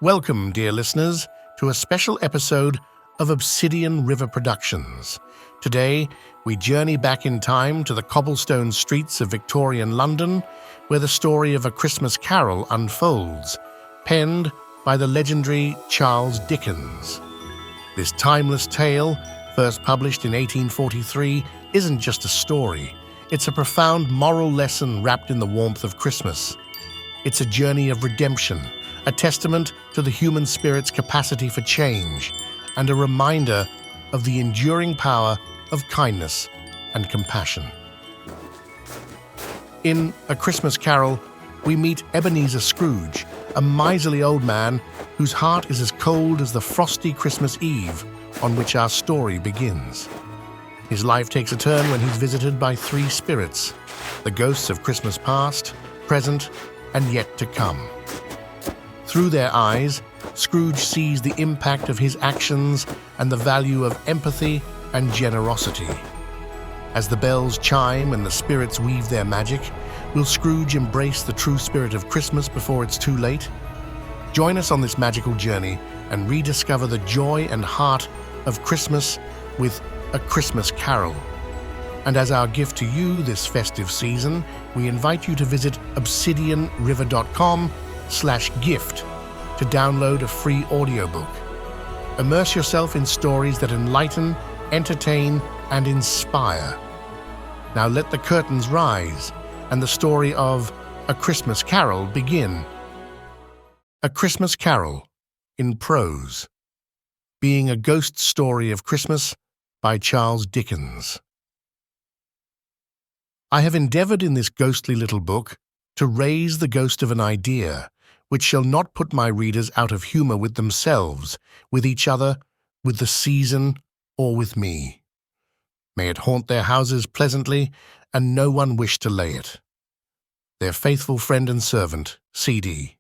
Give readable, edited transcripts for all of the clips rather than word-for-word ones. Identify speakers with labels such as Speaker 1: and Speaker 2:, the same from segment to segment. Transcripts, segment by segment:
Speaker 1: Welcome, dear listeners, to a special episode of Obsidian River Productions. Today, we journey back in time to the cobblestone streets of Victorian London, where the story of A Christmas Carol unfolds, penned by the legendary Charles Dickens. This timeless tale, first published in 1843, isn't just a story. It's a profound moral lesson wrapped in the warmth of Christmas. It's a journey of redemption, a testament to the human spirit's capacity for change, and a reminder of the enduring power of kindness and compassion. In A Christmas Carol, we meet Ebenezer Scrooge, a miserly old man whose heart is as cold as the frosty Christmas Eve on which our story begins. His life takes a turn when he's visited by three spirits, the ghosts of Christmas past, present, and yet to come. Through their eyes, Scrooge sees the impact of his actions and the value of empathy and generosity. As the bells chime and the spirits weave their magic, will Scrooge embrace the true spirit of Christmas before it's too late? Join us on this magical journey and rediscover the joy and heart of Christmas with A Christmas Carol. And as our gift to you this festive season, we invite you to visit obsidianriver.com/gift to download a free audiobook. Immerse yourself in stories that enlighten, entertain, and inspire. Now let the curtains rise and the story of A Christmas Carol begin. A Christmas Carol, in prose. Being a Ghost Story of Christmas by Charles Dickens. I have endeavored in this ghostly little book to raise the ghost of an idea which shall not put my readers out of humor with themselves, with each other, with the season, or with me. May it haunt their houses pleasantly, and no one wish to lay it. Their faithful friend and servant, C.D.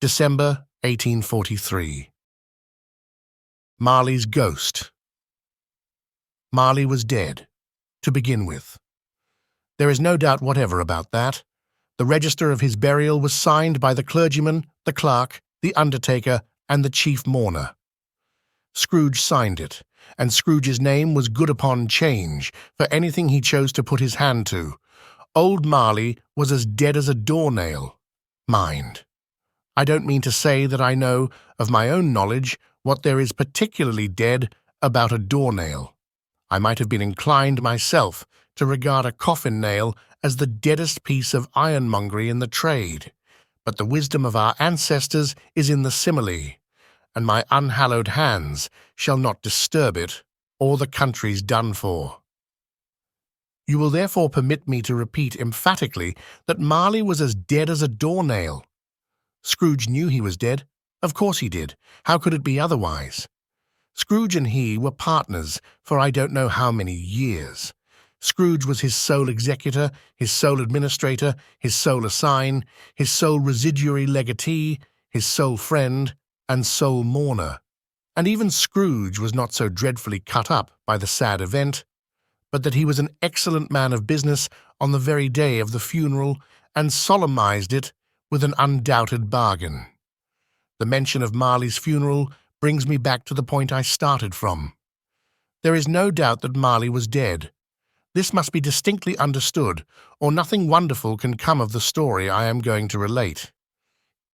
Speaker 1: December 1843. Marley's Ghost. Marley was dead, to begin with. There is no doubt whatever about that. The register of his burial was signed by the clergyman, the clerk, the undertaker, and the chief mourner. Scrooge signed it, and Scrooge's name was good upon change for anything he chose to put his hand to. Old Marley was as dead as a doornail. Mind, I don't mean to say that I know, of my own knowledge, what there is particularly dead about a doornail. I might have been inclined myself to regard a coffin nail as the deadest piece of ironmongery in the trade, but the wisdom of our ancestors is in the simile, and my unhallowed hands shall not disturb it, or the country's done for. You will therefore permit me to repeat emphatically that Marley was as dead as a doornail. Scrooge knew he was dead. Of course he did. How could it be otherwise? Scrooge and he were partners for I don't know how many years. Scrooge was his sole executor, his sole administrator, his sole assign, his sole residuary legatee, his sole friend, and sole mourner. And even Scrooge was not so dreadfully cut up by the sad event, but that he was an excellent man of business on the very day of the funeral and solemnized it with an undoubted bargain. The mention of Marley's funeral brings me back to the point I started from. There is no doubt that Marley was dead. This must be distinctly understood, or nothing wonderful can come of the story I am going to relate.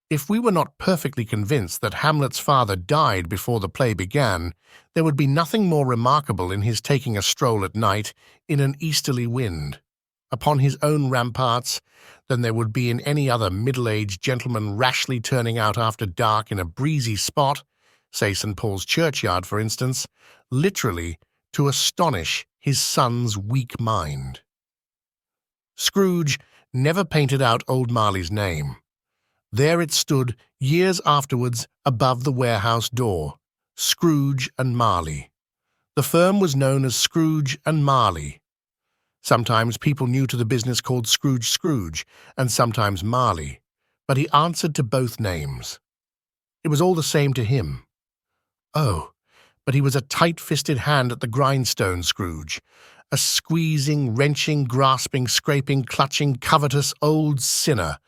Speaker 1: If we were not perfectly convinced that Hamlet's father died before the play began, there would be nothing more remarkable in his taking a stroll at night in an easterly wind, upon his own ramparts, than there would be in any other middle-aged gentleman rashly turning out after dark in a breezy spot, say St. Paul's churchyard, for instance, literally to astonish his son's weak mind. Scrooge never painted out old Marley's name. There it stood years afterwards above the warehouse door, Scrooge and Marley. The firm was known as Scrooge and Marley. Sometimes people new to the business called Scrooge, and sometimes Marley, but he answered to both names. It was all the same to him. Oh, but he was a tight-fisted hand at the grindstone, Scrooge, a squeezing, wrenching, grasping, scraping, clutching, covetous old sinner,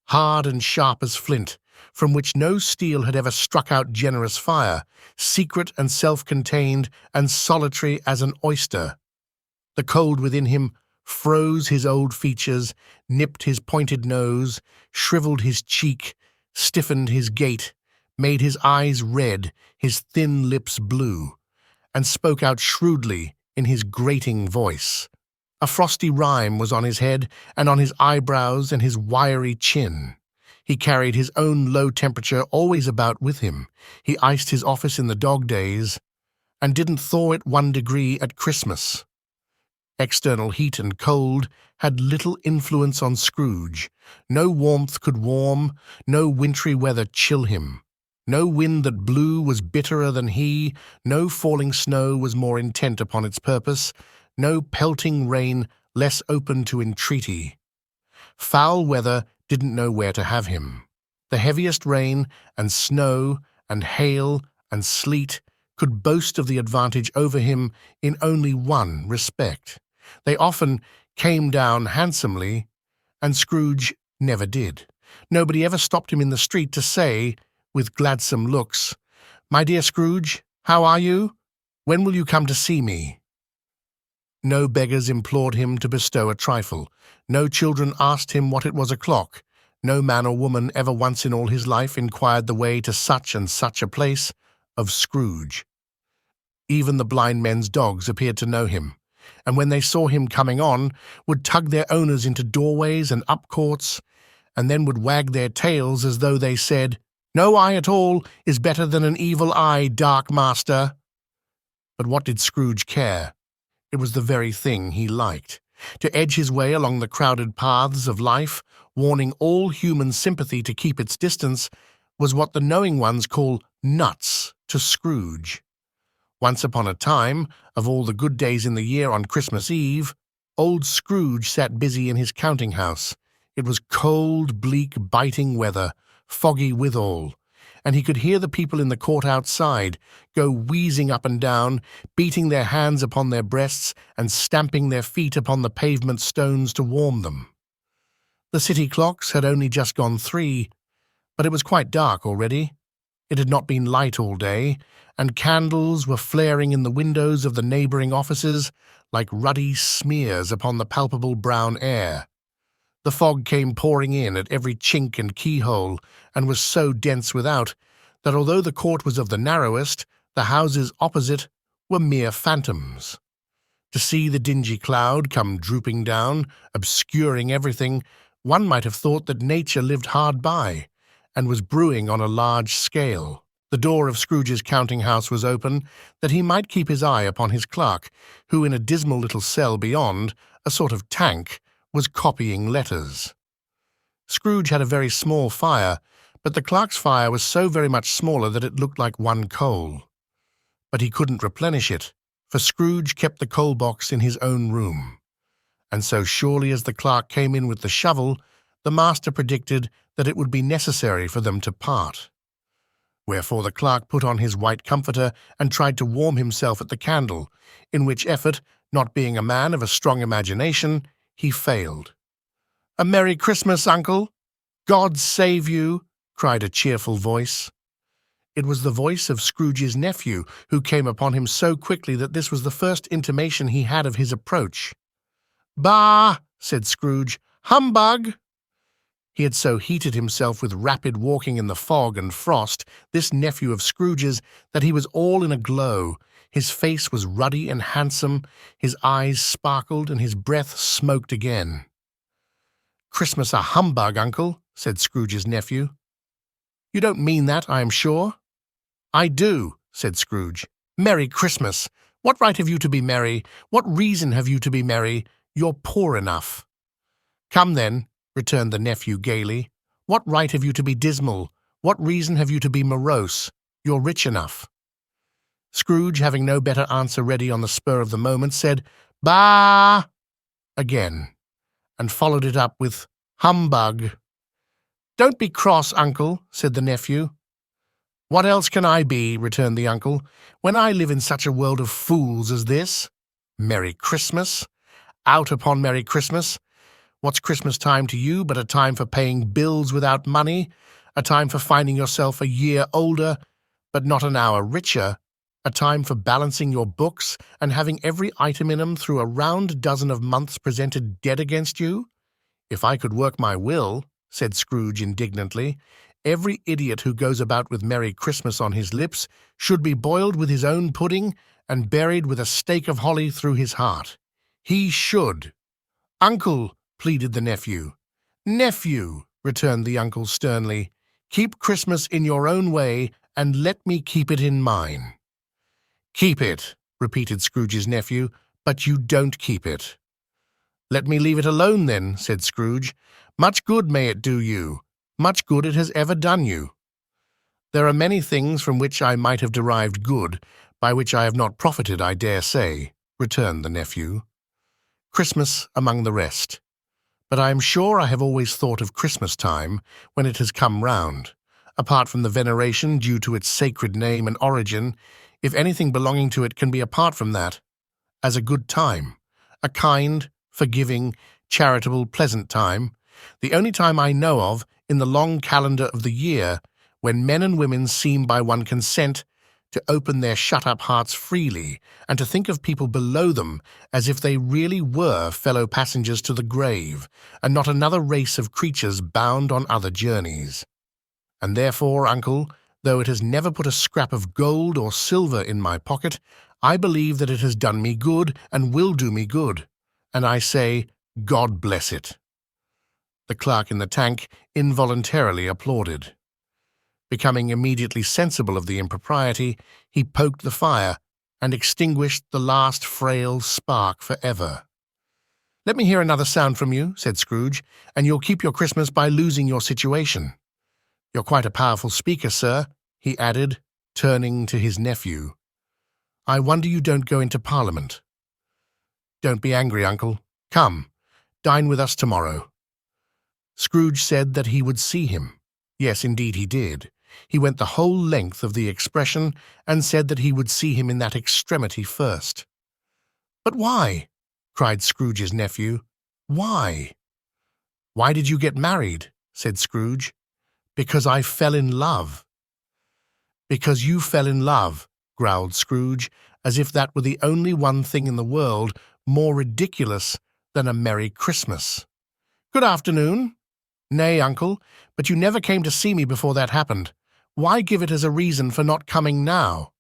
Speaker 1: hard and sharp as flint, from which no steel had ever struck out generous fire, secret and self-contained and solitary as an oyster. The cold within him froze his old features, nipped his pointed nose, shriveled his cheek, stiffened his gait, made his eyes red, his thin lips blue, and spoke out shrewdly in his grating voice. A frosty rime was on his head and on his eyebrows and his wiry chin. He carried his own low temperature always about with him. He iced his office in the dog days and didn't thaw it 1 degree at Christmas. External heat and cold had little influence on Scrooge. No warmth could warm, no wintry weather chill him. No wind that blew was bitterer than he, no falling snow was more intent upon its purpose, no pelting rain less open to entreaty. Foul weather didn't know where to have him. The heaviest rain and snow and hail and sleet could boast of the advantage over him in only one respect. They often came down handsomely, and Scrooge never did. Nobody ever stopped him in the street to say, with gladsome looks, "My dear Scrooge, how are you? When will you come to see me?" No beggars implored him to bestow a trifle. No children asked him what it was o'clock. No man or woman ever once in all his life inquired the way to such and such a place of Scrooge. Even the blind men's dogs appeared to know him, and when they saw him coming on, would tug their owners into doorways and up courts, and then would wag their tails as though they said, "No eye at all is better than an evil eye, dark master." But what did Scrooge care? It was the very thing he liked. To edge his way along the crowded paths of life, warning all human sympathy to keep its distance, was what the knowing ones call nuts to Scrooge. Once upon a time, of all the good days in the year on Christmas Eve, old Scrooge sat busy in his counting-house. It was cold, bleak, biting weather, foggy withal, and he could hear the people in the court outside go wheezing up and down, beating their hands upon their breasts and stamping their feet upon the pavement stones to warm them. The city clocks had only just gone 3, but it was quite dark already. It had not been light all day, and candles were flaring in the windows of the neighbouring offices like ruddy smears upon the palpable brown air. The fog came pouring in at every chink and keyhole, and was so dense without that although the court was of the narrowest, the houses opposite were mere phantoms. To see the dingy cloud come drooping down, obscuring everything, one might have thought that nature lived hard by, and was brewing on a large scale. The door of Scrooge's counting-house was open, that he might keep his eye upon his clerk, who in a dismal little cell beyond, a sort of tank, was copying letters. Scrooge had a very small fire, but the clerk's fire was so very much smaller that it looked like one coal. But he couldn't replenish it, for Scrooge kept the coal box in his own room. And so surely as the clerk came in with the shovel, the master predicted that it would be necessary for them to part. Wherefore the clerk put on his white comforter and tried to warm himself at the candle, in which effort, not being a man of a strong imagination, he failed. "A Merry Christmas, Uncle! God save you!" cried a cheerful voice. It was the voice of Scrooge's nephew, who came upon him so quickly that this was the first intimation he had of his approach. "Bah!" said Scrooge. "Humbug!" He had so heated himself with rapid walking in the fog and frost, this nephew of Scrooge's, that he was all in a glow. His face was ruddy and handsome, his eyes sparkled, and his breath smoked again. "Christmas a humbug, Uncle," said Scrooge's nephew. "You don't mean that, I am sure." "I do," said Scrooge. "Merry Christmas! What right have you to be merry? What reason have you to be merry? You're poor enough." "Come then," returned the nephew gaily. "What right have you to be dismal? What reason have you to be morose? You're rich enough." Scrooge, having no better answer ready on the spur of the moment, said, "Bah!" again, and followed it up with "Humbug." "Don't be cross, Uncle," said the nephew. "What else can I be," returned the uncle, "when I live in such a world of fools as this? Merry Christmas! Out upon Merry Christmas! What's Christmas time to you but a time for paying bills without money, a time for finding yourself a year older, but not an hour richer, a time for balancing your books and having every item in them through a round dozen of months presented dead against you? If I could work my will, said Scrooge indignantly, every idiot who goes about with Merry Christmas on his lips should be boiled with his own pudding and buried with a stake of holly through his heart. He should. Uncle, pleaded the nephew. Nephew, returned the uncle sternly, keep Christmas in your own way and let me keep it in mine. Keep it, repeated Scrooge's nephew, but you don't keep it. Let me leave it alone then, said Scrooge. Much good may it do you. Much good it has ever done you. There are many things from which I might have derived good, by which I have not profited, I dare say, returned the nephew. Christmas among the rest. But I am sure I have always thought of Christmas time, when it has come round, apart from the veneration due to its sacred name and origin, if anything belonging to it can be apart from that, as a good time, a kind, forgiving, charitable, pleasant time, the only time I know of in the long calendar of the year, when men and women seem by one consent to open their shut-up hearts freely and to think of people below them as if they really were fellow passengers to the grave, and not another race of creatures bound on other journeys. And therefore, uncle, though it has never put a scrap of gold or silver in my pocket, I believe that it has done me good and will do me good, and I say, God bless it. The clerk in the tank involuntarily applauded. Becoming immediately sensible of the impropriety, he poked the fire and extinguished the last frail spark forever. Let me hear another sound from you, said Scrooge, and you'll keep your Christmas by losing your situation. You're quite a powerful speaker, sir, he added, turning to his nephew. I wonder you don't go into Parliament. Don't be angry, uncle. Come, dine with us tomorrow. Scrooge said that he would see him. Yes, indeed he did. He went the whole length of the expression and said that he would see him in that extremity first. But why? Cried Scrooge's nephew. Why? Why did you get married? Said Scrooge. Because I fell in love. Because you fell in love, growled Scrooge, as if that were the only one thing in the world more ridiculous than a Merry Christmas. Good afternoon. Nay, uncle, but you never came to see me before that happened. Why give it as a reason for not coming now?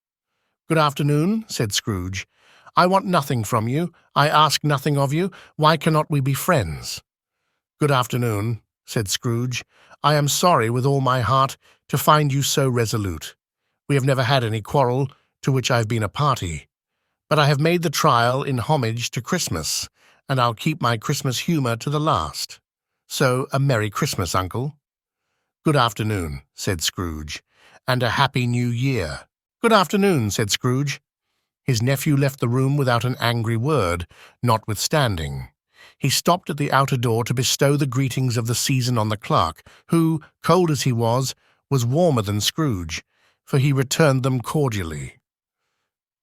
Speaker 1: Good afternoon, said Scrooge. I want nothing from you. I ask nothing of you. Why cannot we be friends? Good afternoon, said Scrooge. I am sorry with all my heart to find you so resolute. We have never had any quarrel to which I have been a party. But I have made the trial in homage to Christmas, and I'll keep my Christmas humour to the last. So, a Merry Christmas, uncle. Good afternoon, said Scrooge, and a Happy New Year. Good afternoon, said Scrooge. His nephew left the room without an angry word, notwithstanding. He stopped at the outer door to bestow the greetings of the season on the clerk, who, cold as he was warmer than Scrooge, for he returned them cordially.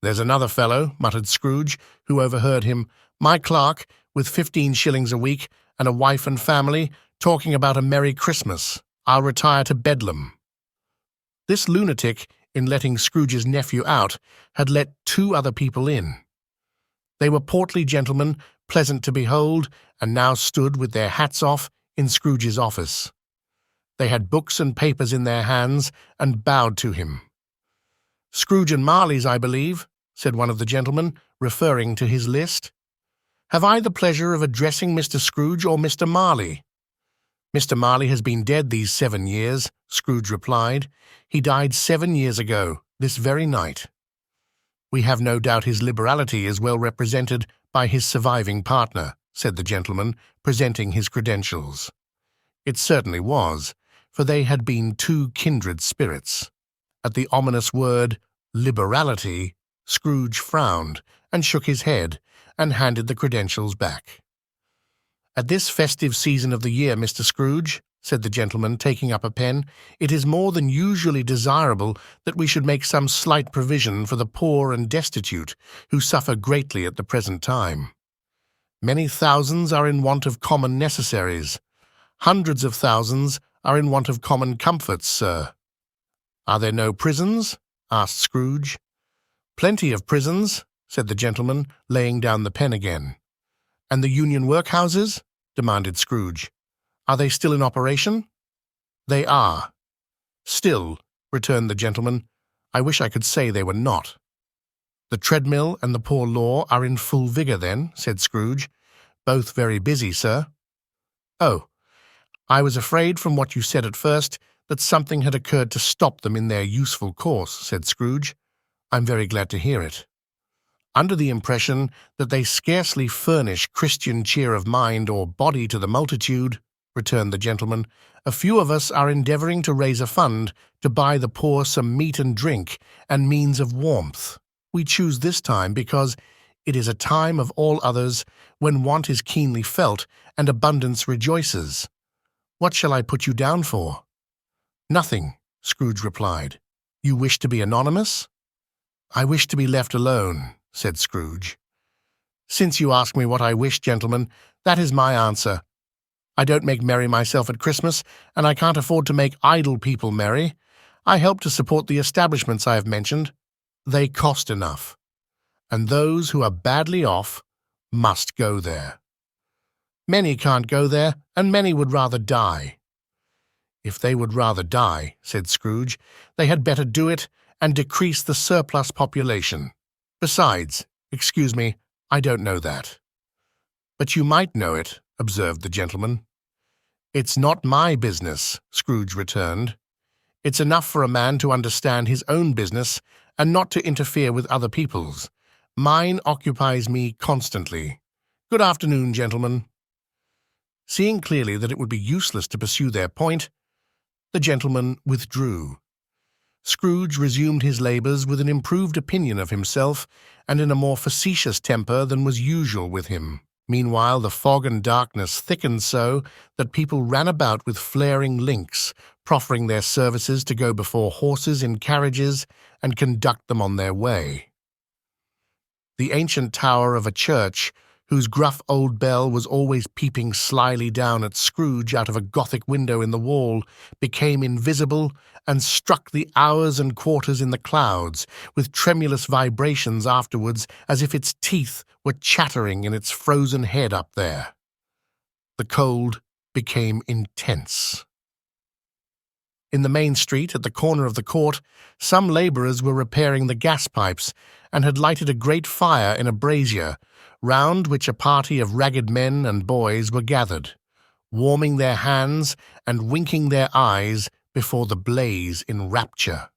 Speaker 1: There's another fellow, muttered Scrooge, who overheard him, my clerk, with 15 shillings a week, and a wife and family, talking about a Merry Christmas. I'll retire to Bedlam. This lunatic, in letting Scrooge's nephew out, had let 2 other people in. They were portly gentlemen, pleasant to behold, and now stood with their hats off in Scrooge's office. They had books and papers in their hands, and bowed to him. Scrooge and Marley's, I believe, said one of the gentlemen, referring to his list. Have I the pleasure of addressing Mr. Scrooge or Mr. Marley? Mr. Marley has been dead these 7 years, Scrooge replied. He died 7 years ago, this very night. We have no doubt his liberality is well represented by his surviving partner, said the gentleman, presenting his credentials. It certainly was, for they had been 2 kindred spirits. At the ominous word, liberality, Scrooge frowned and shook his head and handed the credentials back. At this festive season of the year, Mr. Scrooge, said the gentleman, taking up a pen, it is more than usually desirable that we should make some slight provision for the poor and destitute, who suffer greatly at the present time. Many thousands are in want of common necessaries. Hundreds of thousands are in want of common comforts, sir." "Are there no prisons?" asked Scrooge. "Plenty of prisons," said the gentleman, laying down the pen again. "And the union workhouses?" demanded Scrooge. "Are they still in operation?" "They are." "Still," returned the gentleman, "I wish I could say they were not." "The treadmill and the poor law are in full vigour, then," said Scrooge. "Both very busy, sir." "Oh, I was afraid from what you said at first that something had occurred to stop them in their useful course," said Scrooge. "I'm very glad to hear it." "Under the impression that they scarcely furnish Christian cheer of mind or body to the multitude," returned the gentleman, "a few of us are endeavouring to raise a fund to buy the poor some meat and drink and means of warmth. We choose this time because it is a time of all others when want is keenly felt and abundance rejoices. What shall I put you down for?" "Nothing," Scrooge replied. "You wish to be anonymous?" "I wish to be left alone," said Scrooge. "Since you ask me what I wish, gentlemen, that is my answer. I don't make merry myself at Christmas, and I can't afford to make idle people merry. I help to support the establishments I have mentioned. They cost enough. And those who are badly off must go there. Many can't go there, and many would rather die." "If they would rather die," said Scrooge, "they had better do it and decrease the surplus population. Besides, excuse me, I don't know that." "But you might know it," observed the gentleman. "It's not my business," Scrooge returned. "It's enough for a man to understand his own business and not to interfere with other people's. Mine occupies me constantly. Good afternoon, gentlemen." Seeing clearly that it would be useless to pursue their point, the gentleman withdrew. Scrooge resumed his labours with an improved opinion of himself and in a more facetious temper than was usual with him. Meanwhile, the fog and darkness thickened so that people ran about with flaring links, proffering their services to go before horses in carriages and conduct them on their way. The ancient tower of a church, whose gruff old bell was always peeping slyly down at Scrooge out of a Gothic window in the wall, became invisible and struck the hours and quarters in the clouds, with tremulous vibrations afterwards, as if its teeth were chattering in its frozen head up there. The cold became intense. In the main street, at the corner of the court, some labourers were repairing the gas pipes and had lighted a great fire in a brazier, round which a party of ragged men and boys were gathered, warming their hands and winking their eyes before the blaze in rapture.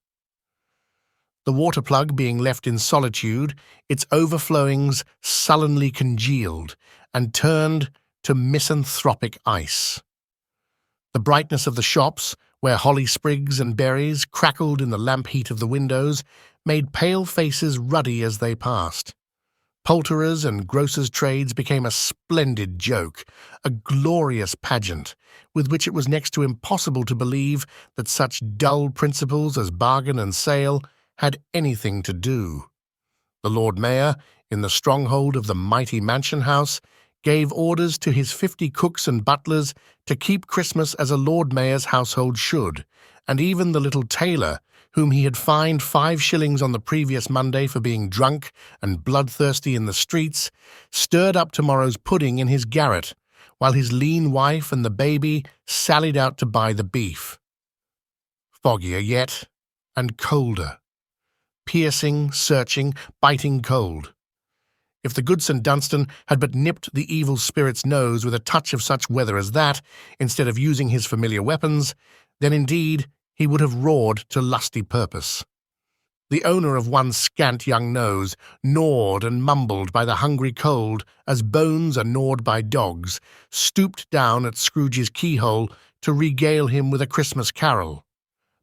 Speaker 1: The water plug being left in solitude, its overflowings sullenly congealed and turned to misanthropic ice. The brightness of the shops, where holly sprigs and berries crackled in the lamp heat of the windows, made pale faces ruddy as they passed. Poulterers' and grocers' trades became a splendid joke, a glorious pageant, with which it was next to impossible to believe that such dull principles as bargain and sale had anything to do. The Lord Mayor, in the stronghold of the mighty mansion house, gave orders to his 50 cooks and butlers to keep Christmas as a Lord Mayor's household should, and even the little tailor, whom he had fined 5 shillings on the previous Monday for being drunk and bloodthirsty in the streets, stirred up tomorrow's pudding in his garret, while his lean wife and the baby sallied out to buy the beef. Foggier yet, and colder. Piercing, searching, biting cold. If the good St. Dunstan had but nipped the evil spirit's nose with a touch of such weather as that, instead of using his familiar weapons, then indeed he would have roared to lusty purpose. The owner of one scant young nose, gnawed and mumbled by the hungry cold as bones are gnawed by dogs, stooped down at Scrooge's keyhole to regale him with a Christmas carol.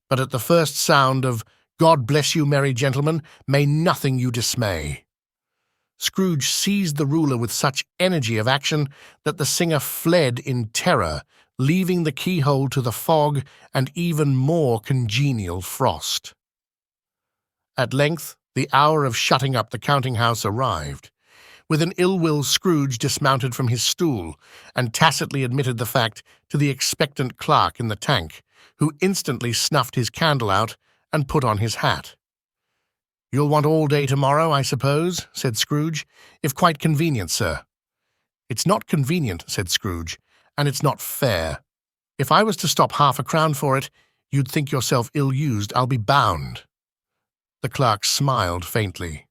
Speaker 1: But at the first sound of "God bless you, merry gentlemen, may nothing you dismay," Scrooge seized the ruler with such energy of action that the singer fled in terror, leaving the keyhole to the fog and even more congenial frost. At length, the hour of shutting up the counting-house arrived. With an ill-will, Scrooge dismounted from his stool and tacitly admitted the fact to the expectant clerk in the tank, who instantly snuffed his candle out and put on his hat. "You'll want all day tomorrow, I suppose," said Scrooge, "if quite convenient, sir." "It's not convenient," said Scrooge, "and it's not fair. If I was to stop £0.50 for it, you'd think yourself ill-used, I'll be bound." The clerk smiled faintly.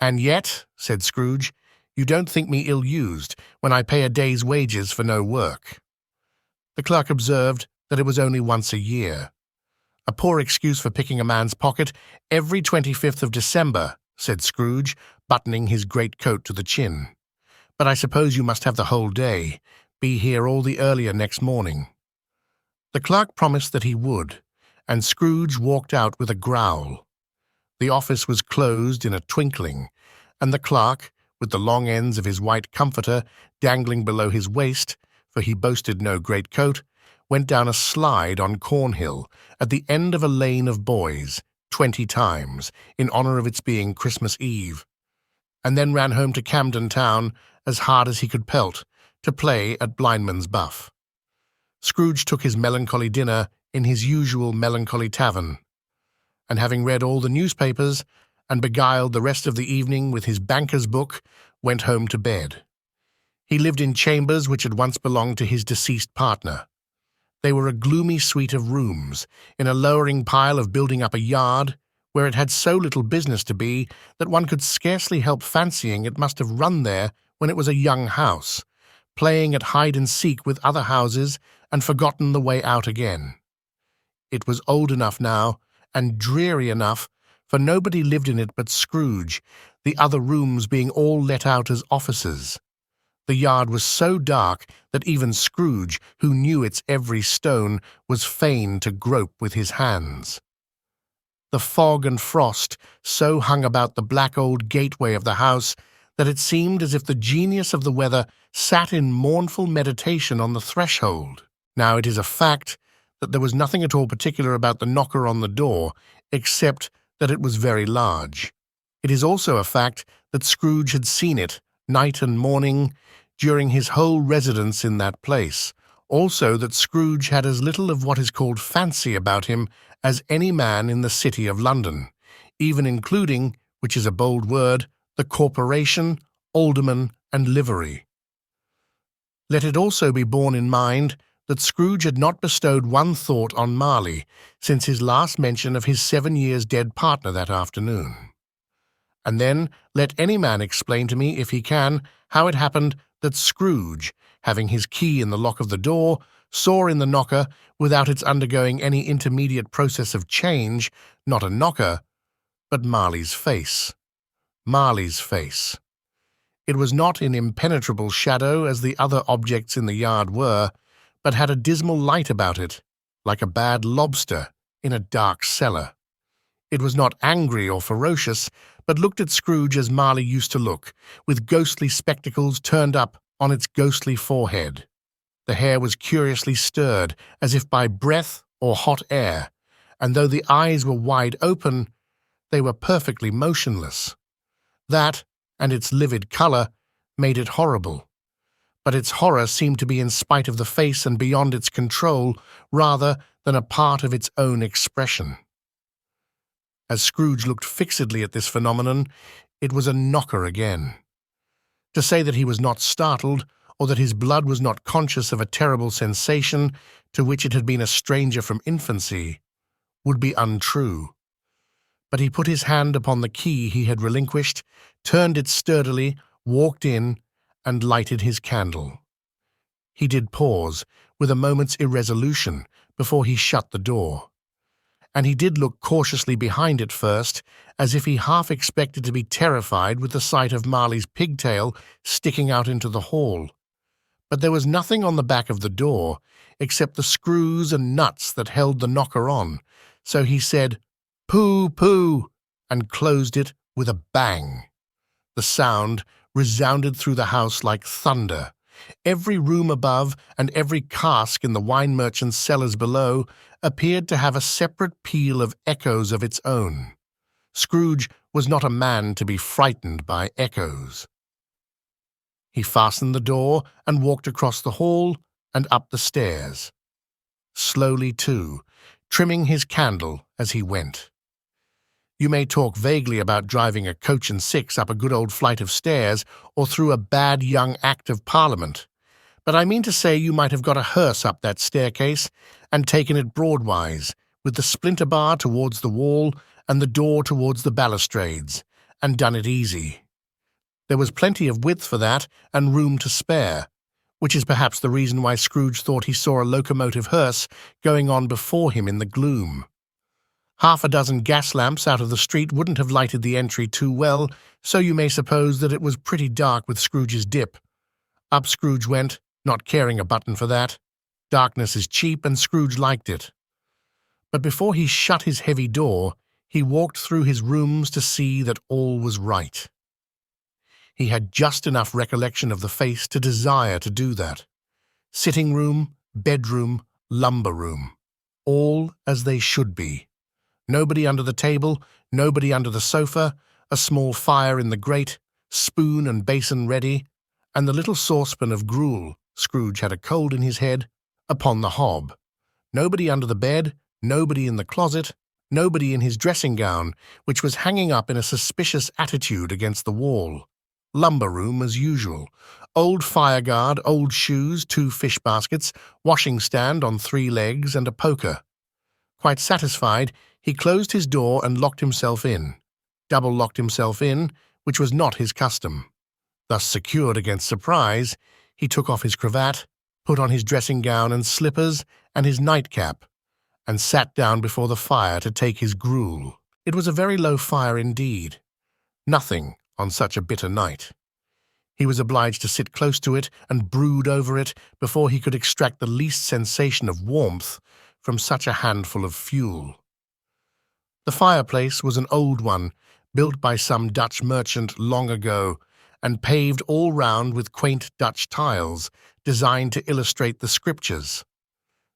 Speaker 1: "And yet," said Scrooge, "you don't think me ill-used when I pay a day's wages for no work." The clerk observed that it was only once a year. "A poor excuse for picking a man's pocket every 25th of December," said Scrooge, buttoning his greatcoat to the chin. "But I suppose you must have the whole day. Be here all the earlier next morning." The clerk promised that he would, and Scrooge walked out with a growl. The office was closed in a twinkling, and the clerk, with the long ends of his white comforter dangling below his waist, for he boasted no greatcoat, went down a slide on Cornhill at the end of a lane of boys 20 times, in honour of its being Christmas Eve, and then ran home to Camden Town as hard as he could pelt, to play at Blindman's Buff. Scrooge took his melancholy dinner in his usual melancholy tavern, and having read all the newspapers and beguiled the rest of the evening with his banker's book, went home to bed. He lived in chambers which had once belonged to his deceased partner. They were a gloomy suite of rooms, in a lowering pile of building up a yard, where it had so little business to be that one could scarcely help fancying it must have run there when it was a young house, playing at hide-and-seek with other houses and forgotten the way out again. It was old enough now, and dreary enough, for nobody lived in it but Scrooge, the other rooms being all let out as offices. The yard was so dark that even Scrooge, who knew its every stone, was fain to grope with his hands. The fog and frost so hung about the black old gateway of the house that it seemed as if the genius of the weather sat in mournful meditation on the threshold. Now it is a fact that there was nothing at all particular about the knocker on the door, except that it was very large. It is also a fact that Scrooge had seen it, night and morning, during his whole residence in that place. Also that Scrooge had as little of what is called fancy about him as any man in the city of London, even including, which is a bold word, the corporation, alderman, and livery. Let it also be borne in mind that Scrooge had not bestowed one thought on Marley since his last mention of his 7 years dead partner that afternoon. And then let any man explain to me, if he can, how it happened that Scrooge, having his key in the lock of the door, saw in the knocker, without its undergoing any intermediate process of change, not a knocker, but Marley's face. Marley's face. It was not in impenetrable shadow as the other objects in the yard were, but had a dismal light about it, like a bad lobster in a dark cellar. It was not angry or ferocious, but looked at Scrooge as Marley used to look, with ghostly spectacles turned up on its ghostly forehead. The hair was curiously stirred, as if by breath or hot air, and though the eyes were wide open, they were perfectly motionless. That, and its livid colour, made it horrible. But its horror seemed to be in spite of the face and beyond its control, rather than a part of its own expression. As Scrooge looked fixedly at this phenomenon, it was a knocker again. To say that he was not startled, or that his blood was not conscious of a terrible sensation to which it had been a stranger from infancy, would be untrue. But he put his hand upon the key he had relinquished, turned it sturdily, walked in, and lighted his candle. He did pause, with a moment's irresolution, before he shut the door. And he did look cautiously behind it first, as if he half expected to be terrified with the sight of Marley's pigtail sticking out into the hall. But there was nothing on the back of the door, except the screws and nuts that held the knocker on, so he said, "Pooh, pooh," and closed it with a bang. The sound resounded through the house like thunder. Every room above and every cask in the wine merchant's cellars below appeared to have a separate peal of echoes of its own. Scrooge was not a man to be frightened by echoes. He fastened the door and walked across the hall and up the stairs. slowly too, trimming his candle as he went. You may talk vaguely about driving a coach and six up a good old flight of stairs or through a bad young Act of Parliament, but I mean to say you might have got a hearse up that staircase and taken it broadwise, with the splinter bar towards the wall and the door towards the balustrades, and done it easy. There was plenty of width for that and room to spare, which is perhaps the reason why Scrooge thought he saw a locomotive hearse going on before him in the gloom. Half a dozen gas lamps out of the street wouldn't have lighted the entry too well, so you may suppose that it was pretty dark with Scrooge's dip. Up Scrooge went, not caring a button for that. Darkness is cheap, and Scrooge liked it. But before he shut his heavy door, he walked through his rooms to see that all was right. He had just enough recollection of the face to desire to do that. Sitting room, bedroom, lumber room, all as they should be. Nobody under the table, nobody under the sofa, a small fire in the grate, spoon and basin ready, and the little saucepan of gruel, Scrooge had a cold in his head, upon the hob. Nobody under the bed, nobody in the closet, nobody in his dressing gown, which was hanging up in a suspicious attitude against the wall. Lumber room as usual. Old fireguard, old shoes, 2 fish baskets, washing stand on 3 legs, and a poker. Quite satisfied, he closed his door and locked himself in. Double-locked himself in, which was not his custom. Thus secured against surprise, he took off his cravat, put on his dressing gown and slippers and his nightcap, and sat down before the fire to take his gruel. It was a very low fire indeed. Nothing on such a bitter night. He was obliged to sit close to it and brood over it before he could extract the least sensation of warmth from such a handful of fuel. The fireplace was an old one, built by some Dutch merchant long ago, and paved all round with quaint Dutch tiles designed to illustrate the scriptures.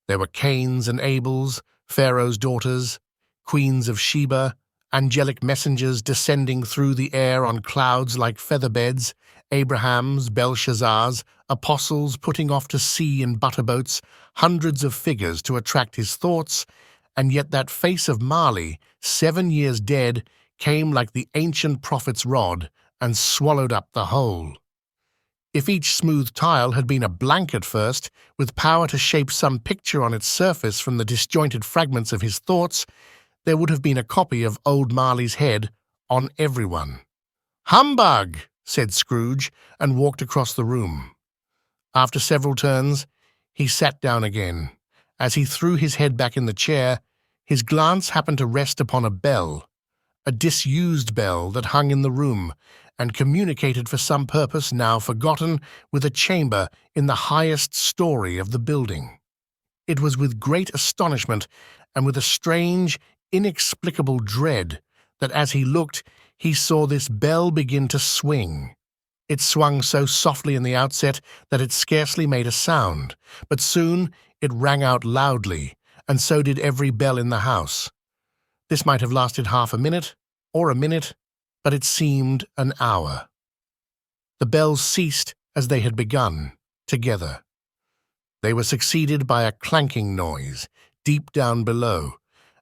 Speaker 1: There were Cains and Abels, Pharaoh's daughters, queens of Sheba, angelic messengers descending through the air on clouds like feather-beds, Abrahams, Belshazzars, apostles putting off to sea in butterboats, hundreds of figures to attract his thoughts, and yet that face of Marley, 7 years dead, came like the ancient prophet's rod and swallowed up the whole. If each smooth tile had been a blank at first, with power to shape some picture on its surface from the disjointed fragments of his thoughts, there would have been a copy of old Marley's head on everyone. "Humbug!" said Scrooge, and walked across the room. After several turns, he sat down again. As he threw his head back in the chair, his glance happened to rest upon a bell, a disused bell that hung in the room, and communicated for some purpose now forgotten with a chamber in the highest story of the building. It was with great astonishment and with a strange, inexplicable dread that as he looked, he saw this bell begin to swing. It swung so softly in the outset that it scarcely made a sound, but soon it rang out loudly, and so did every bell in the house. This might have lasted half a minute, or a minute, but it seemed an hour. The bells ceased as they had begun, together. They were succeeded by a clanking noise, deep down below,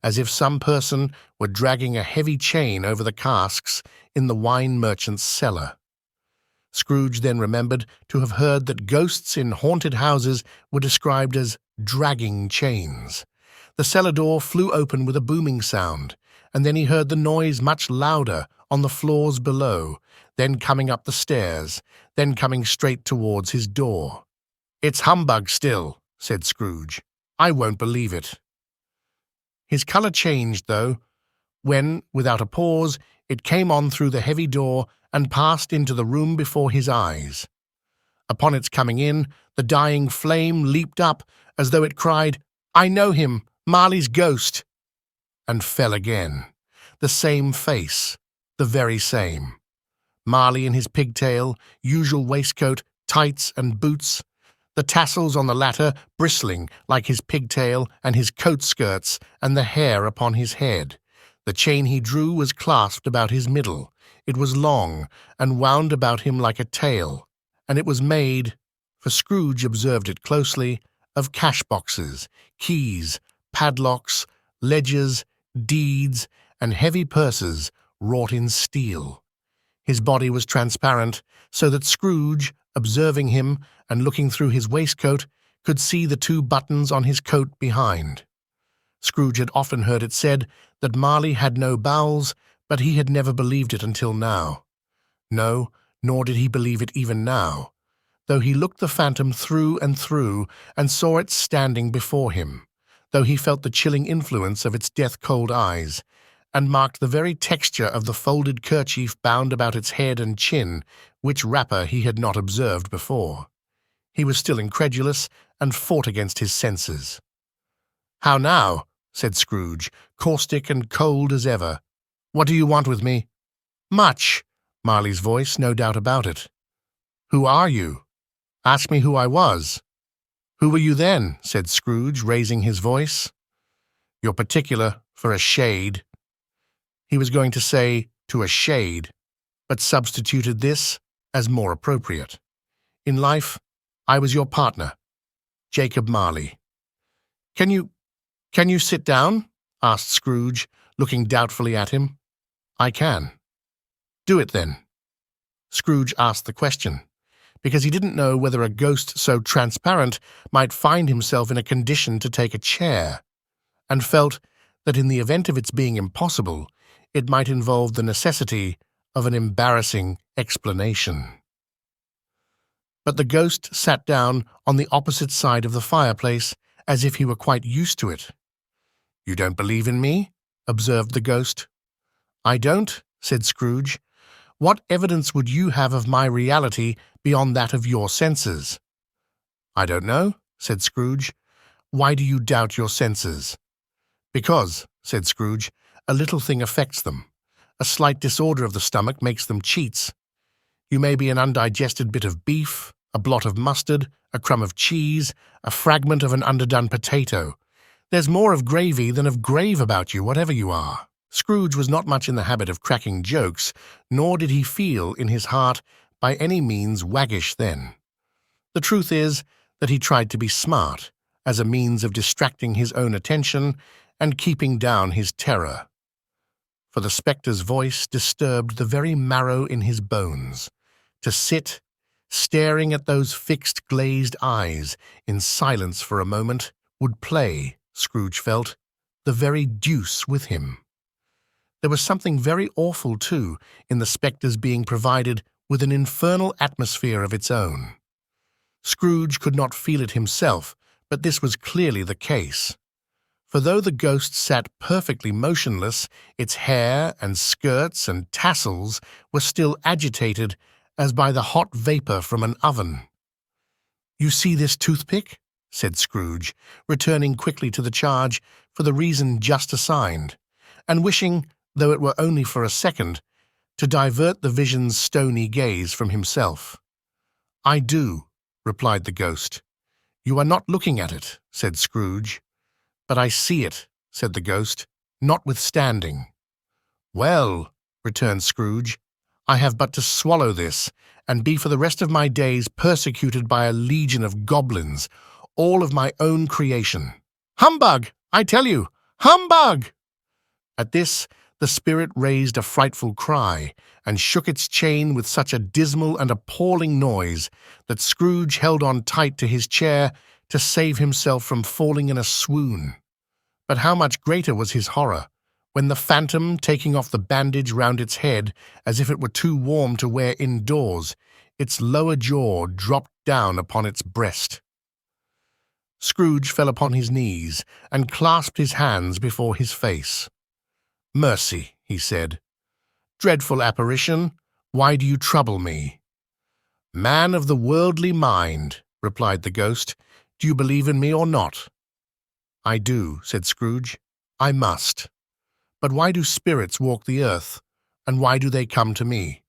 Speaker 1: as if some person were dragging a heavy chain over the casks in the wine merchant's cellar. Scrooge then remembered to have heard that ghosts in haunted houses were described as dragging chains. The cellar door flew open with a booming sound, and then he heard the noise much louder on the floors below, then coming up the stairs, then coming straight towards his door. "It's humbug still," said Scrooge. "I won't believe it." His colour changed, though, when, without a pause, it came on through the heavy door and passed into the room before his eyes. Upon its coming in, the dying flame leaped up as though it cried, "I know him, Marley's ghost," and fell again. The same face, the very same. Marley in his pigtail, usual waistcoat, tights and boots, the tassels on the latter bristling like his pigtail and his coat skirts and the hair upon his head. The chain he drew was clasped about his middle. It was long and wound about him like a tail, and it was made, for Scrooge observed it closely, of cash boxes, keys, padlocks, ledgers, deeds, and heavy purses wrought in steel. His body was transparent, so that Scrooge, observing him and looking through his waistcoat, could see the 2 buttons on his coat behind. Scrooge had often heard it said that Marley had no bowels, but he had never believed it until now. No, nor did he believe it even now, though he looked the phantom through and saw it standing before him, though he felt the chilling influence of its death-cold eyes, and marked the very texture of the folded kerchief bound about its head and chin, which wrapper he had not observed before. He was still incredulous, and fought against his senses. "How now?" said Scrooge, caustic and cold as ever. "What do you want with me?" "Much," Marley's voice, no doubt about it. "Who are you?" "Ask me who I was." "Who were you then?" said Scrooge, raising his voice. "You're particular, for a shade." He was going to say, "to a shade," but substituted this as more appropriate. "In life, I was your partner, Jacob Marley." Can you sit down?" asked Scrooge, looking doubtfully at him. "I can." "Do it, then." Scrooge asked the question, because he didn't know whether a ghost so transparent might find himself in a condition to take a chair, and felt that in the event of its being impossible, it might involve the necessity of an embarrassing explanation. But the ghost sat down on the opposite side of the fireplace, as if he were quite used to it. "You don't believe in me?" observed the ghost. "I don't," said Scrooge. "What evidence would you have of my reality beyond that of your senses?" "I don't know," said Scrooge. "Why do you doubt your senses?" "Because," said Scrooge, "a little thing affects them. A slight disorder of the stomach makes them cheats. You may be an undigested bit of beef, a blot of mustard, a crumb of cheese, a fragment of an underdone potato. There's more of gravy than of grave about you, whatever you are." Scrooge was not much in the habit of cracking jokes, nor did he feel in his heart by any means waggish then. The truth is that he tried to be smart, as a means of distracting his own attention and keeping down his terror. For the spectre's voice disturbed the very marrow in his bones. To sit, staring at those fixed glazed eyes in silence for a moment, would play, Scrooge felt, the very deuce with him. There was something very awful, too, in the spectre's being provided with an infernal atmosphere of its own. Scrooge could not feel it himself, but this was clearly the case. For though the ghost sat perfectly motionless, its hair and skirts and tassels were still agitated as by the hot vapour from an oven. "You see this toothpick?" said Scrooge, returning quickly to the charge for the reason just assigned, and wishing, though it were only for a second, to divert the vision's stony gaze from himself. "I do," replied the ghost. "You are not looking at it," said Scrooge. "But I see it," said the ghost, "notwithstanding." "Well," returned Scrooge, "I have but to swallow this, and be for the rest of my days persecuted by a legion of goblins, all of my own creation. Humbug, I tell you! Humbug!" At this, the spirit raised a frightful cry, and shook its chain with such a dismal and appalling noise that Scrooge held on tight to his chair to save himself from falling in a swoon. But how much greater was his horror, when the phantom, taking off the bandage round its head as if it were too warm to wear indoors, its lower jaw dropped down upon its breast. Scrooge fell upon his knees and clasped his hands before his face. "Mercy," he said. "Dreadful apparition, why do you trouble me?" "Man of the worldly mind," replied the ghost, "do you believe in me or not?" "I do," said Scrooge. "I must. But why do spirits walk the earth, and why do they come to me?"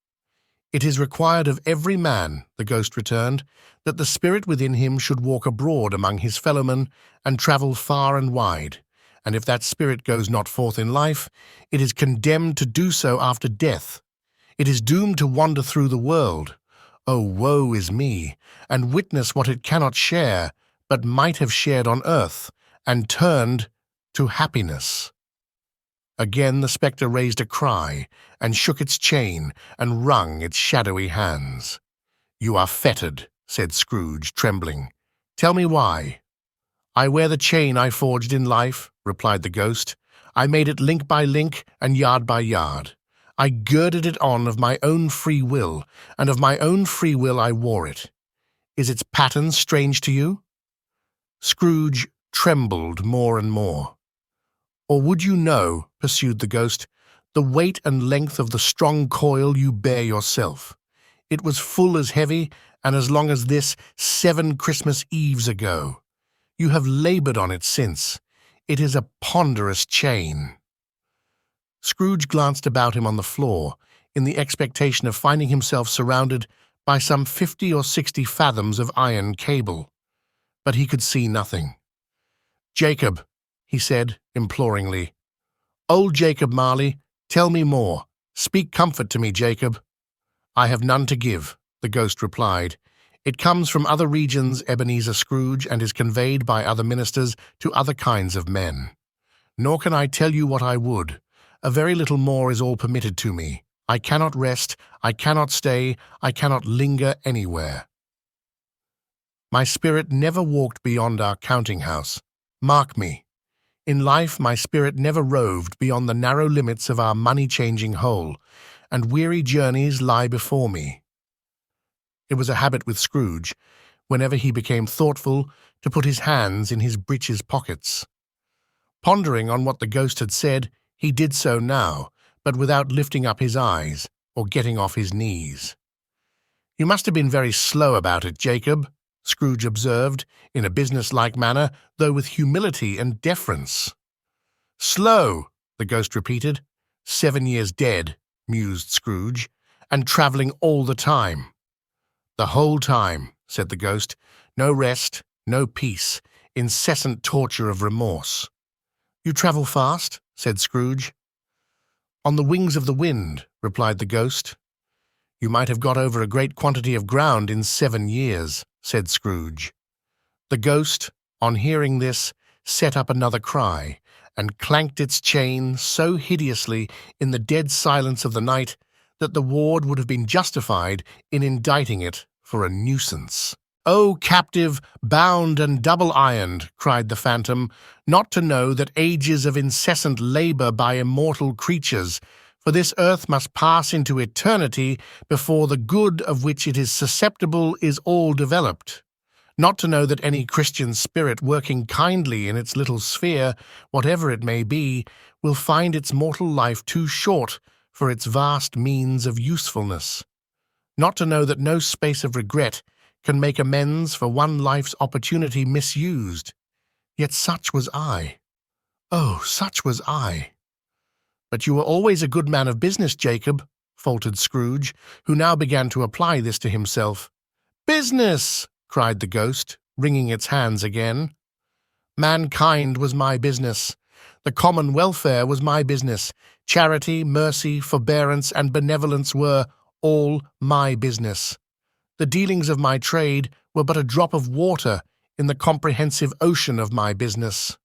Speaker 1: "It is required of every man," the ghost returned, "that the spirit within him should walk abroad among his fellowmen and travel far and wide, and if that spirit goes not forth in life, it is condemned to do so after death. It is doomed to wander through the world. Oh, woe is me, and witness what it cannot share, but might have shared on earth and turned to happiness. Again the spectre raised a cry and shook its chain and wrung its shadowy hands. "You are fettered," said Scrooge, trembling. "Tell me why." "I wear the chain I forged in life," replied the ghost. "I made it link by link and yard by yard. I girded it on of my own free will, and of my own free will I wore it. Is its pattern strange to you?" Scrooge trembled more and more. "Or would you know," pursued the ghost, "the weight and length of the strong coil you bear yourself? It was full as heavy and as long as this 7 Christmas Eves ago. You have labored on it since. It is a ponderous chain." Scrooge glanced about him on the floor, in the expectation of finding himself surrounded by some 50 or 60 fathoms of iron cable. But he could see nothing. "Jacob," he said, imploringly. "Old Jacob Marley, tell me more. Speak comfort to me, Jacob." "I have none to give," the ghost replied. "It comes from other regions, Ebenezer Scrooge, and is conveyed by other ministers to other kinds of men. Nor can I tell you what I would. A very little more is all permitted to me. I cannot rest, I cannot stay, I cannot linger anywhere. My spirit never walked beyond our counting-house. Mark me. In life my spirit never roved beyond the narrow limits of our money-changing hole, and weary journeys lie before me." It was a habit with Scrooge, whenever he became thoughtful, to put his hands in his breeches pockets. Pondering on what the ghost had said, he did so now, but without lifting up his eyes or getting off his knees. "You must have been very slow about it, Jacob," Scrooge observed, in a business-like manner, though with humility and deference. "Slow," the ghost repeated. 7 years dead," mused Scrooge, "and travelling all the time." "The whole time," said the ghost. "No rest, no peace, incessant torture of remorse." "You travel fast?" said Scrooge. "On the wings of the wind," replied the ghost. "You might have got over a great quantity of ground in 7 years," said Scrooge. The ghost, on hearing this, set up another cry, and clanked its chain so hideously in the dead silence of the night that the ward would have been justified in indicting it for a nuisance. "O captive, bound and double-ironed," cried the phantom, "not to know that ages of incessant labour by immortal creatures, for this earth must pass into eternity before the good of which it is susceptible is all developed. Not to know that any Christian spirit working kindly in its little sphere, whatever it may be, will find its mortal life too short for its vast means of usefulness. Not to know that no space of regret can make amends for one life's opportunity misused. Yet such was I. Oh, such was I." "But you were always a good man of business, Jacob," faltered Scrooge, who now began to apply this to himself. "Business!" cried the ghost, wringing its hands again. "Mankind was my business. The common welfare was my business. Charity, mercy, forbearance, and benevolence were all my business. The dealings of my trade were but a drop of water in the comprehensive ocean of my business."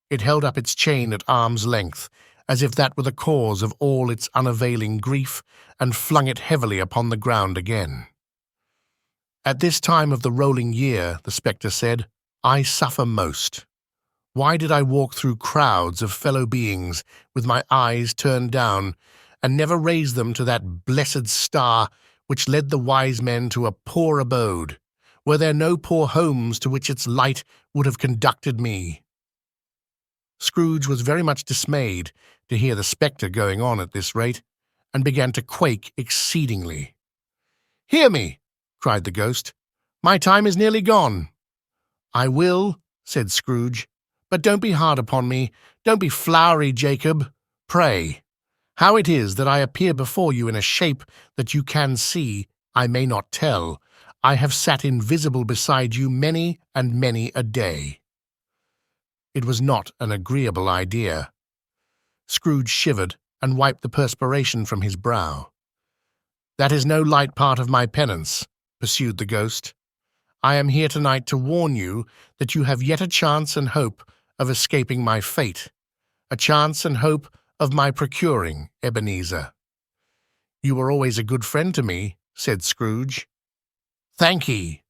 Speaker 1: It held up its chain at arm's length, as if that were the cause of all its unavailing grief, and flung it heavily upon the ground again. "At this time of the rolling year," the spectre said, "I suffer most. Why did I walk through crowds of fellow beings with my eyes turned down, and never raise them to that blessed star which led the wise men to a poor abode? Were there no poor homes to which its light would have conducted me?" Scrooge was very much dismayed to hear the spectre going on at this rate, and began to quake exceedingly. "Hear me!" cried the ghost. "My time is nearly gone." "I will," said Scrooge, "but don't be hard upon me. Don't be flowery, Jacob. Pray, how it is that I appear before you in a shape that you can see, I may not tell. I have sat invisible beside you many and many a day." It was not an agreeable idea. Scrooge shivered and wiped the perspiration from his brow. "That is no light part of my penance," pursued the ghost. I am here tonight to warn you that you have yet a chance and hope of escaping my fate, a chance and hope of my procuring, Ebenezer." "You were always a good friend to me," said Scrooge. "Thank ye."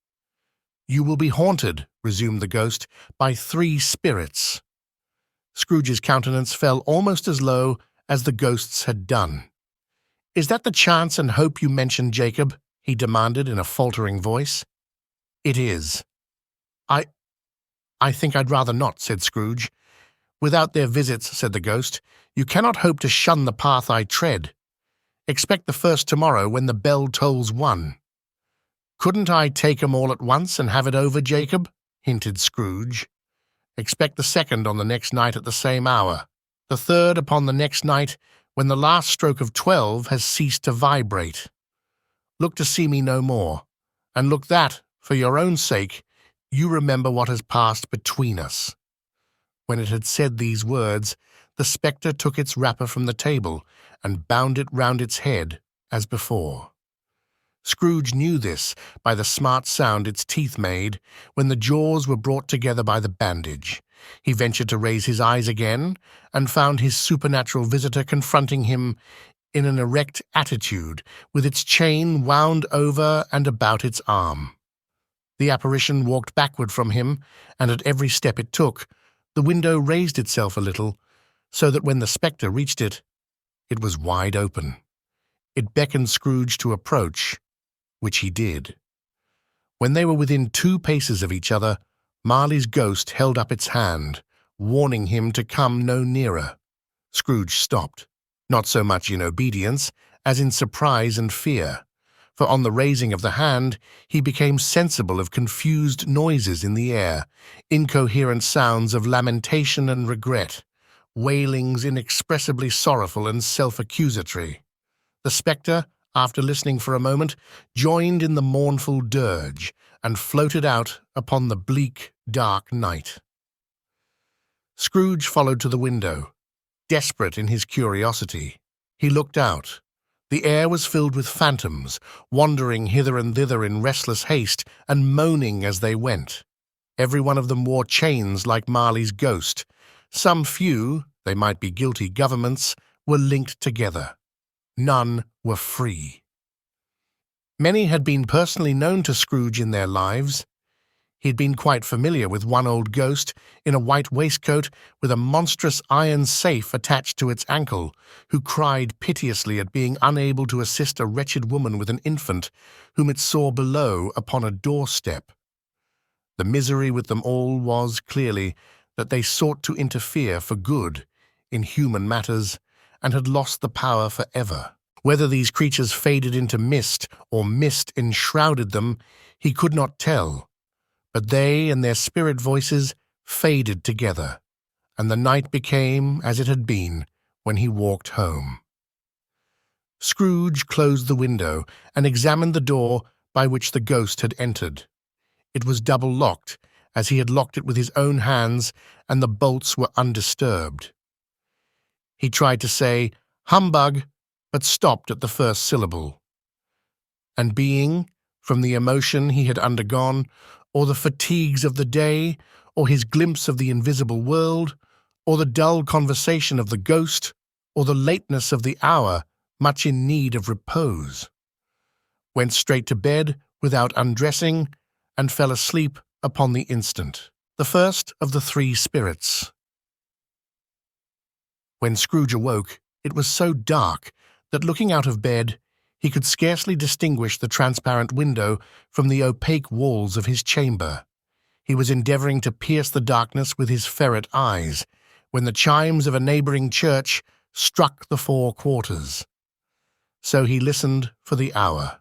Speaker 1: "You will be haunted," resumed the ghost, "by 3 spirits." Scrooge's countenance fell almost as low as the ghost's had done. "Is that the chance and hope you mentioned, Jacob?" he demanded in a faltering voice. "It is." I think I'd rather not," said Scrooge. "Without their visits," said the ghost, "you cannot hope to shun the path I tread. Expect the first tomorrow when the bell tolls 1. "Couldn't I take 'em all at once and have it over, Jacob?" hinted Scrooge. "Expect the second on the next night at the same hour, the third upon the next night when the last stroke of 12 has ceased to vibrate. Look to see me no more, and look that, for your own sake, you remember what has passed between us." When it had said these words, the spectre took its wrapper from the table and bound it round its head as before. Scrooge knew this by the smart sound its teeth made when the jaws were brought together by the bandage. He ventured to raise his eyes again and found his supernatural visitor confronting him in an erect attitude with its chain wound over and about its arm. The apparition walked backward from him, and at every step it took, the window raised itself a little, so that when the spectre reached it, it was wide open. It beckoned Scrooge to approach, which he did. When they were within 2 paces of each other, Marley's ghost held up its hand, warning him to come no nearer. Scrooge stopped, not so much in obedience as in surprise and fear, for on the raising of the hand he became sensible of confused noises in the air, incoherent sounds of lamentation and regret, wailings inexpressibly sorrowful and self-accusatory. The spectre, after listening for a moment, joined in the mournful dirge and floated out upon the bleak, dark night. Scrooge followed to the window, desperate in his curiosity. He looked out. The air was filled with phantoms, wandering hither and thither in restless haste and moaning as they went. Every one of them wore chains like Marley's ghost. Some few, they might be guilty governments, were linked together. None were free. Many had been personally known to Scrooge in their lives. He had been quite familiar with one old ghost in a white waistcoat with a monstrous iron safe attached to its ankle, who cried piteously at being unable to assist a wretched woman with an infant whom it saw below upon a doorstep. The misery with them all was, clearly, that they sought to interfere for good in human matters and had lost the power forever. Whether these creatures faded into mist or mist enshrouded them, he could not tell. But they and their spirit voices faded together, and the night became as it had been when he walked home. Scrooge closed the window and examined the door by which the ghost had entered. It was double-locked, as he had locked it with his own hands, and the bolts were undisturbed. He tried to say, "Humbug," but stopped at the first syllable. And being, from the emotion he had undergone, or the fatigues of the day, or his glimpse of the invisible world, or the dull conversation of the ghost, or the lateness of the hour, much in need of repose, went straight to bed without undressing, and fell asleep upon the instant. The first of the 3 spirits. When Scrooge awoke, it was so dark that, looking out of bed, he could scarcely distinguish the transparent window from the opaque walls of his chamber. He was endeavoring to pierce the darkness with his ferret eyes, when the chimes of a neighboring church struck the 4 quarters. So he listened for the hour.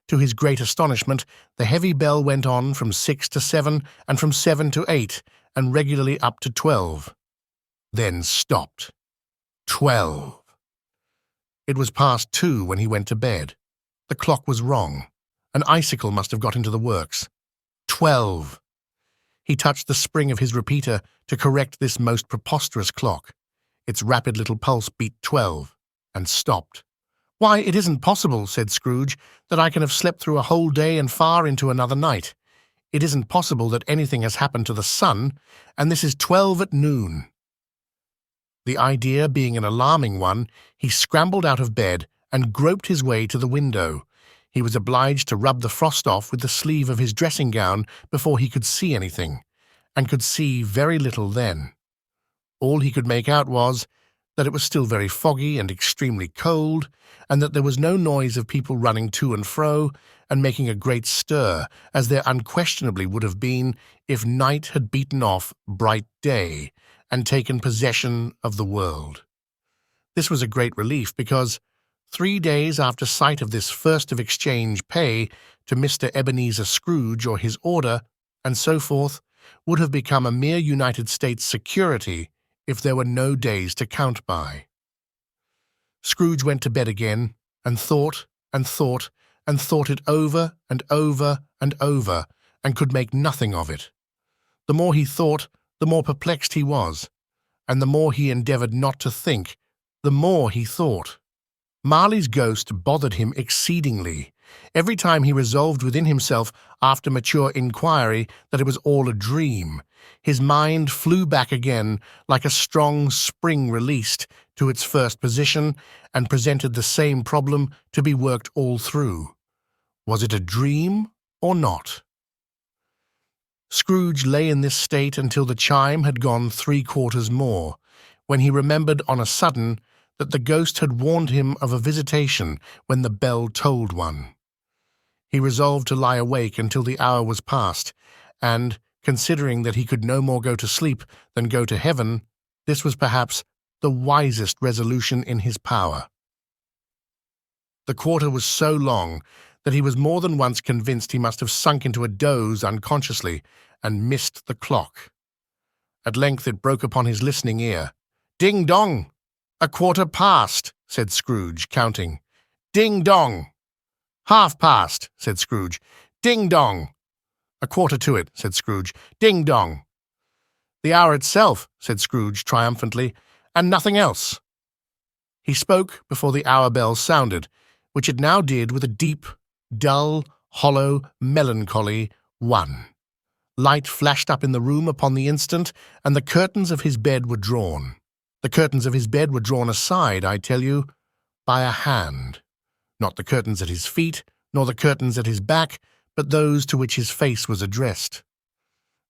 Speaker 1: To his great astonishment, the heavy bell went on from 6 to 7, and from 7 to 8, and regularly up to 12. Then stopped. 12. It was past 2 when he went to bed. The clock was wrong. An icicle must have got into the works. 12. He touched the spring of his repeater to correct this most preposterous clock. Its rapid little pulse beat 12, and stopped. "Why, it isn't possible," said Scrooge, "that I can have slept through a whole day and far into another night. It isn't possible that anything has happened to the sun, and this is 12 at noon." The idea being an alarming one, he scrambled out of bed and groped his way to the window. He was obliged to rub the frost off with the sleeve of his dressing gown before he could see anything, and could see very little then. All he could make out was that it was still very foggy and extremely cold, and that there was no noise of people running to and fro and making a great stir, as there unquestionably would have been if night had beaten off bright day and taken possession of the world. This was a great relief, because 3 days after sight of this first of exchange pay to Mr. Ebenezer Scrooge or his order, and so forth, would have become a mere United States security if there were no days to count by. Scrooge went to bed again, and thought and thought and thought it over and over and over, and could make nothing of it. The more he thought, the more perplexed he was, and the more he endeavoured not to think, the more he thought. Marley's ghost bothered him exceedingly. Every time he resolved within himself, after mature inquiry, that it was all a dream, his mind flew back again, like a strong spring released, to its first position, and presented the same problem to be worked all through. Was it a dream or not? Scrooge lay in this state until the chime had gone 3/4 more, when he remembered on a sudden that the ghost had warned him of a visitation when the bell tolled one. He resolved to lie awake until the hour was past, and, considering that he could no more go to sleep than go to heaven, this was perhaps the wisest resolution in his power. The quarter was so long that he was more than once convinced he must have sunk into a doze unconsciously and missed the clock. At length it broke upon his listening ear. "Ding-dong! 1/4 past," said Scrooge, counting. "Ding-dong!" "Half-past," said Scrooge. "Ding-dong!" "1/4 to it," said Scrooge. "Ding-dong!" "The hour itself," said Scrooge triumphantly, "and nothing else." He spoke before the hour bell sounded, which it now did with a deep, dull, hollow, melancholy 1. Light flashed up in the room upon the instant, and the curtains of his bed were drawn. The curtains of his bed were drawn aside, I tell you, by a hand. Not the curtains at his feet, nor the curtains at his back, but those to which his face was addressed.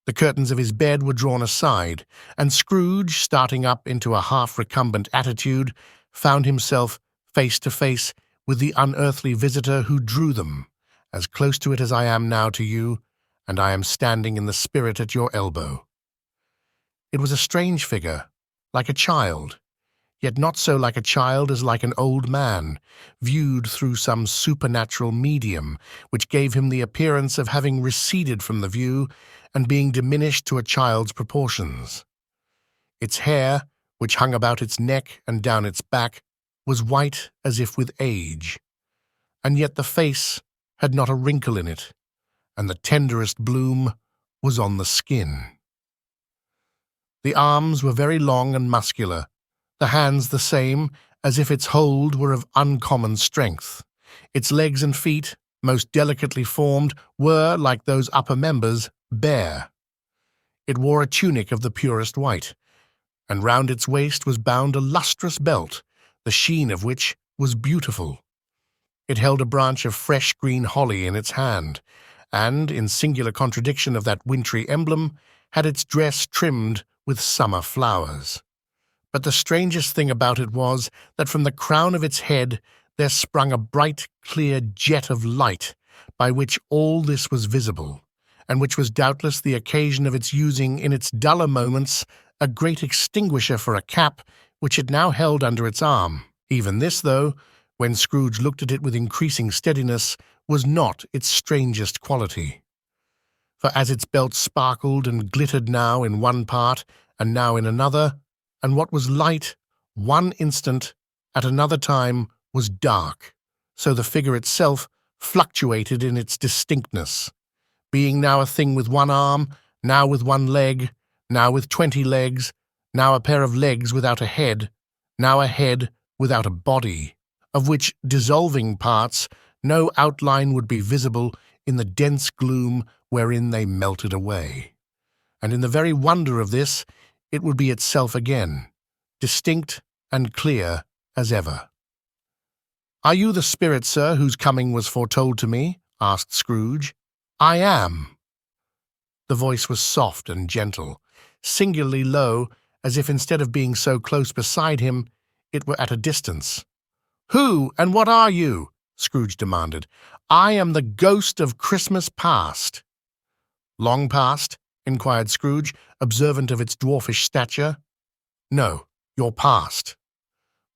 Speaker 1: The curtains of his bed were drawn aside, and Scrooge, starting up into a half-recumbent attitude, found himself face to face with the unearthly visitor who drew them, as close to it as I am now to you, and I am standing in the spirit at your elbow. It was a strange figure, like a child, yet not so like a child as like an old man, viewed through some supernatural medium, which gave him the appearance of having receded from the view and being diminished to a child's proportions. Its hair, which hung about its neck and down its back, was white as if with age, and yet the face had not a wrinkle in it, and the tenderest bloom was on the skin. The arms were very long and muscular, the hands the same, as if its hold were of uncommon strength. Its legs and feet, most delicately formed, were, like those upper members, bare. It wore a tunic of the purest white, and round its waist was bound a lustrous belt, the sheen of which was beautiful. It held a branch of fresh green holly in its hand, and, in singular contradiction of that wintry emblem, had its dress trimmed with summer flowers. But the strangest thing about it was that from the crown of its head there sprung a bright, clear jet of light, by which all this was visible, and which was doubtless the occasion of its using in its duller moments a great extinguisher for a cap which it now held under its arm. Even this, though, when Scrooge looked at it with increasing steadiness, was not its strangest quality. For as its belt sparkled and glittered now in one part and now in another, and what was light one instant at another time was dark, so the figure itself fluctuated in its distinctness, being now a thing with one arm, now with one leg, now with 20 legs, now a pair of legs without a head, now a head without a body, of which dissolving parts no outline would be visible in the dense gloom wherein they melted away. And in the very wonder of this, it would be itself again, distinct and clear as ever. "Are you the spirit, sir, whose coming was foretold to me?" asked Scrooge. "I am." The voice was soft and gentle, singularly low, as if instead of being so close beside him, it were at a distance. "Who and what are you?" Scrooge demanded. "I am the ghost of Christmas past." "Long past?" inquired Scrooge, observant of its dwarfish stature. "No, your past."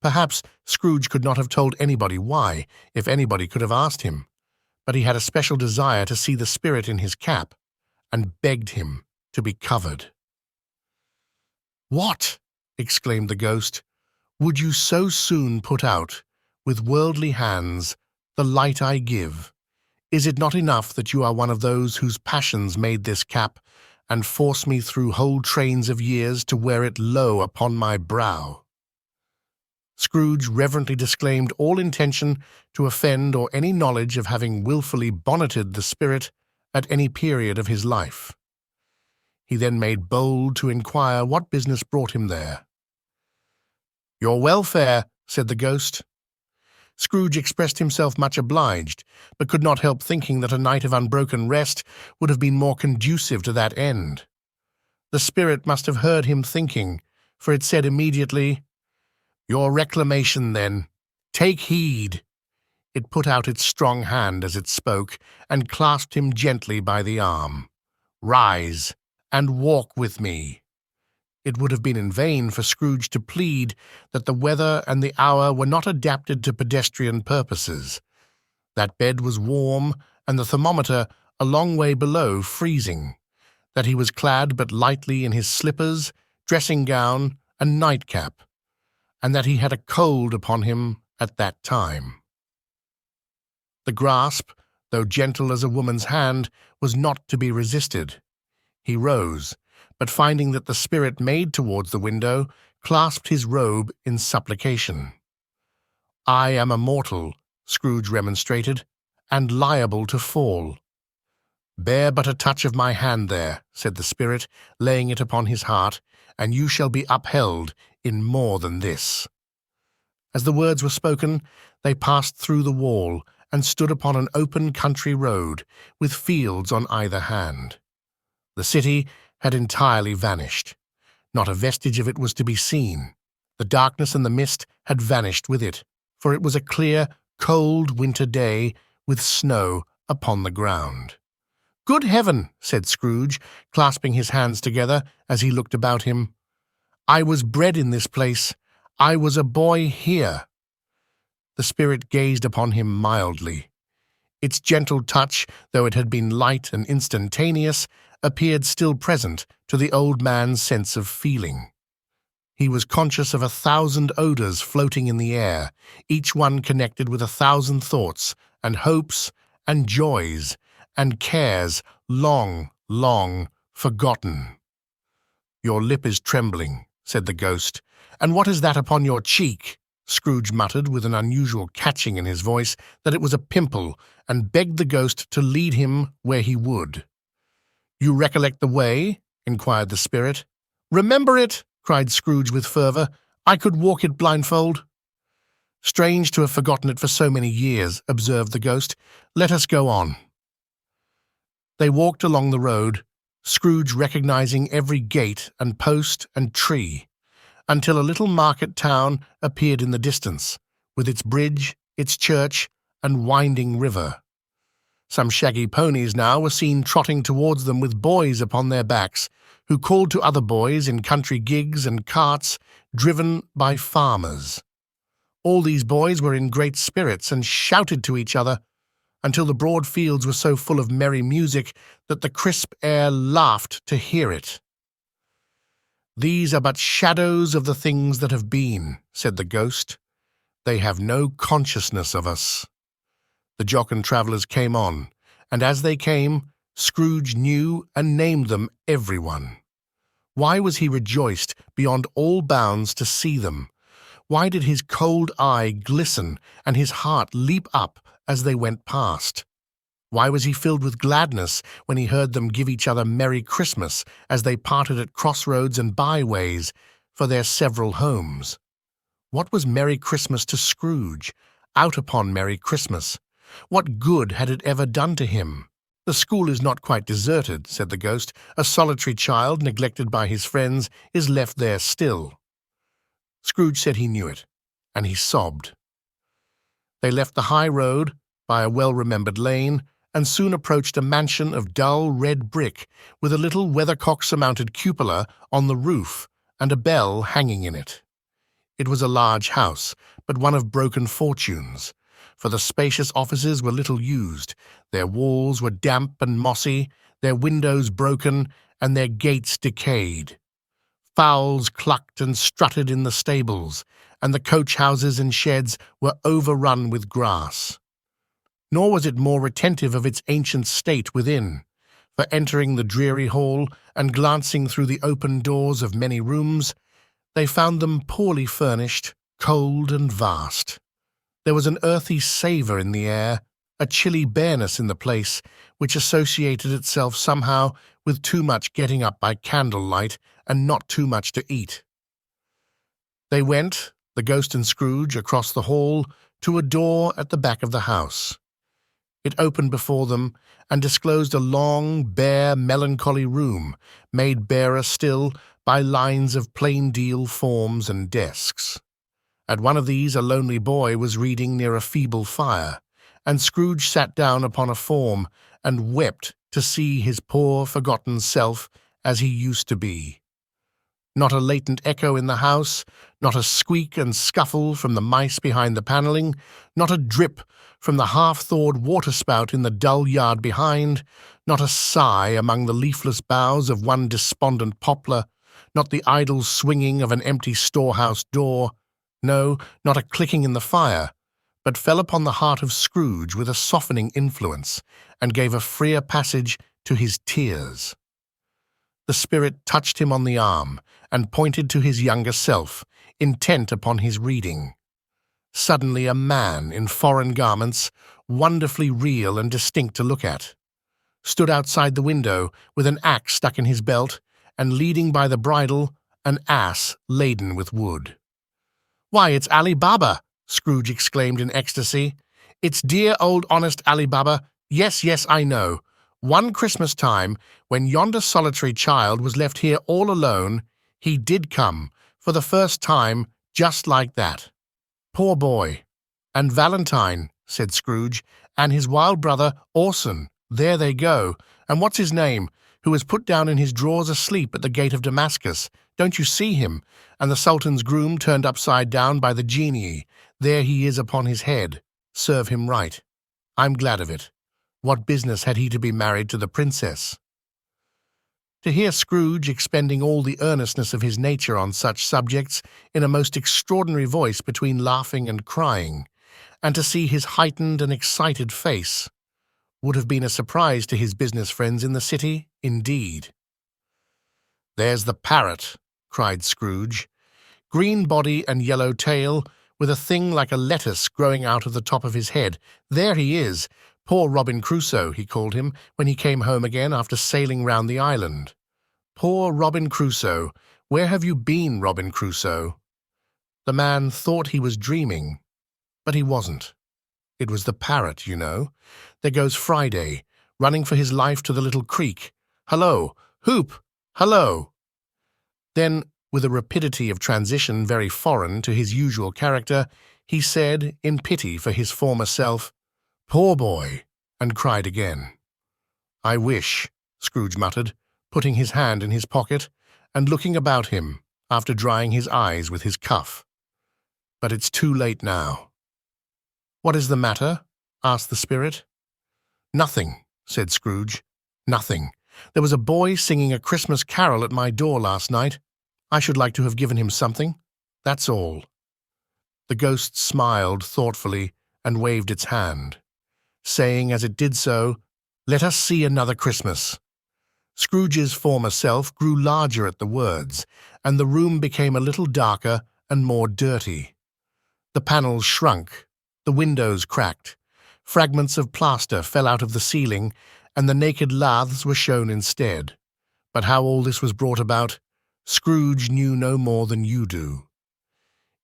Speaker 1: Perhaps Scrooge could not have told anybody why, if anybody could have asked him, but he had a special desire to see the spirit in his cap, and begged him to be covered. "What?" exclaimed the ghost. "Would you so soon put out, with worldly hands, the light I give? Is it not enough that you are one of those whose passions made this cap, and force me through whole trains of years to wear it low upon my brow?" Scrooge reverently disclaimed all intention to offend or any knowledge of having wilfully bonneted the spirit at any period of his life. He then made bold to inquire what business brought him there. "Your welfare," said the ghost. Scrooge expressed himself much obliged, but could not help thinking that a night of unbroken rest would have been more conducive to that end. The spirit must have heard him thinking, for it said immediately, "Your reclamation, then. Take heed." It put out its strong hand as it spoke, and clasped him gently by the arm. "Rise, and walk with me." It would have been in vain for Scrooge to plead that the weather and the hour were not adapted to pedestrian purposes. That bed was warm, and the thermometer a long way below freezing, that he was clad but lightly in his slippers, dressing-gown, and nightcap, and that he had a cold upon him at that time. The grasp, though gentle as a woman's hand, was not to be resisted. He rose, but finding that the spirit made towards the window, clasped his robe in supplication. "I am a mortal," Scrooge remonstrated, "and liable to fall." "Bear but a touch of my hand there," said the spirit, laying it upon his heart, "and you shall be upheld in more than this." As the words were spoken, they passed through the wall, and stood upon an open country road, with fields on either hand. The city had entirely vanished. Not a vestige of it was to be seen. The darkness and the mist had vanished with it, for it was a clear, cold winter day, with snow upon the ground. "Good heaven!" said Scrooge, clasping his hands together as he looked about him. "I was bred in this place. I was a boy here." The spirit gazed upon him mildly. Its gentle touch, though it had been light and instantaneous, appeared still present to the old man's sense of feeling. He was conscious of 1,000 odours floating in the air, each one connected with 1,000 thoughts, and hopes, and joys, and cares long, long forgotten. "Your lip is trembling," said the ghost. "And what is that upon your cheek?" Scrooge muttered with an unusual catching in his voice that it was a pimple, and begged the ghost to lead him where he would. "You recollect the way?" inquired the spirit. "Remember it!" cried Scrooge with fervour. "I could walk it blindfold." "Strange to have forgotten it for so many years," observed the ghost. "Let us go on." They walked along the road, Scrooge recognizing every gate and post and tree, until a little market town appeared in the distance, with its bridge, its church, and winding river. Some shaggy ponies now were seen trotting towards them with boys upon their backs, who called to other boys in country gigs and carts driven by farmers. All these boys were in great spirits and shouted to each other, until the broad fields were so full of merry music that the crisp air laughed to hear it. "These are but shadows of the things that have been," said the ghost. "They have no consciousness of us." The jocund travellers came on, and as they came, Scrooge knew and named them everyone. Why was he rejoiced beyond all bounds to see them? Why did his cold eye glisten and his heart leap up as they went past? Why was he filled with gladness when he heard them give each other Merry Christmas as they parted at crossroads and byways for their several homes? What was Merry Christmas to Scrooge, out upon Merry Christmas? What good had it ever done to him? "The school is not quite deserted," said the ghost. "A solitary child, neglected by his friends, is left there still." Scrooge said he knew it, and he sobbed. They left the high road by a well-remembered lane, and soon approached a mansion of dull red brick with a little weathercock-surmounted cupola on the roof and a bell hanging in it. It was a large house, but one of broken fortunes, for the spacious offices were little used, their walls were damp and mossy, their windows broken, and their gates decayed. Fowls clucked and strutted in the stables, and the coach-houses and sheds were overrun with grass. Nor was it more retentive of its ancient state within, for entering the dreary hall and glancing through the open doors of many rooms, they found them poorly furnished, cold and vast. There was an earthy savour in the air, a chilly bareness in the place, which associated itself somehow with too much getting up by candlelight and not too much to eat. They went, the ghost and Scrooge, across the hall to a door at the back of the house. It opened before them and disclosed a long, bare, melancholy room, made barer still by lines of plain deal forms and desks. At one of these a lonely boy was reading near a feeble fire, and Scrooge sat down upon a form and wept to see his poor, forgotten self as he used to be. Not a latent echo in the house, not a squeak and scuffle from the mice behind the panelling, not a drip from the half-thawed waterspout in the dull yard behind, not a sigh among the leafless boughs of one despondent poplar, not the idle swinging of an empty storehouse door, no, not a clicking in the fire, but fell upon the heart of Scrooge with a softening influence, and gave a freer passage to his tears. The spirit touched him on the arm, and pointed to his younger self, intent upon his reading. Suddenly a man in foreign garments, wonderfully real and distinct to look at, stood outside the window with an axe stuck in his belt, and leading by the bridle an ass laden with wood. "Why, it's Ali Baba!" Scrooge exclaimed in ecstasy. "It's dear old honest Ali Baba. Yes, yes, I know. One Christmas time, when yonder solitary child was left here all alone, he did come, for the first time, just like that. Poor boy. And Valentine," said Scrooge, "and his wild brother, Orson, there they go. And what's his name, who was put down in his drawers asleep at the gate of Damascus? Don't you see him? And the Sultan's groom turned upside down by the genie. There he is upon his head. Serve him right. I'm glad of it. What business had he to be married to the princess?" To hear Scrooge expending all the earnestness of his nature on such subjects in a most extraordinary voice between laughing and crying, and to see his heightened and excited face, would have been a surprise to his business friends in the city, indeed. "There's the parrot," cried Scrooge. "Green body and yellow tail, with a thing like a lettuce growing out of the top of his head. There he is. Poor Robin Crusoe, he called him, when he came home again after sailing round the island. Poor Robin Crusoe. Where have you been, Robin Crusoe?" The man thought he was dreaming, but he wasn't. It was the parrot, you know. There goes Friday, running for his life to the little creek. "Hullo! Hoop! Hullo!" Then, with a rapidity of transition very foreign to his usual character, he said, in pity for his former self, "Poor boy," and cried again. "I wish," Scrooge muttered, putting his hand in his pocket and looking about him after drying his eyes with his cuff. "But it's too late now." "What is the matter?" asked the spirit. "Nothing," said Scrooge. "Nothing. There was a boy singing a Christmas carol at my door last night. I should like to have given him something. That's all." The ghost smiled thoughtfully and waved its hand, saying as it did so, "Let us see another Christmas." Scrooge's former self grew larger at the words, and the room became a little darker and more dirty. The panels shrunk, the windows cracked. Fragments of plaster fell out of the ceiling, and the naked laths were shown instead. But how all this was brought about, Scrooge knew no more than you do.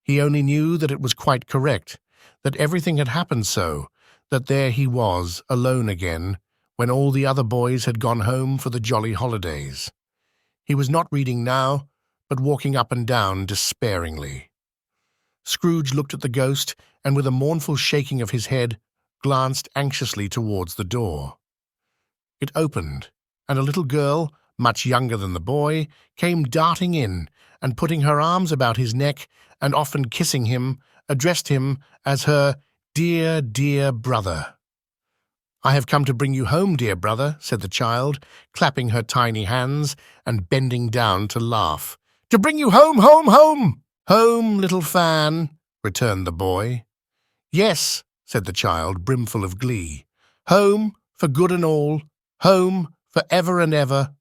Speaker 1: He only knew that it was quite correct, that everything had happened so, that there he was, alone again, when all the other boys had gone home for the jolly holidays. He was not reading now, but walking up and down despairingly. Scrooge looked at the ghost, and with a mournful shaking of his head, glanced anxiously towards the door. It opened, and a little girl, much younger than the boy, came darting in, and putting her arms about his neck, and often kissing him, addressed him as her dear, dear brother. "I have come to bring you home, dear brother," said the child, clapping her tiny hands and bending down to laugh. "To bring you home, home, home!" "Home, little Fan," returned the boy. "Yes," said the child, brimful of glee. "Home, for good and all. Home, for ever and ever.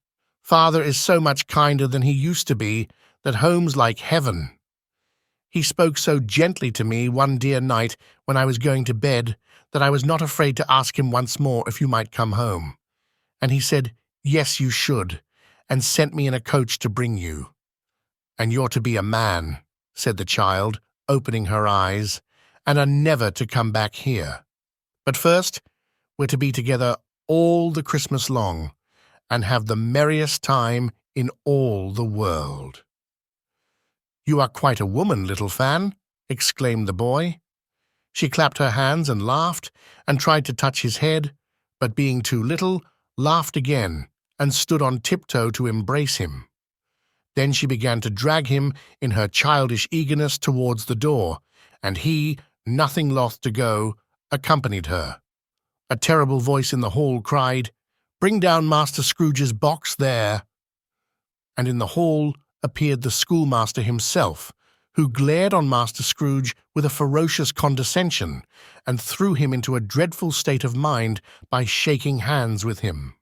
Speaker 1: Father is so much kinder than he used to be, that home's like heaven. He spoke so gently to me one dear night when I was going to bed that I was not afraid to ask him once more if you might come home. And he said, 'Yes, you should,' and sent me in a coach to bring you. And you're to be a man," said the child, opening her eyes, "and are never to come back here. But first, we're to be together all the Christmas long, and have the merriest time in all the world." "You are quite a woman, little Fan," exclaimed the boy. She clapped her hands and laughed, and tried to touch his head, but being too little, laughed again, and stood on tiptoe to embrace him. Then she began to drag him in her childish eagerness towards the door, and he, nothing loth to go, accompanied her. A terrible voice in the hall cried, "Bring down Master Scrooge's box there." And in the hall appeared the schoolmaster himself, who glared on Master Scrooge with a ferocious condescension, and threw him into a dreadful state of mind by shaking hands with him.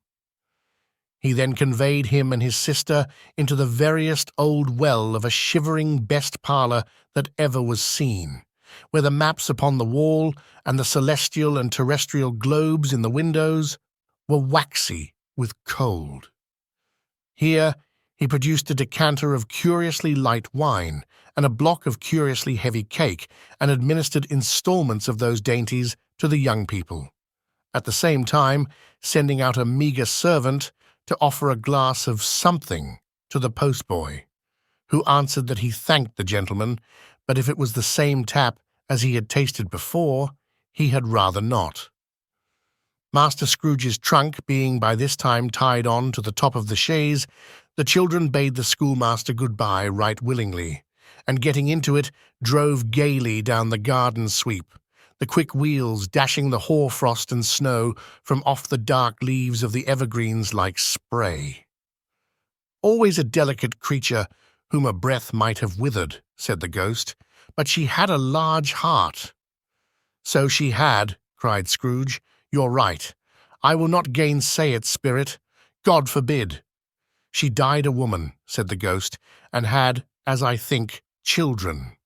Speaker 1: He then conveyed him and his sister into the veriest old well of a shivering best parlour that ever was seen, where the maps upon the wall and the celestial and terrestrial globes in the windows were waxy with cold. Here he produced a decanter of curiously light wine and a block of curiously heavy cake, and administered installments of those dainties to the young people, at the same time sending out a meagre servant to offer a glass of something to the postboy, who answered that he thanked the gentleman, but if it was the same tap as he had tasted before, he had rather not. Master Scrooge's trunk being by this time tied on to the top of the chaise, the children bade the schoolmaster good-bye right willingly, and getting into it, drove gaily down the garden sweep, the quick wheels dashing the hoar-frost and snow from off the dark leaves of the evergreens like spray. "Always a delicate creature whom a breath might have withered," said the ghost, "but she had a large heart." "So she had," cried Scrooge. "You're right. I will not gainsay it, spirit. God forbid." "She died a woman," said the ghost, "and had, as I think, children."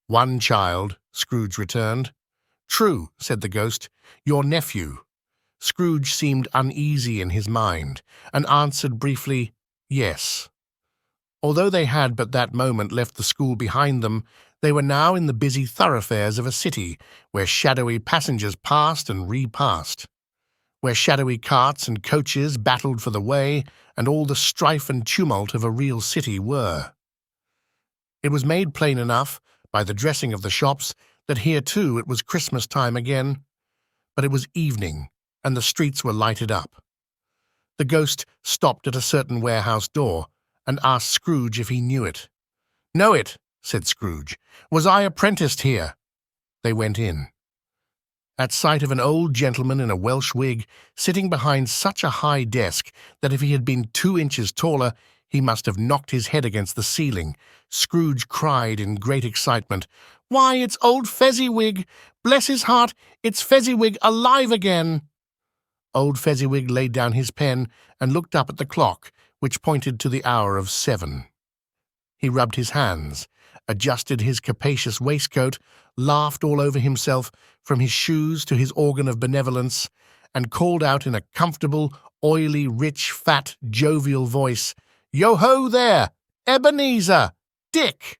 Speaker 1: "One child," Scrooge returned. "True," said the ghost, "your nephew." Scrooge seemed uneasy in his mind, and answered briefly, "Yes." Although they had but that moment left the school behind them, they were now in the busy thoroughfares of a city, where shadowy passengers passed and repassed, where shadowy carts and coaches battled for the way, and all the strife and tumult of a real city were. It was made plain enough, by the dressing of the shops, that here too it was Christmas time again, but it was evening, and the streets were lighted up. The ghost stopped at a certain warehouse door, and asked Scrooge if he knew it. "Know it," said Scrooge. "Was I apprenticed here?" They went in. At sight of an old gentleman in a Welsh wig, sitting behind such a high desk that if he had been 2 inches taller, he must have knocked his head against the ceiling, Scrooge cried in great excitement, "Why, it's old Fezziwig! Bless his heart, it's Fezziwig alive again!" Old Fezziwig laid down his pen and looked up at the clock, which pointed to the hour of 7. He rubbed his hands, adjusted his capacious waistcoat, laughed all over himself from his shoes to his organ of benevolence, and called out in a comfortable, oily, rich, fat, jovial voice, "Yo-ho there! Ebenezer! Dick!"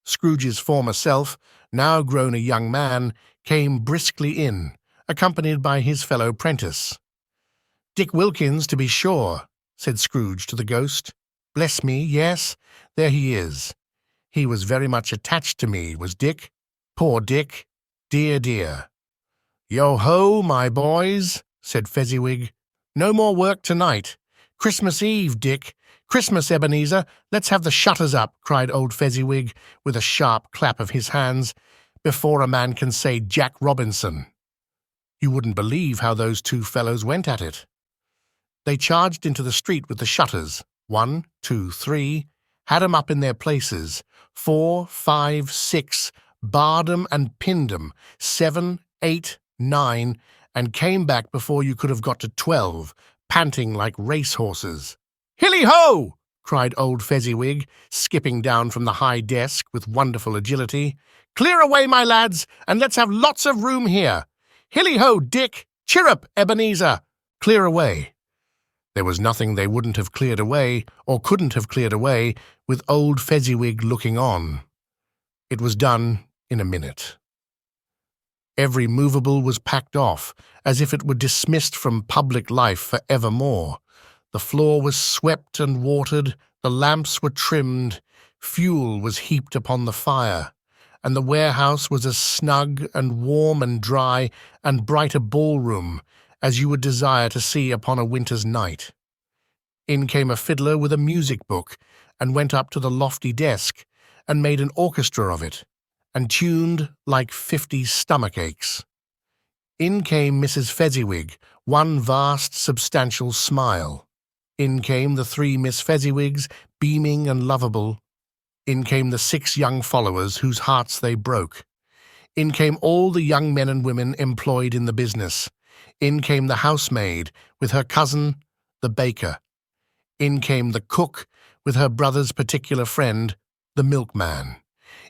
Speaker 1: Scrooge's former self, now grown a young man, came briskly in, accompanied by his fellow prentice. "Dick Wilkins, to be sure," said Scrooge to the ghost. "Bless me, yes, there he is. He was very much attached to me, was Dick. Poor Dick, dear, dear." "Yo-ho, my boys," said Fezziwig. "No more work tonight. Christmas Eve, Dick. Christmas, Ebenezer. Let's have the shutters up," cried old Fezziwig, with a sharp clap of his hands, "before a man can say Jack Robinson." You wouldn't believe how those two fellows went at it. They charged into the street with the shutters. 1, 2, 3, had 'em up in their places. 4, 5, 6, barred 'em and pinned 'em. 7, 8, 9, and came back before you could have got to 12, panting like racehorses. "Hilly-ho!" cried old Fezziwig, skipping down from the high desk with wonderful agility. "Clear away, my lads, and let's have lots of room here. Hilly-ho, Dick! Chirrup, Ebenezer! Clear away." There was nothing they wouldn't have cleared away, or couldn't have cleared away, with old Fezziwig looking on. It was done in a minute. Every movable was packed off, as if it were dismissed from public life for evermore. The floor was swept and watered, the lamps were trimmed, fuel was heaped upon the fire, and the warehouse was as snug and warm and dry and bright a ballroom as you would desire to see upon a winter's night. In came a fiddler with a music book, and went up to the lofty desk, and made an orchestra of it, and tuned like 50 stomach aches. In came Mrs. Fezziwig, one vast substantial smile. In came the 3 Miss Fezziwigs, beaming and lovable. In came the 6 young followers whose hearts they broke. In came all the young men and women employed in the business. In came the housemaid, with her cousin, the baker. In came the cook, with her brother's particular friend, the milkman.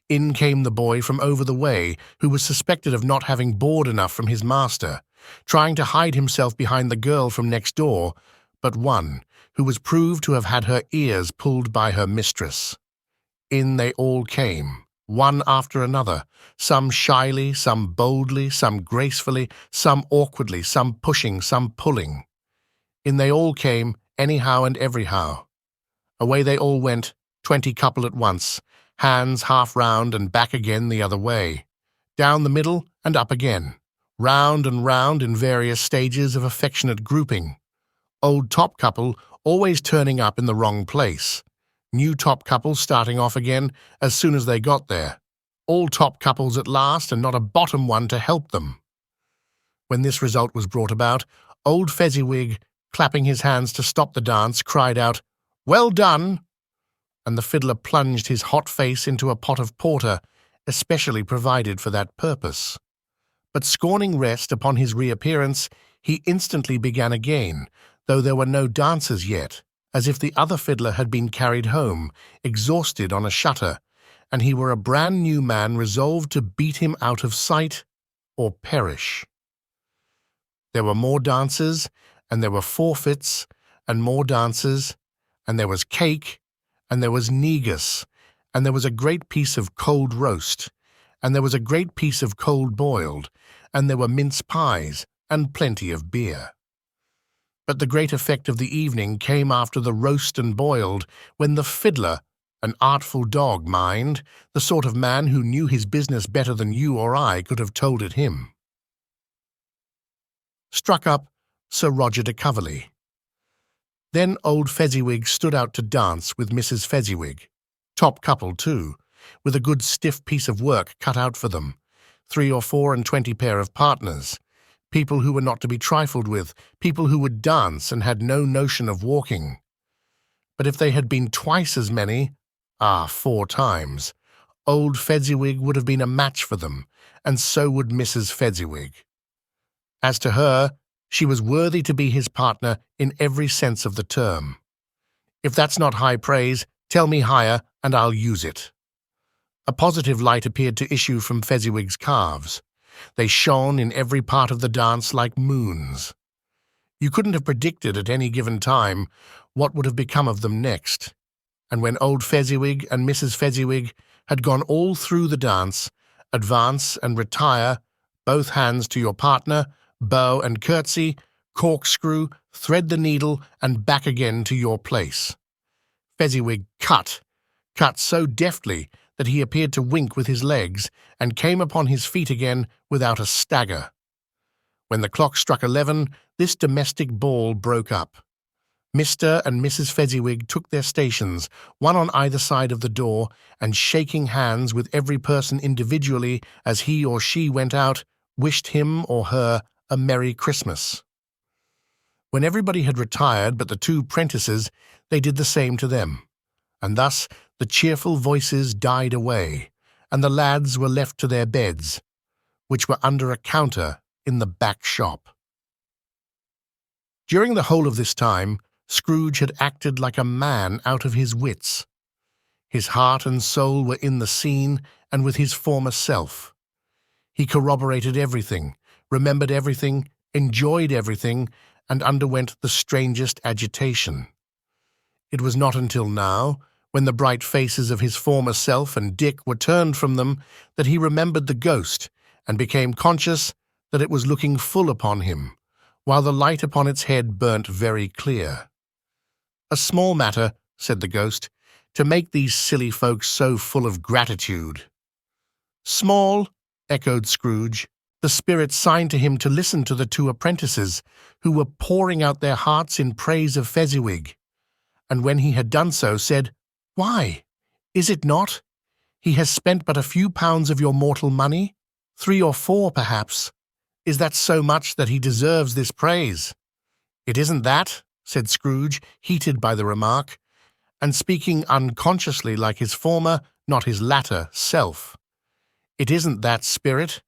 Speaker 1: In came the boy from over the way, who was suspected of not having board enough from his master, trying to hide himself behind the girl from next door, but one, who was proved to have had her ears pulled by her mistress. In they all came, one after another, some shyly, some boldly, some gracefully, some awkwardly, some pushing, some pulling. In they all came, anyhow and everyhow. Away they all went, 20 couple at once, hands half round and back again the other way, down the middle and up again, round and round in various stages of affectionate grouping. Old top couple always turning up in the wrong place. New top couples starting off again as soon as they got there. All top couples at last, and not a bottom one to help them. When this result was brought about, old Fezziwig, clapping his hands to stop the dance, cried out, "Well done!" and the fiddler plunged his hot face into a pot of porter, especially provided for that purpose. But scorning rest upon his reappearance, he instantly began again, though there were no dancers yet, as if the other fiddler had been carried home, exhausted on a shutter, and he were a brand-new man resolved to beat him out of sight or perish. There were more dancers, and there were forfeits, and more dancers, and there was cake, and there was negus, and there was a great piece of cold roast, and there was a great piece of cold boiled, and there were mince pies, and plenty of beer. But the great effect of the evening came after the roast and boiled, when the fiddler, an artful dog, mind, the sort of man who knew his business better than you or I could have told it him, struck up Sir Roger de Coverley. Then old Fezziwig stood out to dance with Mrs. Fezziwig, top couple too, with a good stiff piece of work cut out for them, 3 or 4 and 20 pair of partners, people who were not to be trifled with, people who would dance and had no notion of walking. But if they had been twice as many, 4 times, old Fezziwig would have been a match for them, and so would Mrs. Fezziwig. As to her, she was worthy to be his partner in every sense of the term. If that's not high praise, tell me higher, and I'll use it." A positive light appeared to issue from Fezziwig's calves. They shone in every part of the dance like moons. You couldn't have predicted at any given time what would have become of them next. And when old Fezziwig and Mrs. Fezziwig had gone all through the dance, advance and retire, both hands to your partner, bow and curtsy, corkscrew, thread the needle, and back again to your place. Fezziwig cut so deftly that he appeared to wink with his legs, and came upon his feet again without a stagger. When the clock struck 11, this domestic ball broke up. Mr. and Mrs. Fezziwig took their stations, one on either side of the door, and shaking hands with every person individually as he or she went out, wished him or her a Merry Christmas. When everybody had retired but the two prentices, they did the same to them, and thus the cheerful voices died away, and the lads were left to their beds, which were under a counter in the back shop. During the whole of this time, Scrooge had acted like a man out of his wits. His heart and soul were in the scene and with his former self. He corroborated everything, remembered everything, enjoyed everything, and underwent the strangest agitation. It was not until now, when the bright faces of his former self and Dick were turned from them, that he remembered the ghost and became conscious that it was looking full upon him, while the light upon its head burnt very clear. "A small matter," said the ghost, "to make these silly folks so full of gratitude." "Small," echoed Scrooge. The spirit signed to him to listen to the two apprentices, who were pouring out their hearts in praise of Fezziwig, and when he had done so, said, "Why, is it not? He has spent but a few pounds of your mortal money, 3 or 4 perhaps. Is that so much that he deserves this praise?" "It isn't that," said Scrooge, heated by the remark, and speaking unconsciously like his former, not his latter, self. "It isn't that, spirit.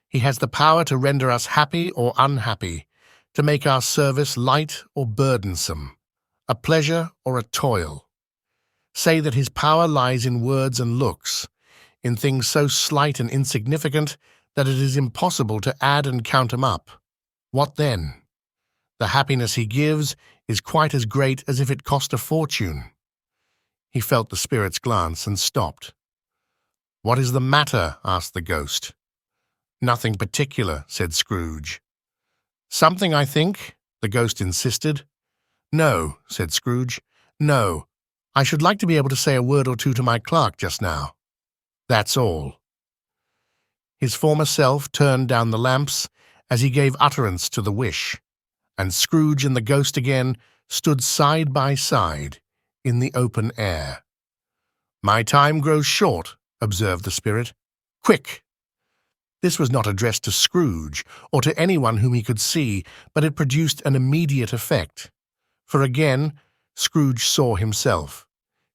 Speaker 1: He has the power to render us happy or unhappy, to make our service light or burdensome, a pleasure or a toil. Say that his power lies in words and looks, in things so slight and insignificant that it is impossible to add and count 'em up. What then? The happiness he gives is quite as great as if it cost a fortune." He felt the spirit's glance and stopped. "What is the matter?" asked the ghost. "Nothing particular," said Scrooge. "Something, I think," the ghost insisted. "No," said Scrooge. "No. I should like to be able to say a word or two to my clerk just now. That's all." His former self turned down the lamps as he gave utterance to the wish, and Scrooge and the ghost again stood side by side in the open air. "My time grows short," observed the spirit. "Quick!" This was not addressed to Scrooge or to anyone whom he could see, but it produced an immediate effect. For again, Scrooge saw himself.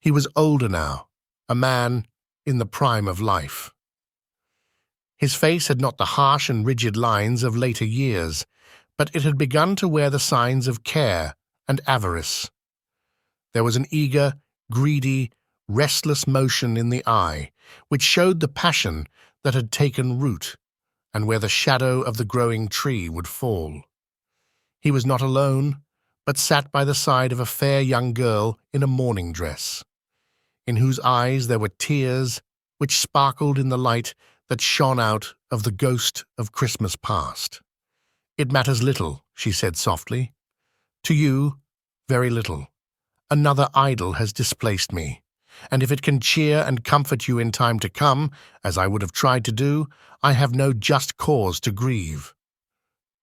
Speaker 1: He was older now, a man in the prime of life. His face had not the harsh and rigid lines of later years, but it had begun to wear the signs of care and avarice. There was an eager, greedy, restless motion in the eye, which showed the passion that had taken root, and where the shadow of the growing tree would fall. He was not alone, but sat by the side of a fair young girl in a mourning dress, in whose eyes there were tears which sparkled in the light that shone out of the ghost of Christmas past. "It matters little," she said softly. "To you, very little. Another idol has displaced me, and if it can cheer and comfort you in time to come, as I would have tried to do, I have no just cause to grieve."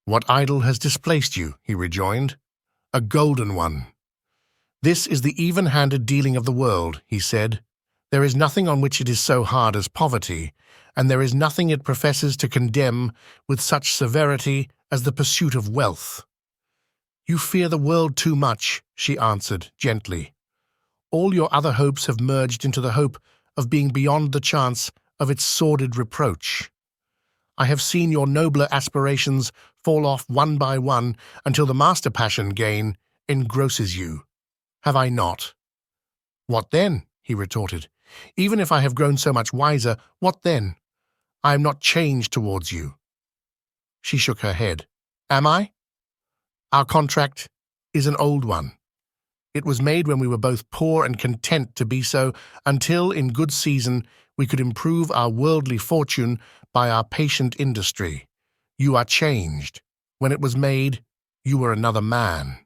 Speaker 1: "What idol has displaced you?" he rejoined. "A golden one." "This is the even-handed dealing of the world," he said. "There is nothing on which it is so hard as poverty, and there is nothing it professes to condemn with such severity as the pursuit of wealth." "You fear the world too much," she answered gently. "All your other hopes have merged into the hope of being beyond the chance of its sordid reproach. I have seen your nobler aspirations fall off one by one until the master passion gain engrosses you. Have I not?" "What then?" he retorted. Even if I have grown so much wiser, what then? I am not changed towards you." She shook her head. "Am I? Our contract is an old one. It was made when we were both poor and content to be so, until, in good season, we could improve our worldly fortune by our patient industry. You are changed. When it was made, you were another man."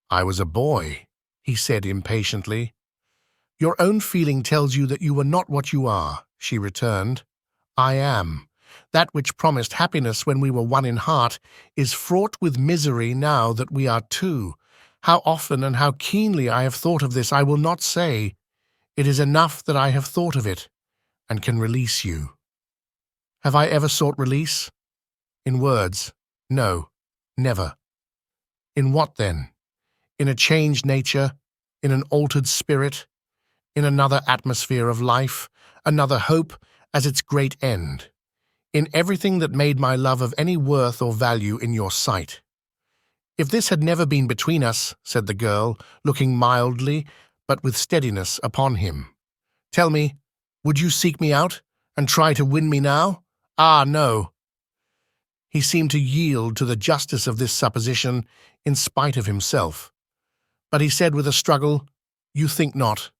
Speaker 1: "I was a boy," he said impatiently. "Your own feeling tells you that you were not what you are," she returned. "I am. That which promised happiness when we were one in heart is fraught with misery now that we are two. How often and how keenly I have thought of this I will not say. It is enough that I have thought of it, and can release you." Have I ever sought release? In words, no, never. In what then? In a changed nature, in an altered spirit, in another atmosphere of life, another hope as its great end, in everything that made my love of any worth or value in your sight. "If this had never been between us," said the girl, looking mildly, but with steadiness, upon him, "tell me, would you seek me out, and try to win me now? Ah, no." He seemed to yield to the justice of this supposition in spite of himself. But he said with a struggle, "You think not."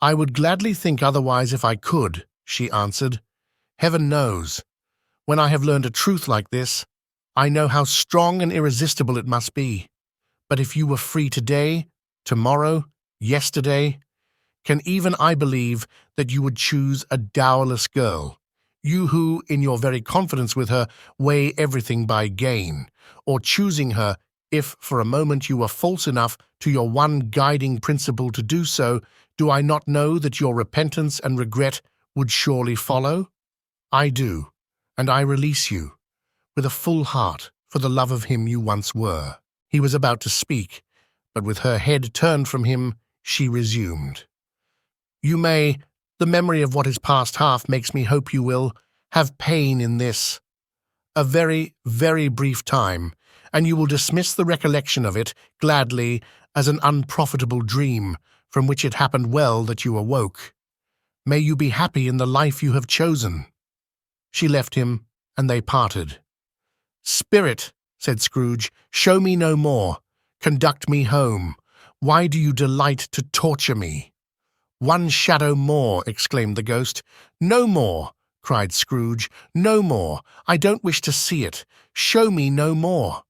Speaker 1: "I would gladly think otherwise if I could," she answered. "Heaven knows. When I have learned a truth like this, I know how strong and irresistible it must be. But if you were free today, tomorrow, yesterday, can even I believe that you would choose a dowerless girl, you who, in your very confidence with her, weigh everything by gain, or choosing her, if for a moment you were false enough to your one guiding principle to do so, do I not know that your repentance and regret would surely follow? I do, and I release you, with a full heart, for the love of him you once were." He was about to speak, but with her head turned from him, she resumed. "You may, the memory of what is past half makes me hope you will, have pain in this. A very, very brief time, and you will dismiss the recollection of it, gladly, as an unprofitable dream, from which it happened well that you awoke. May you be happy in the life you have chosen." She left him, and they parted. "Spirit," said Scrooge, "show me no more. Conduct me home. Why do you delight to torture me?" "One shadow more," exclaimed the ghost. "No more," cried Scrooge. "No more. I don't wish to see it. Show me no more."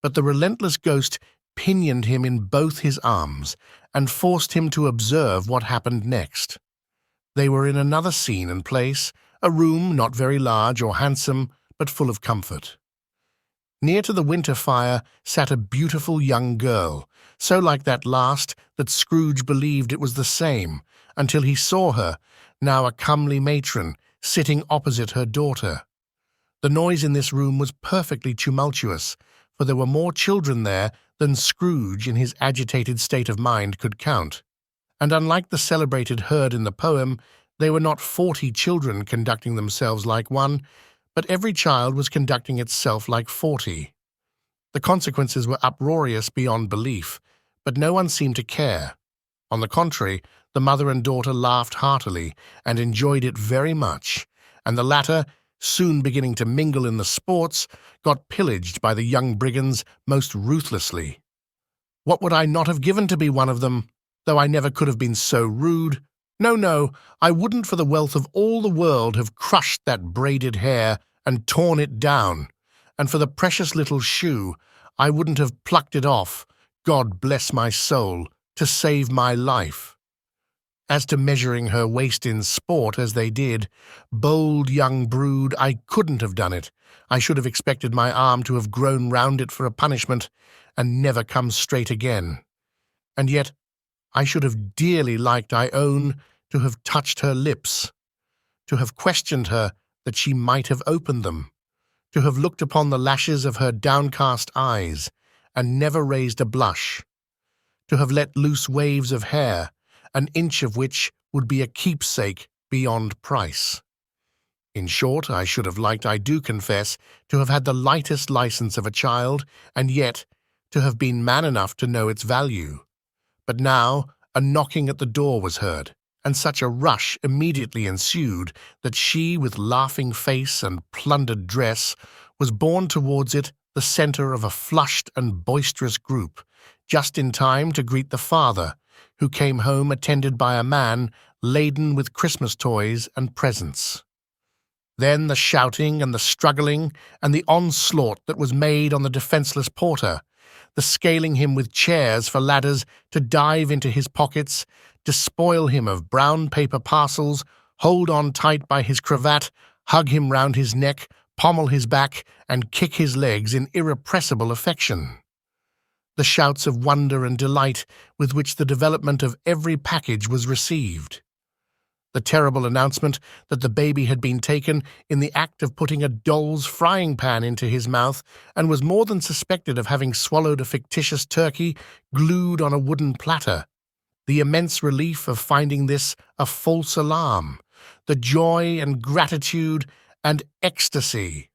Speaker 1: But the relentless ghost pinioned him in both his arms, and forced him to observe what happened next. They were in another scene and place, a room not very large or handsome, but full of comfort. Near to the winter fire sat a beautiful young girl, so like that last that Scrooge believed it was the same, until he saw her, now a comely matron, sitting opposite her daughter. The noise in this room was perfectly tumultuous, for there were more children there than Scrooge in his agitated state of mind could count. And unlike the celebrated herd in the poem, they were not 40 children conducting themselves like one, but every child was conducting itself like 40. The consequences were uproarious beyond belief, but no one seemed to care. On the contrary, the mother and daughter laughed heartily and enjoyed it very much, and the latter, soon beginning to mingle in the sports, got pillaged by the young brigands most ruthlessly. What would I not have given to be one of them, though I never could have been so rude? No, no, I wouldn't for the wealth of all the world have crushed that braided hair and torn it down, and for the precious little shoe, I wouldn't have plucked it off, God bless my soul, to save my life. As to measuring her waist in sport as they did, bold young brood, I couldn't have done it. I should have expected my arm to have grown round it for a punishment, and never come straight again. And yet I should have dearly liked, I own, to have touched her lips, to have questioned her that she might have opened them, to have looked upon the lashes of her downcast eyes, and never raised a blush, to have let loose waves of hair, an inch of which would be a keepsake beyond price. In short, I should have liked, I do confess, to have had the lightest license of a child, and yet to have been man enough to know its value. But now, A knocking at the door was heard, and such a rush immediately ensued that she, with laughing face and plundered dress, was borne towards it, the centre of a flushed and boisterous group, just in time to greet the father, who came home attended by a man laden with Christmas toys and presents. Then the shouting and the struggling and the onslaught that was made on the defenceless porter, the scaling him with chairs for ladders to dive into his pockets, despoil him of brown paper parcels, hold on tight by his cravat, hug him round his neck, pommel his back, and kick his legs in irrepressible affection. The shouts of wonder and delight with which the development of every package was received. The terrible announcement that the baby had been taken in the act of putting a doll's frying pan into his mouth and was more than suspected of having swallowed a fictitious turkey glued on a wooden platter. The immense relief of finding this a false alarm. The joy and gratitude and ecstasy.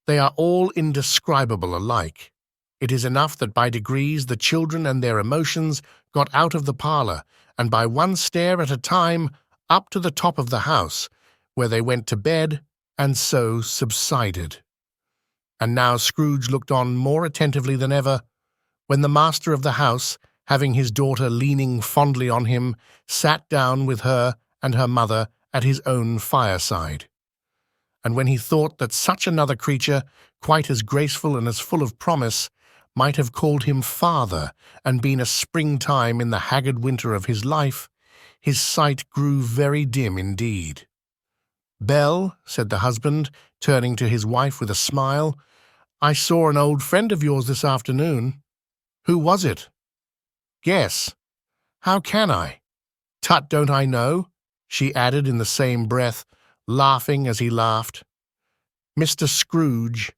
Speaker 1: They are all indescribable alike. It is enough that by degrees the children and their emotions got out of the parlour, and by one stair at a time up to the top of the house, where they went to bed and so subsided. And now Scrooge looked on more attentively than ever, when the master of the house, having his daughter leaning fondly on him, sat down with her and her mother at his own fireside. And when he thought that such another creature, quite as graceful and as full of promise, might have called him father and been a springtime in the haggard winter of his life, his sight grew very dim indeed. "Belle," said the husband, turning to his wife with a smile, "I saw an old friend of yours this afternoon." "Who was it?" "Guess." "How can I?" "Tut, don't I know?" she added in the same breath, laughing as he laughed. "Mr. Scrooge."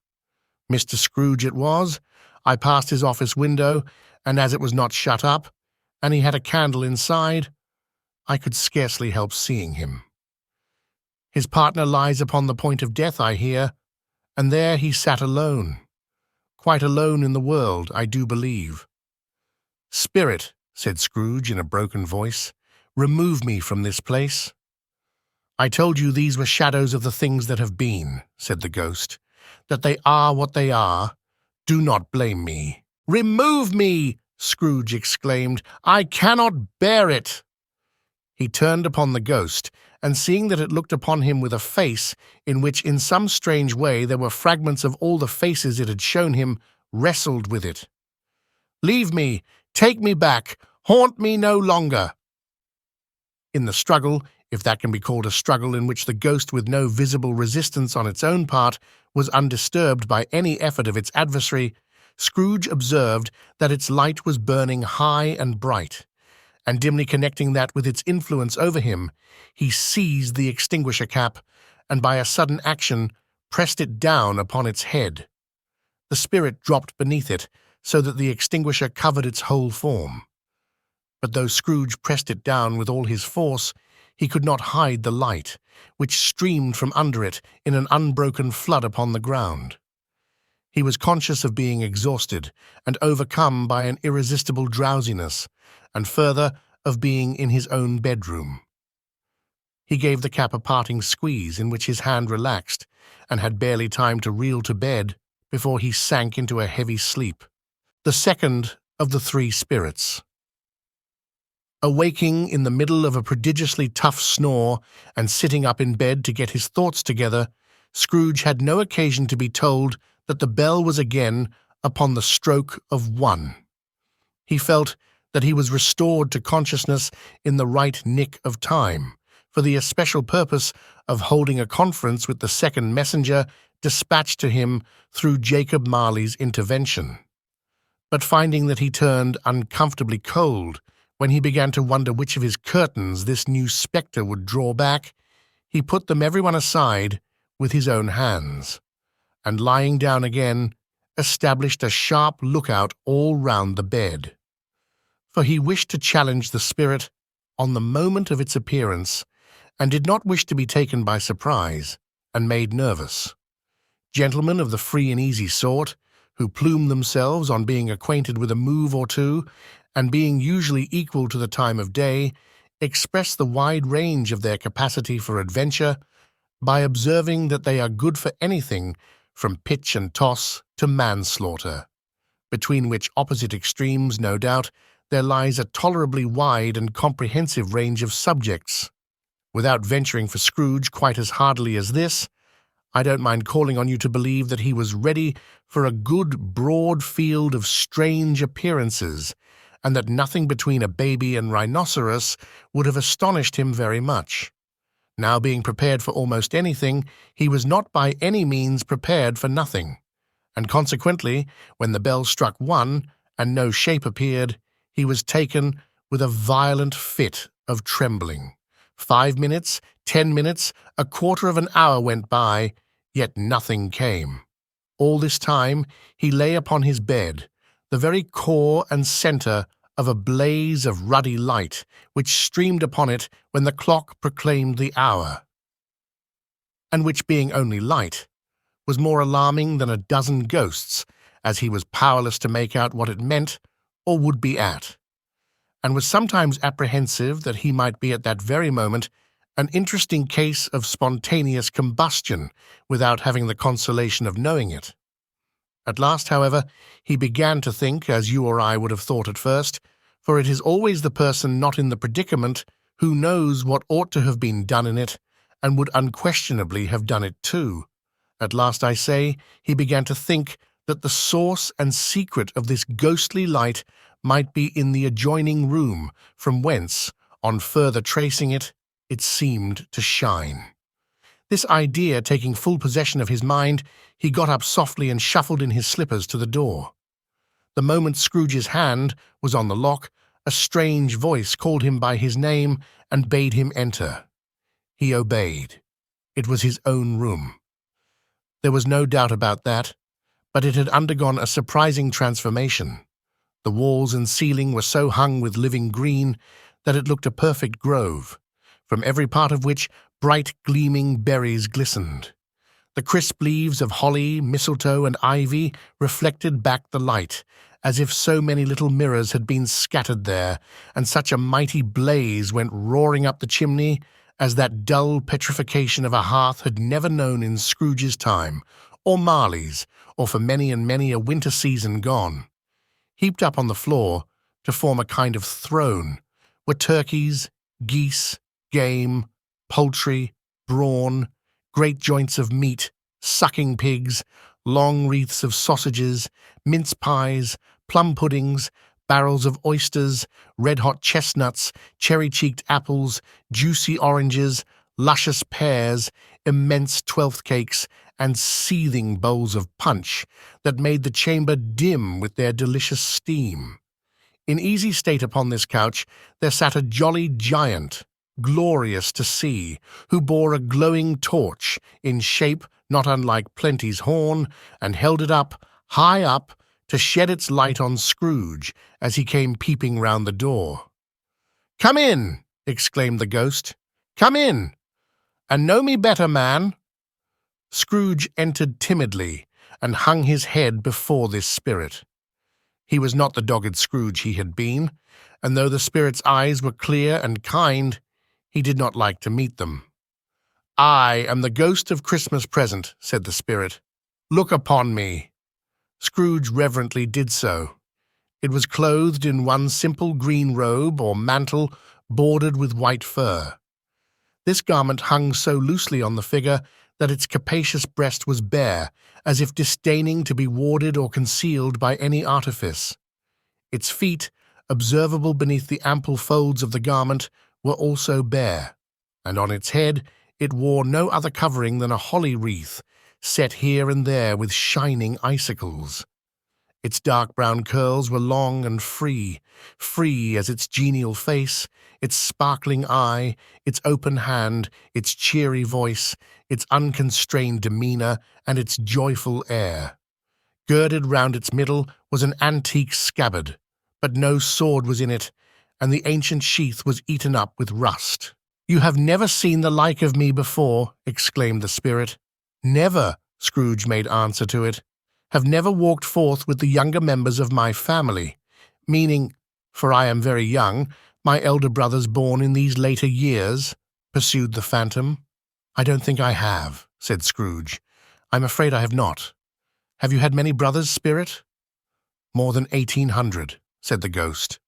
Speaker 1: Mr. Scrooge it was. I passed his office window, and as it was not shut up, and he had a candle inside, I could scarcely help seeing him. "His partner lies upon the point of death, I hear, and there he sat alone. Quite alone in the world, I do believe." "Spirit," said Scrooge in a broken voice, "remove me from this place." "I told you these were shadows of the things that have been," said the ghost, "that they are what they are. Do not blame me." "Remove me!" Scrooge exclaimed. "I cannot bear it." He turned upon the ghost, and seeing that it looked upon him with a face in which in some strange way there were fragments of all the faces it had shown him, wrestled with it. "Leave me! Take me back! Haunt me no longer!" In the struggle, if that can be called a struggle in which the ghost, with no visible resistance on its own part, was undisturbed by any effort of its adversary, Scrooge observed that its light was burning high and bright, and dimly connecting that with its influence over him, he seized the extinguisher cap, and by a sudden action pressed it down upon its head. The spirit dropped beneath it, so that the extinguisher covered its whole form. But though Scrooge pressed it down with all his force, he could not hide the light, which streamed from under it in an unbroken flood upon the ground. He was conscious of being exhausted and overcome by an irresistible drowsiness, and further, of being in his own bedroom. He gave the cap a parting squeeze in which his hand relaxed, and had barely time to reel to bed before he sank into a heavy sleep. The second of the three spirits. Awaking in the middle of a prodigiously tough snore and sitting up in bed to get his thoughts together, Scrooge had no occasion to be told that the bell was again upon the stroke of 1. He felt that he was restored to consciousness in the right nick of time, for the especial purpose of holding a conference with the second messenger dispatched to him through Jacob Marley's intervention. But finding that he turned uncomfortably cold when he began to wonder which of his curtains this new spectre would draw back, he put them every one aside with his own hands, and lying down again, established a sharp lookout all round the bed. For he wished to challenge the spirit on the moment of its appearance, and did not wish to be taken by surprise and made nervous. Gentlemen of the free and easy sort, who plume themselves on being acquainted with a move or two, and being usually equal to the time of day, express the wide range of their capacity for adventure by observing that they are good for anything from pitch and toss to manslaughter, between which opposite extremes, no doubt, there lies a tolerably wide and comprehensive range of subjects. Without venturing for Scrooge quite as hardily as this, I don't mind calling on you to believe that he was ready for a good broad field of strange appearances, and that nothing between a baby and rhinoceros would have astonished him very much. Now being prepared for almost anything, he was not by any means prepared for nothing, and consequently, when the bell struck 1 and no shape appeared, he was taken with a violent fit of trembling. 5 minutes, 10 minutes, a quarter of an hour went by, yet nothing came. All this time he lay upon his bed, the very core and centre of a blaze of ruddy light, which streamed upon it when the clock proclaimed the hour, and which, being only light, was more alarming than a dozen ghosts, as he was powerless to make out what it meant or would be at, and was sometimes apprehensive that he might be at that very moment an interesting case of spontaneous combustion without having the consolation of knowing it. At last, however, he began to think, as you or I would have thought at first, for it is always the person not in the predicament who knows what ought to have been done in it, and would unquestionably have done it too. At last, I say, he began to think that the source and secret of this ghostly light might be in the adjoining room, from whence, on further tracing it, it seemed to shine. This idea taking full possession of his mind, he got up softly and shuffled in his slippers to the door. The moment Scrooge's hand was on the lock, a strange voice called him by his name and bade him enter. He obeyed. It was his own room. There was no doubt about that, but it had undergone a surprising transformation. The walls and ceiling were so hung with living green that it looked a perfect grove, from every part of which bright gleaming berries glistened. The crisp leaves of holly, mistletoe, and ivy reflected back the light, as if so many little mirrors had been scattered there, and such a mighty blaze went roaring up the chimney as that dull petrification of a hearth had never known in Scrooge's time, or Marley's, or for many and many a winter season gone. Heaped up on the floor, to form a kind of throne, were turkeys, geese, game, poultry, brawn, great joints of meat, sucking pigs, long wreaths of sausages, mince pies, plum puddings, barrels of oysters, red-hot chestnuts, cherry-cheeked apples, juicy oranges, luscious pears, immense twelfth cakes, and seething bowls of punch that made the chamber dim with their delicious steam. In easy state upon this couch there sat a jolly giant, glorious to see, who bore a glowing torch, in shape not unlike Plenty's horn, and held it up, high up, to shed its light on Scrooge as he came peeping round the door. "Come in!" exclaimed the ghost. "Come in! And know me better, man." Scrooge entered timidly, and hung his head before this spirit. He was not the dogged Scrooge he had been, and though the spirit's eyes were clear and kind, he did not like to meet them. "I am the ghost of Christmas present," said the spirit. "Look upon me." Scrooge reverently did so. It was clothed in one simple green robe or mantle bordered with white fur. This garment hung so loosely on the figure that its capacious breast was bare, as if disdaining to be warded or concealed by any artifice. Its feet, observable beneath the ample folds of the garment, were also bare, and on its head it wore no other covering than a holly wreath, set here and there with shining icicles. Its dark brown curls were long and free as its genial face, its sparkling eye, its open hand, its cheery voice, its unconstrained demeanour, and its joyful air. Girded round its middle was an antique scabbard, but no sword was in it, and the ancient sheath was eaten up with rust. "You have never seen the like of me before," exclaimed the spirit. "Never," Scrooge made answer to it. "Have never walked forth with the younger members of my family," meaning For I am very young, my elder brothers born in these later years, pursued the phantom. I don't think I have, said Scrooge. I'm afraid I have not. Have you had many brothers, Spirit? More than 1,800, said the ghost.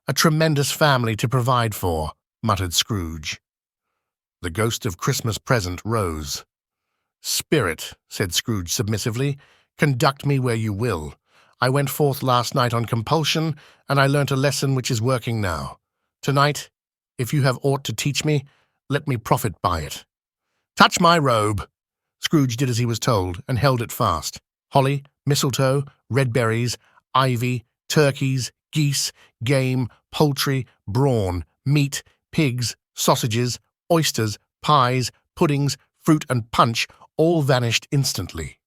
Speaker 1: A tremendous family to provide for, muttered Scrooge. The ghost of Christmas Present rose. Spirit, said Scrooge submissively, conduct me where you will. I went forth last night on compulsion, and I learnt a lesson which is working now. Tonight, if you have aught to teach me, let me profit by it. Touch my robe! Scrooge did as he was told, and held it fast. Holly, mistletoe, red berries, ivy, turkeys, geese, game, poultry, brawn, meat, pigs, sausages, oysters, pies, puddings, fruit and punch all vanished instantly.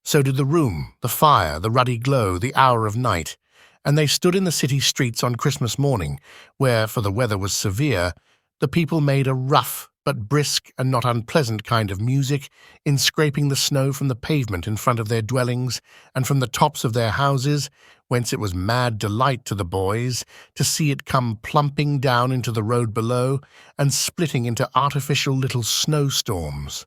Speaker 1: So did the room, the fire, the ruddy glow, the hour of night, and they stood in the city streets on Christmas morning, where, for the weather was severe, the people made a rough but brisk and not unpleasant kind of music in scraping the snow from the pavement in front of their dwellings and from the tops of their houses, whence it was mad delight to the boys to see it come plumping down into the road below and splitting into artificial little snowstorms.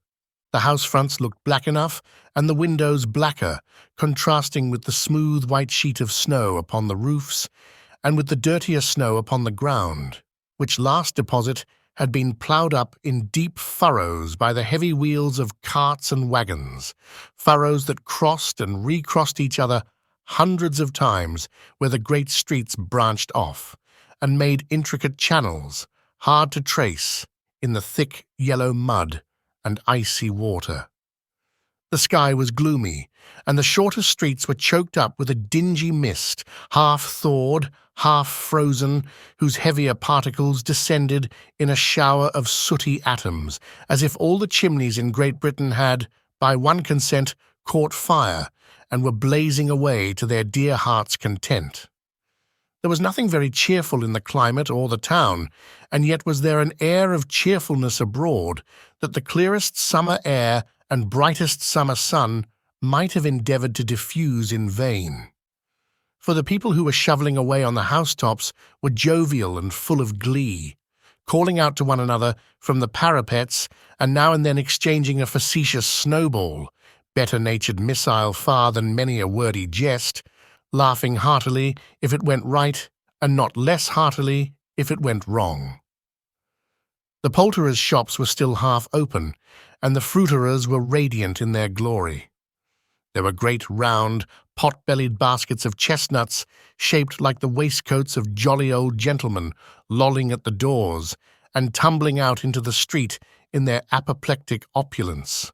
Speaker 1: The house fronts looked black enough, and the windows blacker, contrasting with the smooth white sheet of snow upon the roofs, and with the dirtier snow upon the ground, which last deposit had been ploughed up in deep furrows by the heavy wheels of carts and wagons, furrows that crossed and recrossed each other hundreds of times where the great streets branched off, and made intricate channels, hard to trace, in the thick yellow mud and icy water. The sky was gloomy, and the shorter streets were choked up with a dingy mist, half thawed, half frozen, whose heavier particles descended in a shower of sooty atoms, as if all the chimneys in Great Britain had, by one consent, caught fire, and were blazing away to their dear hearts' content. There was nothing very cheerful in the climate or the town, and yet was there an air of cheerfulness abroad that the clearest summer air and brightest summer sun might have endeavoured to diffuse in vain. For the people who were shovelling away on the housetops were jovial and full of glee, calling out to one another from the parapets and now and then exchanging a facetious snowball, better-natured missile far than many a wordy jest, laughing heartily if it went right and not less heartily if it went wrong. The poulterers' shops were still half open, and the fruiterers were radiant in their glory. There were great round, pot-bellied baskets of chestnuts shaped like the waistcoats of jolly old gentlemen lolling at the doors and tumbling out into the street in their apoplectic opulence.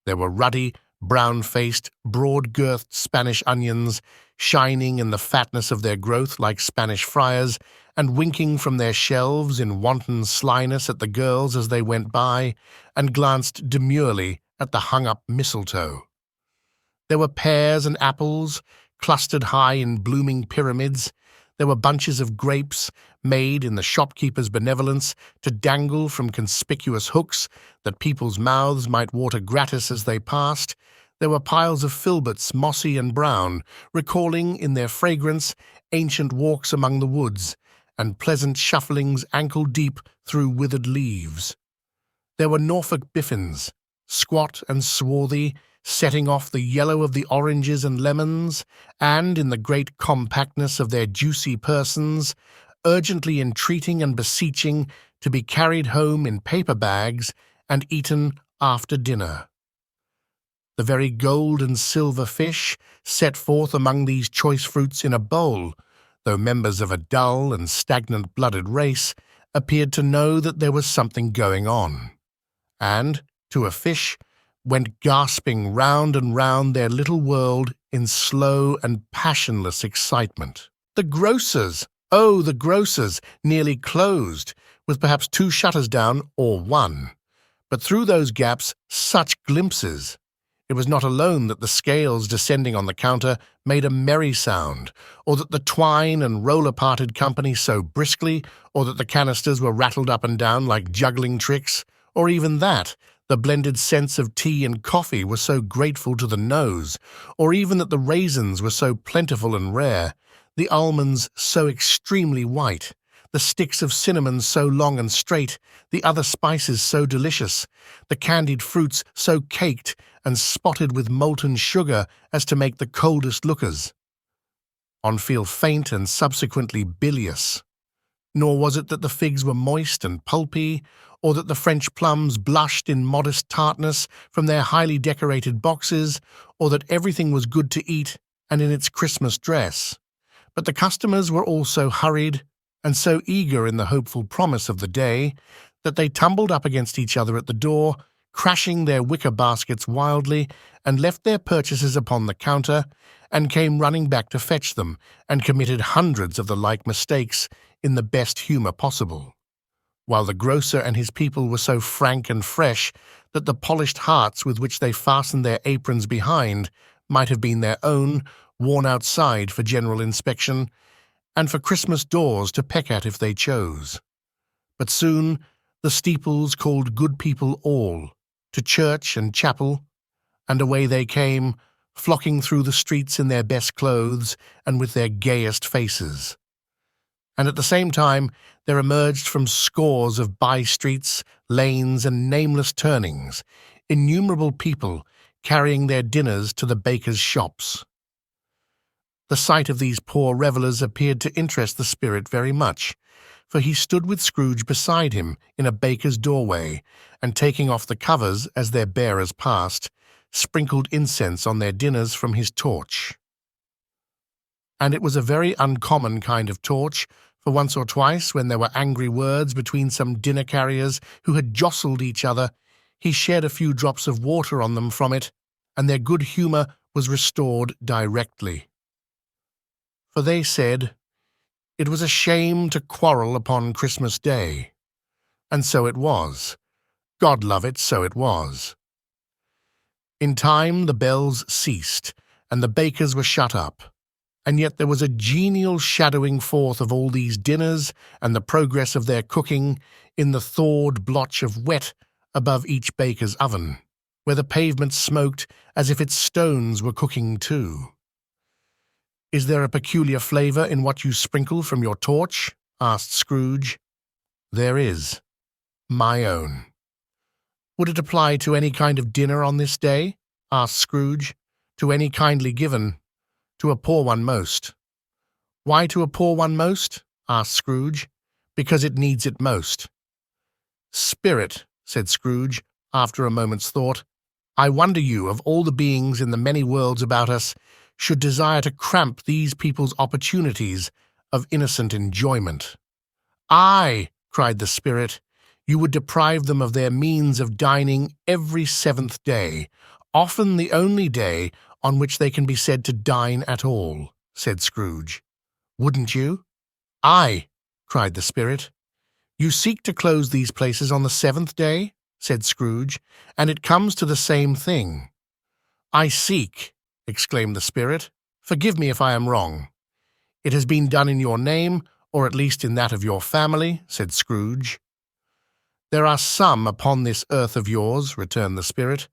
Speaker 1: There were ruddy, brown-faced, broad-girthed Spanish onions, shining in the fatness of their growth like Spanish friars, and winking from their shelves in wanton slyness at the girls as they went by, and glanced demurely at the hung-up mistletoe. There were pears and apples, clustered high in blooming pyramids. There were bunches of grapes, made in the shopkeeper's benevolence to dangle from conspicuous hooks that people's mouths might water gratis as they passed. There were piles of filberts, mossy and brown, recalling in their fragrance ancient walks among the woods, and pleasant shufflings ankle-deep through withered leaves. There were Norfolk biffins, squat and swarthy, setting off the yellow of the oranges and lemons, and, in the great compactness of their juicy persons, urgently entreating and beseeching to be carried home in paper bags and eaten after dinner. The very gold and silver fish set forth among these choice fruits in a bowl, though members of a dull and stagnant-blooded race, appeared to know that there was something going on, and, to a fish, went gasping round and round their little world in slow and passionless excitement. The grocers! Oh, the grocers! Nearly closed, with perhaps 2 shutters down or 1. But through those gaps, such glimpses! It was not alone that the scales descending on the counter made a merry sound, or that the twine and roller parted company so briskly, or that the canisters were rattled up and down like juggling tricks, or even that the blended scents of tea and coffee were so grateful to the nose, or even that the raisins were so plentiful and rare, the almonds so extremely white, the sticks of cinnamon so long and straight, the other spices so delicious, the candied fruits so caked and spotted with molten sugar as to make the coldest lookers on feel faint and subsequently bilious. Nor was it that the figs were moist and pulpy, or that the French plums blushed in modest tartness from their highly decorated boxes, or that everything was good to eat and in its Christmas dress. But the customers were all so hurried and so eager in the hopeful promise of the day that they tumbled up against each other at the door, crashing their wicker baskets wildly, and left their purchases upon the counter, and came running back to fetch them, and committed hundreds of the like mistakes in the best humour possible, while the grocer and his people were so frank and fresh that the polished hearts with which they fastened their aprons behind might have been their own, worn outside for general inspection, and for Christmas doors to peck at if they chose. But soon the steeples called good people all, to church and chapel, and away they came, flocking through the streets in their best clothes and with their gayest faces. And at the same time there emerged from scores of by-streets, lanes, and nameless turnings, innumerable people carrying their dinners to the bakers' shops. The sight of these poor revellers appeared to interest the spirit very much, for he stood with Scrooge beside him in a baker's doorway, and taking off the covers as their bearers passed, sprinkled incense on their dinners from his torch. And it was a very uncommon kind of torch, for once or twice, when there were angry words between some dinner-carriers who had jostled each other, he shed a few drops of water on them from it, and their good humour was restored directly. For they said, it was a shame to quarrel upon Christmas Day. And so it was. God love it, so it was. In time the bells ceased, and the bakers were shut up, and yet there was a genial shadowing forth of all these dinners and the progress of their cooking in the thawed blotch of wet above each baker's oven, where the pavement smoked as if its stones were cooking too. "Is there a peculiar flavour in what you sprinkle from your torch?" asked Scrooge. "There is. My own." "Would it apply to any kind of dinner on this day?" asked Scrooge. "To any kindly given. To a poor one most." "Why to a poor one most?" asked Scrooge. "Because it needs it most." "Spirit," said Scrooge, after a moment's thought, "I wonder you, of all the beings in the many worlds about us, should desire to cramp these people's opportunities of innocent enjoyment." "Aye," cried the spirit, "you would deprive them of their means of dining every seventh day, often the only day on which they can be said to dine at all," said Scrooge. "Wouldn't you?" "Aye," cried the spirit. "You seek to close these places on the seventh day?" said Scrooge, "and it comes to the same thing." "I seek," exclaimed the spirit. "Forgive me if I am wrong." "It has been done in your name, or at least in that of your family," said Scrooge. "There are some upon this earth of yours," returned the spirit,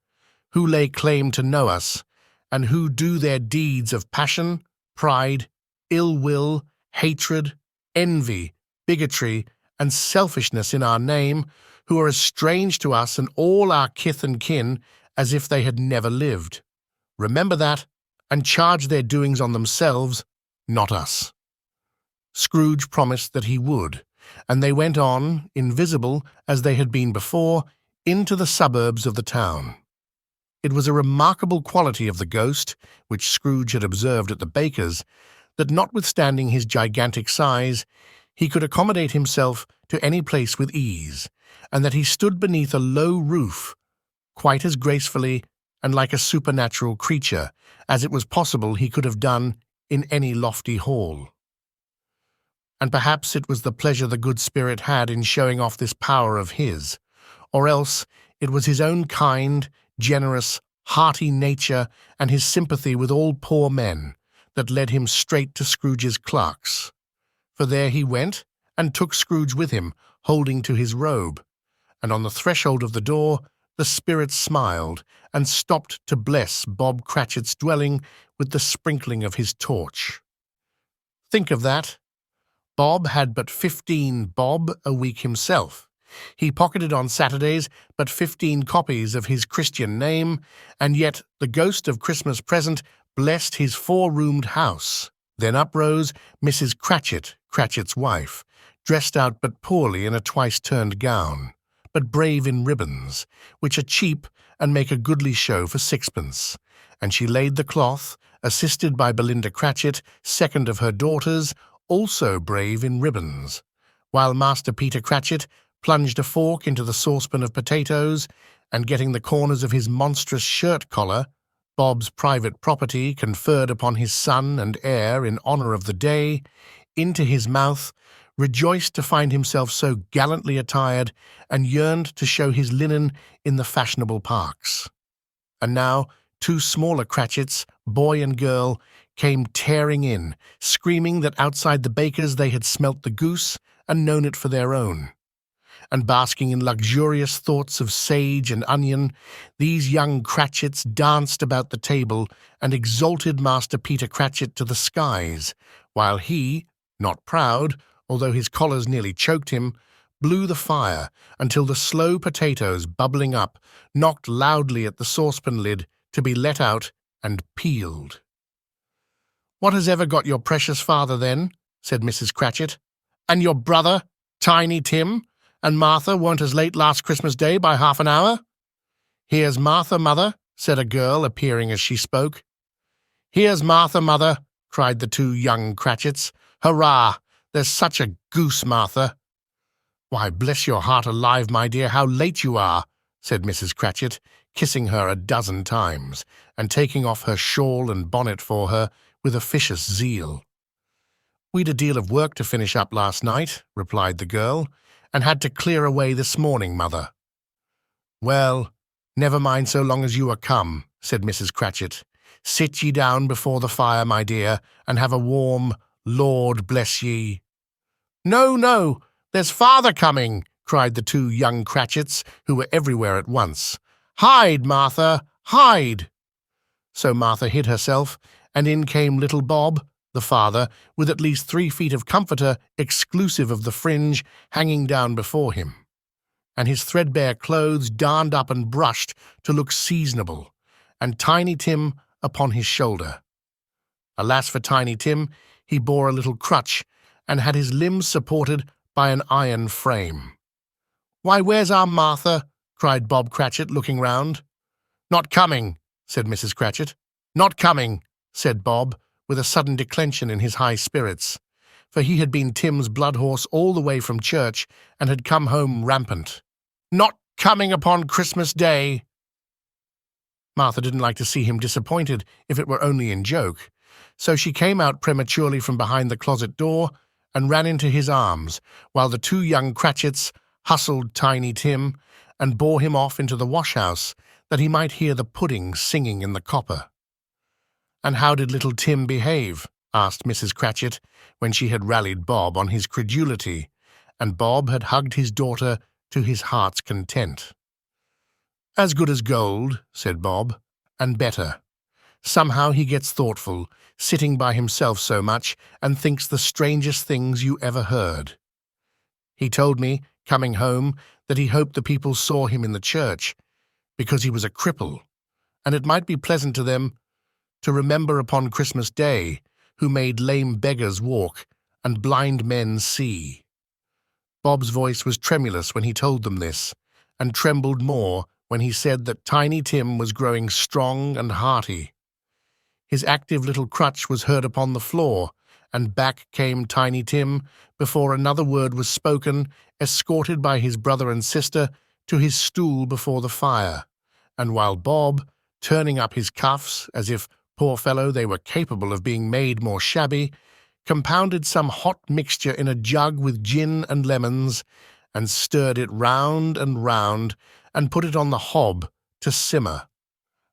Speaker 1: "who lay claim to know us, and who do their deeds of passion, pride, ill will, hatred, envy, bigotry, and selfishness in our name, who are as strange to us and all our kith and kin as if they had never lived. Remember that, and charge their doings on themselves, not us." Scrooge promised that he would, and they went on, invisible as they had been before, into the suburbs of the town. It was a remarkable quality of the ghost, which Scrooge had observed at the baker's, that notwithstanding his gigantic size, he could accommodate himself to any place with ease, and that he stood beneath a low roof quite as gracefully and like a supernatural creature as it was possible he could have done in any lofty hall. And perhaps it was the pleasure the good spirit had in showing off this power of his, or else it was his own kind, generous, hearty nature and his sympathy with all poor men that led him straight to Scrooge's clerks. For there he went, and took Scrooge with him, holding to his robe, and on the threshold of the door the spirit smiled, and stopped to bless Bob Cratchit's dwelling with the sprinkling of his torch. Think of that. Bob had but 15 bob a week himself. He pocketed on Saturdays but 15 copies of his Christian name, and yet the ghost of Christmas present blessed his four-roomed house. Then uprose Mrs. Cratchit, Cratchit's wife, dressed out but poorly in a twice-turned gown, but brave in ribbons, which are cheap and make a goodly show for sixpence, and she laid the cloth, assisted by Belinda Cratchit, second of her daughters, also brave in ribbons, while Master Peter Cratchit plunged a fork into the saucepan of potatoes, and getting the corners of his monstrous shirt-collar, Bob's private property conferred upon his son and heir in honour of the day, into his mouth, rejoiced to find himself so gallantly attired, and yearned to show his linen in the fashionable parks. And now 2 smaller Cratchits, boy and girl, came tearing in, screaming that outside the baker's they had smelt the goose and known it for their own. And basking in luxurious thoughts of sage and onion, these young Cratchits danced about the table and exalted Master Peter Cratchit to the skies, while he, not proud, although his collars nearly choked him, blew the fire until the slow potatoes, bubbling up, knocked loudly at the saucepan lid to be let out and peeled. "What has ever got your precious father, then?" said Mrs. Cratchit. "And your brother, Tiny Tim, and Martha weren't as late last Christmas Day by half an hour?" "Here's Martha, mother," said a girl, appearing as she spoke. "Here's Martha, mother," cried the 2 young Cratchits. "Hurrah! There's such a goose, Martha." "Why, bless your heart alive, my dear, how late you are," said Mrs. Cratchit, kissing her a dozen times, and taking off her shawl and bonnet for her with officious zeal. "We'd a deal of work to finish up last night," replied the girl, "and had to clear away this morning, mother." "Well, never mind so long as you are come," said Mrs. Cratchit. "Sit ye down before the fire, my dear, and have a warm, Lord bless ye." "No, no, there's father coming," cried the 2 young Cratchits, who were everywhere at once. "Hide, Martha, hide!" So Martha hid herself, and in came little Bob, the father, with at least 3 feet of comforter, exclusive of the fringe, hanging down before him, and his threadbare clothes darned up and brushed to look seasonable, and Tiny Tim upon his shoulder. Alas for Tiny Tim, he bore a little crutch, and had his limbs supported by an iron frame. "Why, where's our Martha?" cried Bob Cratchit, looking round. "Not coming," said Mrs. Cratchit. "Not coming," said Bob, with a sudden declension in his high spirits, for he had been Tim's blood horse all the way from church, and had come home rampant. "Not coming upon Christmas Day." Martha didn't like to see him disappointed, if it were only in joke, so she came out prematurely from behind the closet door and ran into his arms, while the 2 young Cratchits hustled Tiny Tim and bore him off into the wash-house, that he might hear the pudding singing in the copper. "And how did little Tim behave?" asked Mrs. Cratchit, when she had rallied Bob on his credulity, and Bob had hugged his daughter to his heart's content. "As good as gold," said Bob, "and better. Somehow he gets thoughtful, sitting by himself so much, and thinks the strangest things you ever heard. He told me, coming home, that he hoped the people saw him in the church, because he was a cripple, and it might be pleasant to them to remember upon Christmas Day, who made lame beggars walk and blind men see." Bob's voice was tremulous when he told them this, and trembled more when he said that Tiny Tim was growing strong and hearty. His active little crutch was heard upon the floor, and back came Tiny Tim, before another word was spoken, escorted by his brother and sister to his stool before the fire, and while Bob, turning up his cuffs, as if, poor fellow, they were capable of being made more shabby, compounded some hot mixture in a jug with gin and lemons, and stirred it round, and put it on the hob to simmer.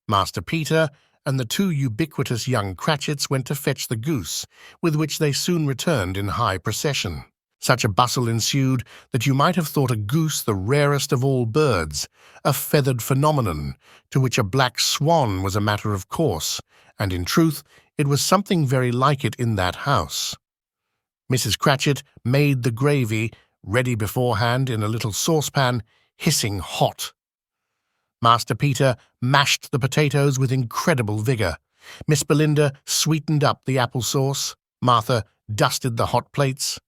Speaker 1: Master Peter and the 2 ubiquitous young Cratchits went to fetch the goose, with which they soon returned in high procession. Such a bustle ensued that you might have thought a goose the rarest of all birds, a feathered phenomenon, to which a black swan was a matter of course, and in truth it was something very like it in that house. Mrs. Cratchit made the gravy, ready beforehand in a little saucepan, hissing hot. Master Peter mashed the potatoes with incredible vigour. Miss Belinda sweetened up the apple sauce. Martha dusted the hot plates.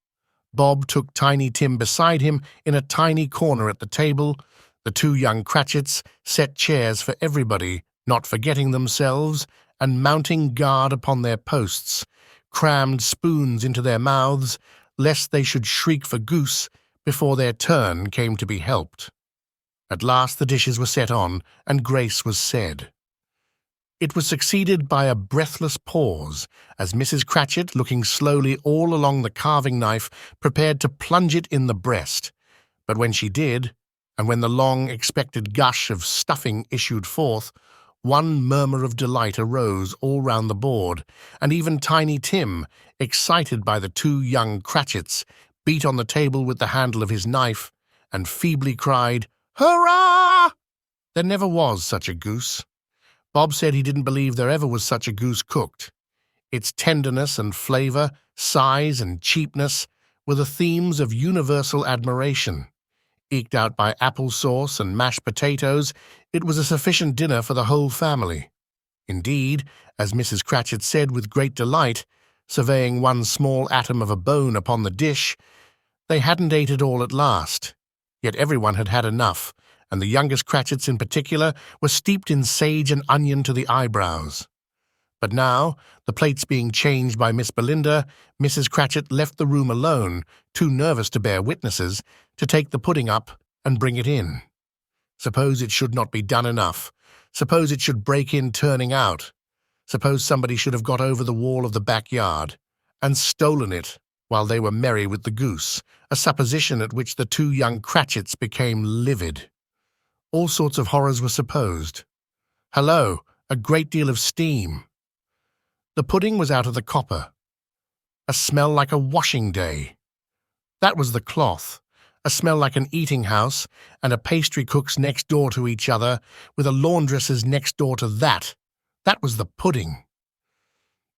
Speaker 1: Bob took Tiny Tim beside him in a tiny corner at the table. The two young Cratchits set chairs for everybody, not forgetting themselves, and mounting guard upon their posts, crammed spoons into their mouths, lest they should shriek for goose before their turn came to be helped. At last the dishes were set on, and grace was said. It was succeeded by a breathless pause, as Mrs. Cratchit, looking slowly all along the carving knife, prepared to plunge it in the breast. But when she did, and when the long-expected gush of stuffing issued forth, one murmur of delight arose all round the board, and even Tiny Tim, excited by the two young Cratchits, beat on the table with the handle of his knife, and feebly cried, "Hurrah!" There never was such a goose. Bob said he didn't believe there ever was such a goose cooked. Its tenderness and flavour, size and cheapness were the themes of universal admiration. Eked out by apple sauce and mashed potatoes, it was a sufficient dinner for the whole family. Indeed, as Mrs. Cratchit said with great delight, surveying one small atom of a bone upon the dish, they hadn't ate it all at last. Yet everyone had had enough, and the youngest Cratchits in particular were steeped in sage and onion to the eyebrows. But now, the plates being changed by Miss Belinda, Mrs. Cratchit left the room alone, too nervous to bear witnesses, to take the pudding up and bring it in. Suppose it should not be done enough. Suppose it should break in turning out. Suppose somebody should have got over the wall of the backyard and stolen it while they were merry with the goose, a supposition at which the two young Cratchits became livid. All sorts of horrors were supposed. Hello, a great deal of steam. The pudding was out of the copper. A smell like a washing day. That was the cloth. A smell like an eating house, and a pastry cook's next door to each other, with a laundress's next door to that. That was the pudding.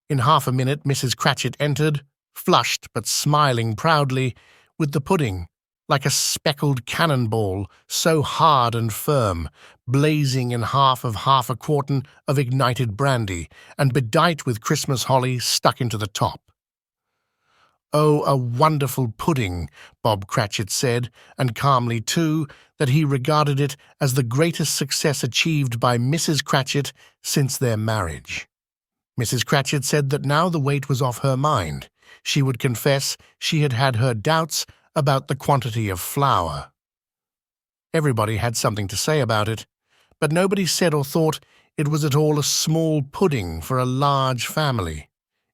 Speaker 1: In half a minute Mrs. Cratchit entered, flushed but smiling proudly, with the pudding, like a speckled cannonball, so hard and firm, blazing in half a quartern of ignited brandy, and bedight with Christmas holly stuck into the top. "Oh, a wonderful pudding," Bob Cratchit said, and calmly too, that he regarded it as the greatest success achieved by Mrs. Cratchit since their marriage. Mrs. Cratchit said that now the weight was off her mind. She would confess she had had her doubts about the quantity of flour. Everybody had something to say about it, but nobody said or thought it was at all a small pudding for a large family.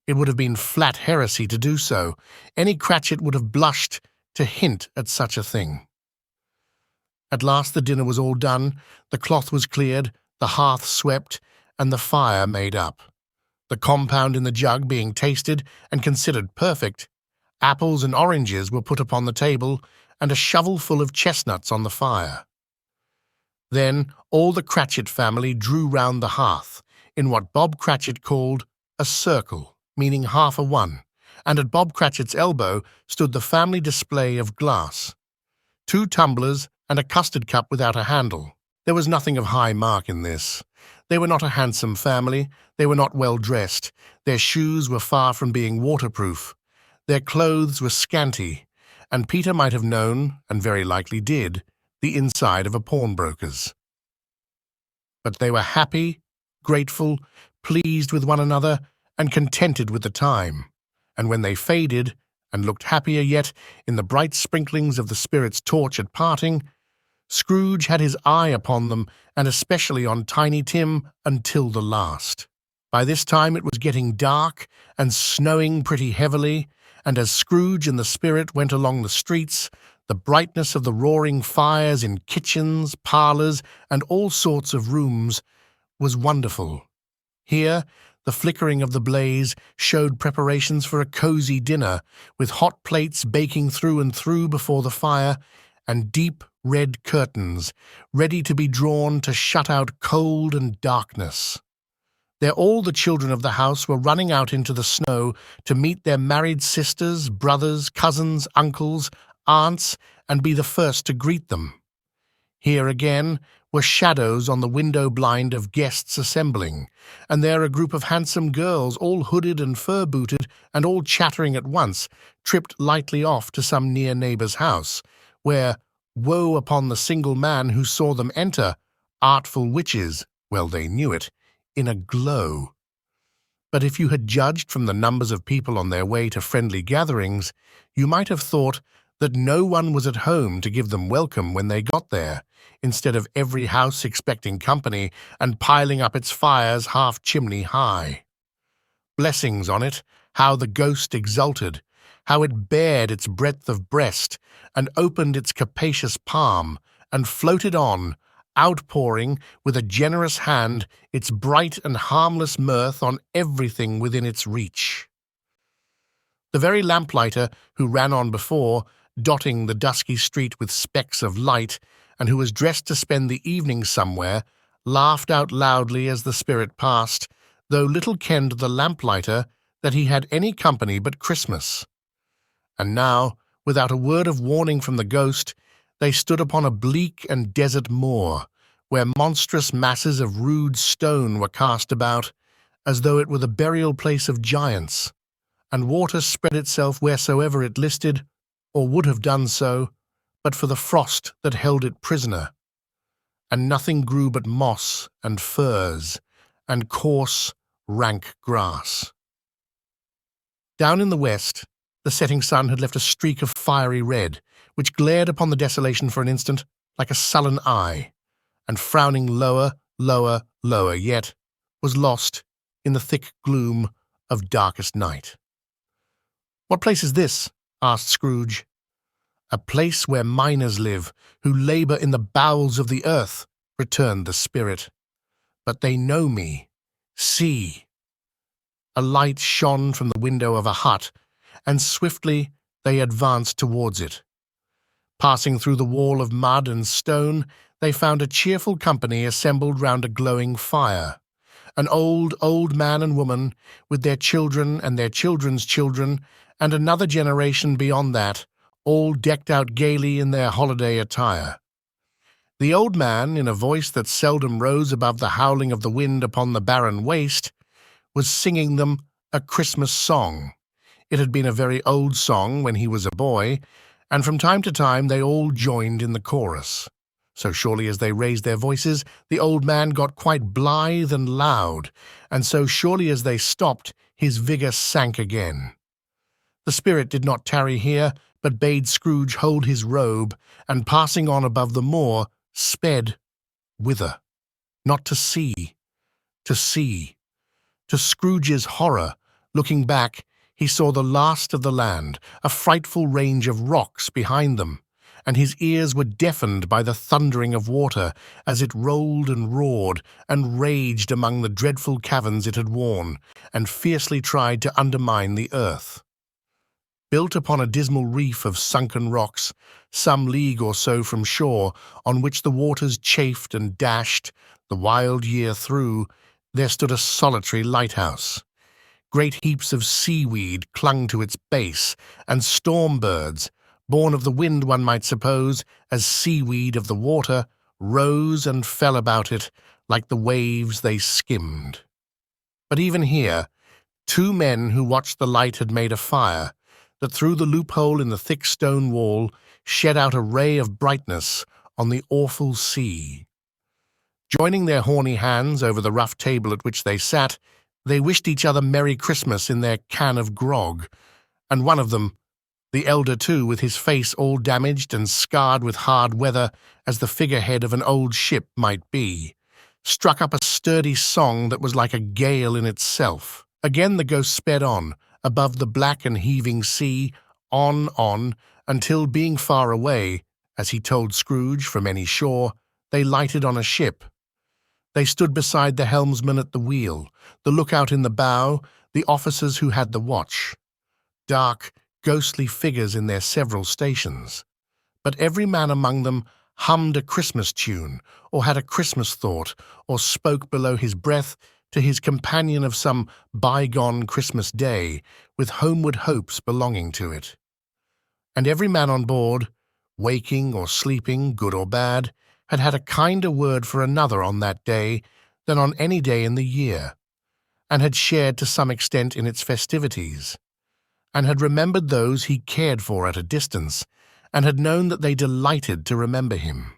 Speaker 1: It would have been flat heresy to do so. Any Cratchit would have blushed to hint at such a thing. At last the dinner was all done, the cloth was cleared, the hearth swept, and the fire made up. The compound in the jug being tasted and considered perfect, apples and oranges were put upon the table, and a shovelful of chestnuts on the fire. Then all the Cratchit family drew round the hearth, in what Bob Cratchit called a circle, meaning half a one, and at Bob Cratchit's elbow stood the family display of glass. 2 tumblers and a custard cup without a handle. There was nothing of high mark in this. They were not a handsome family, they were not well dressed, their shoes were far from being waterproof. Their clothes were scanty, and Peter might have known, and very likely did, the inside of a pawnbroker's. But they were happy, grateful, pleased with one another, and contented with the time, and when they faded, and looked happier yet in the bright sprinklings of the spirit's torch at parting, Scrooge had his eye upon them, and especially on Tiny Tim, until the last. By this time it was getting dark, and snowing pretty heavily, and as Scrooge and the spirit went along the streets, the brightness of the roaring fires in kitchens, parlours, and all sorts of rooms was wonderful. Here, the flickering of the blaze showed preparations for a cosy dinner, with hot plates baking through and through before the fire, and deep red curtains, ready to be drawn to shut out cold and darkness. There all the children of the house were running out into the snow to meet their married sisters, brothers, cousins, uncles, aunts, and be the first to greet them. Here again were shadows on the window blind of guests assembling, and there a group of handsome girls, all hooded and fur-booted, and all chattering at once, tripped lightly off to some near neighbour's house, where, woe upon the single man who saw them enter, artful witches, well they knew it, in a glow. But if you had judged from the numbers of people on their way to friendly gatherings, you might have thought that no one was at home to give them welcome when they got there, instead of every house expecting company and piling up its fires half chimney high. Blessings on it, how the ghost exulted, how it bared its breadth of breast, and opened its capacious palm, and floated on, outpouring with a generous hand its bright and harmless mirth on everything within its reach. The very lamplighter who ran on before, dotting the dusky street with specks of light, and who was dressed to spend the evening somewhere, laughed out loudly as the spirit passed, though little kenned the lamplighter that he had any company but Christmas. And now, without a word of warning from the ghost, they stood upon a bleak and desert moor, where monstrous masses of rude stone were cast about, as though it were the burial place of giants, and water spread itself wheresoever it listed, or would have done so, but for the frost that held it prisoner, and nothing grew but moss and furze and coarse, rank grass. Down in the west, the setting sun had left a streak of fiery red, which glared upon the desolation for an instant like a sullen eye, and frowning lower, lower, lower yet, was lost in the thick gloom of darkest night. "What place is this?" asked Scrooge. "A place where miners live, who labour in the bowels of the earth," returned the spirit. "But they know me. See!" A light shone from the window of a hut, and swiftly they advanced towards it. Passing through the wall of mud and stone, they found a cheerful company assembled round a glowing fire. An old man and woman, with their children and their children's children, and another generation beyond that, all decked out gaily in their holiday attire. The old man, in a voice that seldom rose above the howling of the wind upon the barren waste, was singing them a Christmas song. It had been a very old song when he was a boy, and from time to time they all joined in the chorus. So surely as they raised their voices, the old man got quite blithe and loud, and so surely as they stopped, his vigour sank again. The spirit did not tarry here, but bade Scrooge hold his robe, and passing on above the moor, sped whither? Not to see, to see. To Scrooge's horror, looking back, he saw the last of the land, a frightful range of rocks behind them, and his ears were deafened by the thundering of water as it rolled and roared and raged among the dreadful caverns it had worn, and fiercely tried to undermine the earth. Built upon a dismal reef of sunken rocks, some league or so from shore, on which the waters chafed and dashed the wild year through, there stood a solitary lighthouse. Great heaps of seaweed clung to its base, and storm-birds, born of the wind one might suppose, as seaweed of the water, rose and fell about it like the waves they skimmed. But even here, two men who watched the light had made a fire, that through the loophole in the thick stone wall shed out a ray of brightness on the awful sea. Joining their horny hands over the rough table at which they sat, they wished each other Merry Christmas in their can of grog, and one of them, the elder too, with his face all damaged and scarred with hard weather as the figurehead of an old ship might be, struck up a sturdy song that was like a gale in itself. Again the ghost sped on, above the black and heaving sea, on, until, being far away, as he told Scrooge, from any shore, they lighted on a ship. They stood beside the helmsman at the wheel, the lookout in the bow, the officers who had the watch. Dark, ghostly figures in their several stations. But every man among them hummed a Christmas tune, or had a Christmas thought, or spoke below his breath to his companion of some bygone Christmas day with homeward hopes belonging to it. And every man on board, waking or sleeping, good or bad, had had a kinder word for another on that day than on any day in the year, and had shared to some extent in its festivities, and had remembered those he cared for at a distance, and had known that they delighted to remember him.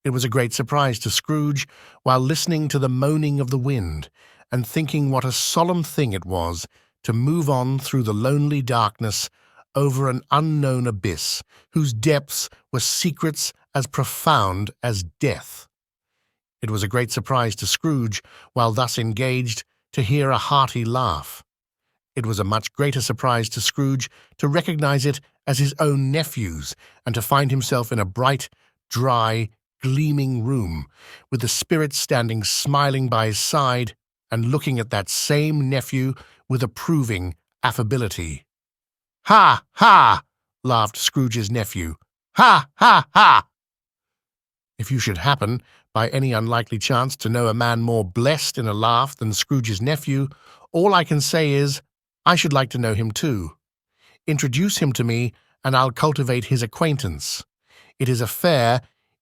Speaker 1: It was a great surprise to Scrooge, while listening to the moaning of the wind, and thinking what a solemn thing it was to move on through the lonely darkness over an unknown abyss, whose depths were secrets as profound as death. It was a great surprise to Scrooge, while thus engaged, to hear a hearty laugh. It was a much greater surprise to Scrooge to recognize it as his own nephew's, and to find himself in a bright, dry, gleaming room, with the Spirit standing smiling by his side and looking at that same nephew with approving affability. "Ha! Ha!" laughed Scrooge's nephew. "Ha! Ha! Ha!" If you should happen, by any unlikely chance, to know a man more blessed in a laugh than Scrooge's nephew, all I can say is, I should like to know him too. Introduce him to me, and I'll cultivate his acquaintance. It is a fair,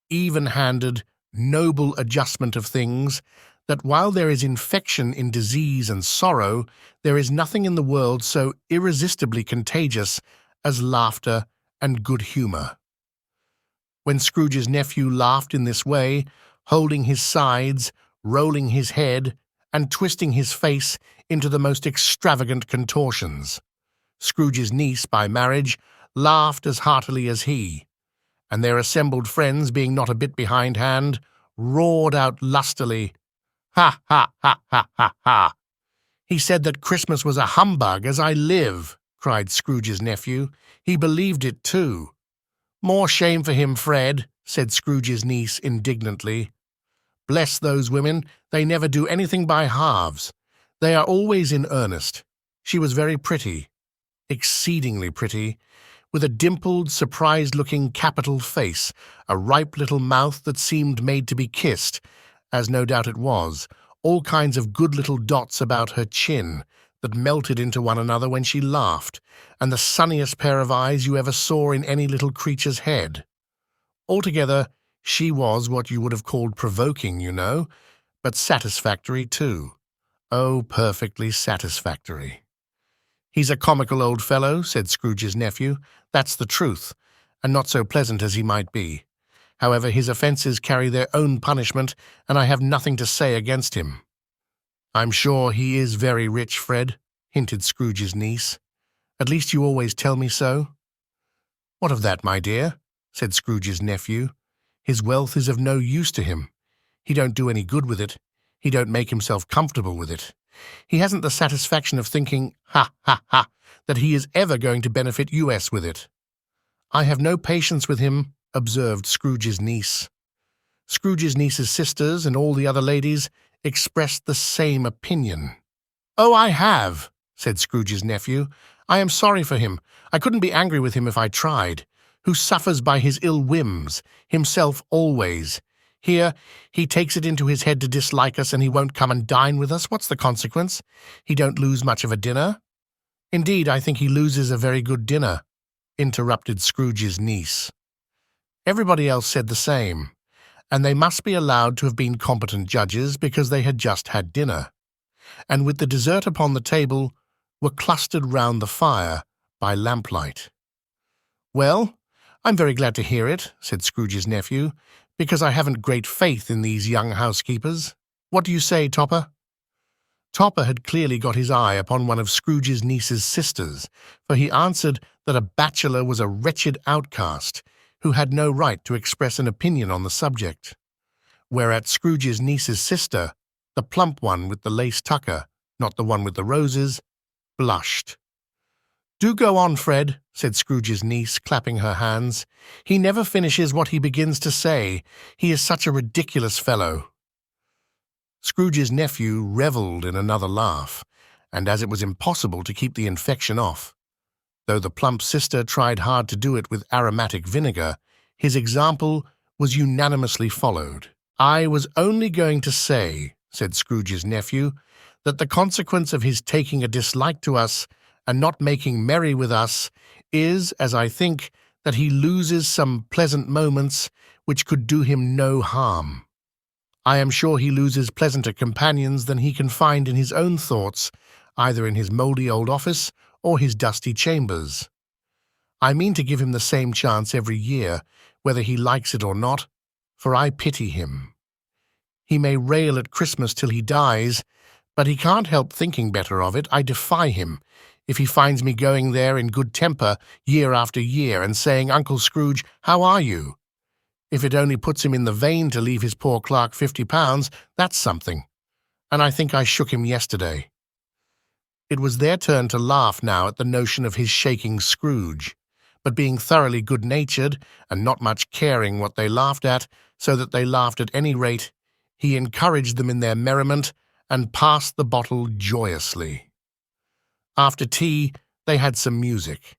Speaker 1: even-handed, noble adjustment of things, that while there is infection in disease and sorrow, there is nothing in the world so irresistibly contagious as laughter and good humor. When Scrooge's nephew laughed in this way, holding his sides, rolling his head, and twisting his face into the most extravagant contortions, Scrooge's niece, by marriage, laughed as heartily as he, and their assembled friends, being not a bit behindhand, roared out lustily, "Ha! Ha! Ha! Ha! Ha! Ha!" "He said that Christmas was a humbug, as I live," cried Scrooge's nephew. "He believed it too." "More shame for him, Fred," said Scrooge's niece indignantly. "Bless those women, they never do anything by halves. They are always in earnest." She was very pretty, exceedingly pretty, with a dimpled, surprised-looking capital face, a ripe little mouth that seemed made to be kissed, as no doubt it was, all kinds of good little dots about her chin that melted into one another when she laughed, and the sunniest pair of eyes you ever saw in any little creature's head. Altogether, she was what you would have called provoking, you know, but satisfactory too. Oh, perfectly satisfactory. "He's a comical old fellow," said Scrooge's nephew. "That's the truth, and not so pleasant as he might be. However, his offences carry their own punishment, and I have nothing to say against him." "I'm sure he is very rich, Fred," hinted Scrooge's niece. "At least you always tell me so." "What of that, my dear?" said Scrooge's nephew. "His wealth is of no use to him. He don't do any good with it. He don't make himself comfortable with it. He hasn't the satisfaction of thinking, ha, ha, ha, that he is ever going to benefit US with it." "I have no patience with him," observed Scrooge's niece. Scrooge's niece's sisters and all the other ladies expressed the same opinion. "Oh, I have," said Scrooge's nephew. "I am sorry for him. I couldn't be angry with him if I tried. Who suffers by his ill whims, himself always. Here, he takes it into his head to dislike us, and he won't come and dine with us. What's the consequence? He don't lose much of a dinner." "Indeed, I think he loses a very good dinner," interrupted Scrooge's niece. Everybody else said the same, and they must be allowed to have been competent judges, because they had just had dinner, and with the dessert upon the table were clustered round the fire by lamplight. "Well, I'm very glad to hear it," said Scrooge's nephew, "because I haven't great faith in these young housekeepers. What do you say, Topper?" Topper had clearly got his eye upon one of Scrooge's niece's sisters, for he answered that a bachelor was a wretched outcast, who had no right to express an opinion on the subject. Whereat Scrooge's niece's sister, the plump one with the lace tucker, not the one with the roses, blushed. "Do go on, Fred," said Scrooge's niece, clapping her hands. "He never finishes what he begins to say. He is such a ridiculous fellow." Scrooge's nephew revelled in another laugh, and as it was impossible to keep the infection off, though the plump sister tried hard to do it with aromatic vinegar, his example was unanimously followed. "I was only going to say," said Scrooge's nephew, "that the consequence of his taking a dislike to us and not making merry with us is, as I think, that he loses some pleasant moments which could do him no harm. I am sure he loses pleasanter companions than he can find in his own thoughts, either in his mouldy old office or his dusty chambers. I mean to give him the same chance every year, whether he likes it or not, for I pity him. He may rail at Christmas till he dies, but he can't help thinking better of it. I defy him, if he finds me going there in good temper year after year and saying, 'Uncle Scrooge, how are you?' If it only puts him in the vein to leave his poor clerk £50, that's something, and I think I shook him yesterday." It was their turn to laugh now at the notion of his shaking Scrooge, but being thoroughly good-natured and not much caring what they laughed at, so that they laughed at any rate, he encouraged them in their merriment and passed the bottle joyously. After tea they had some music,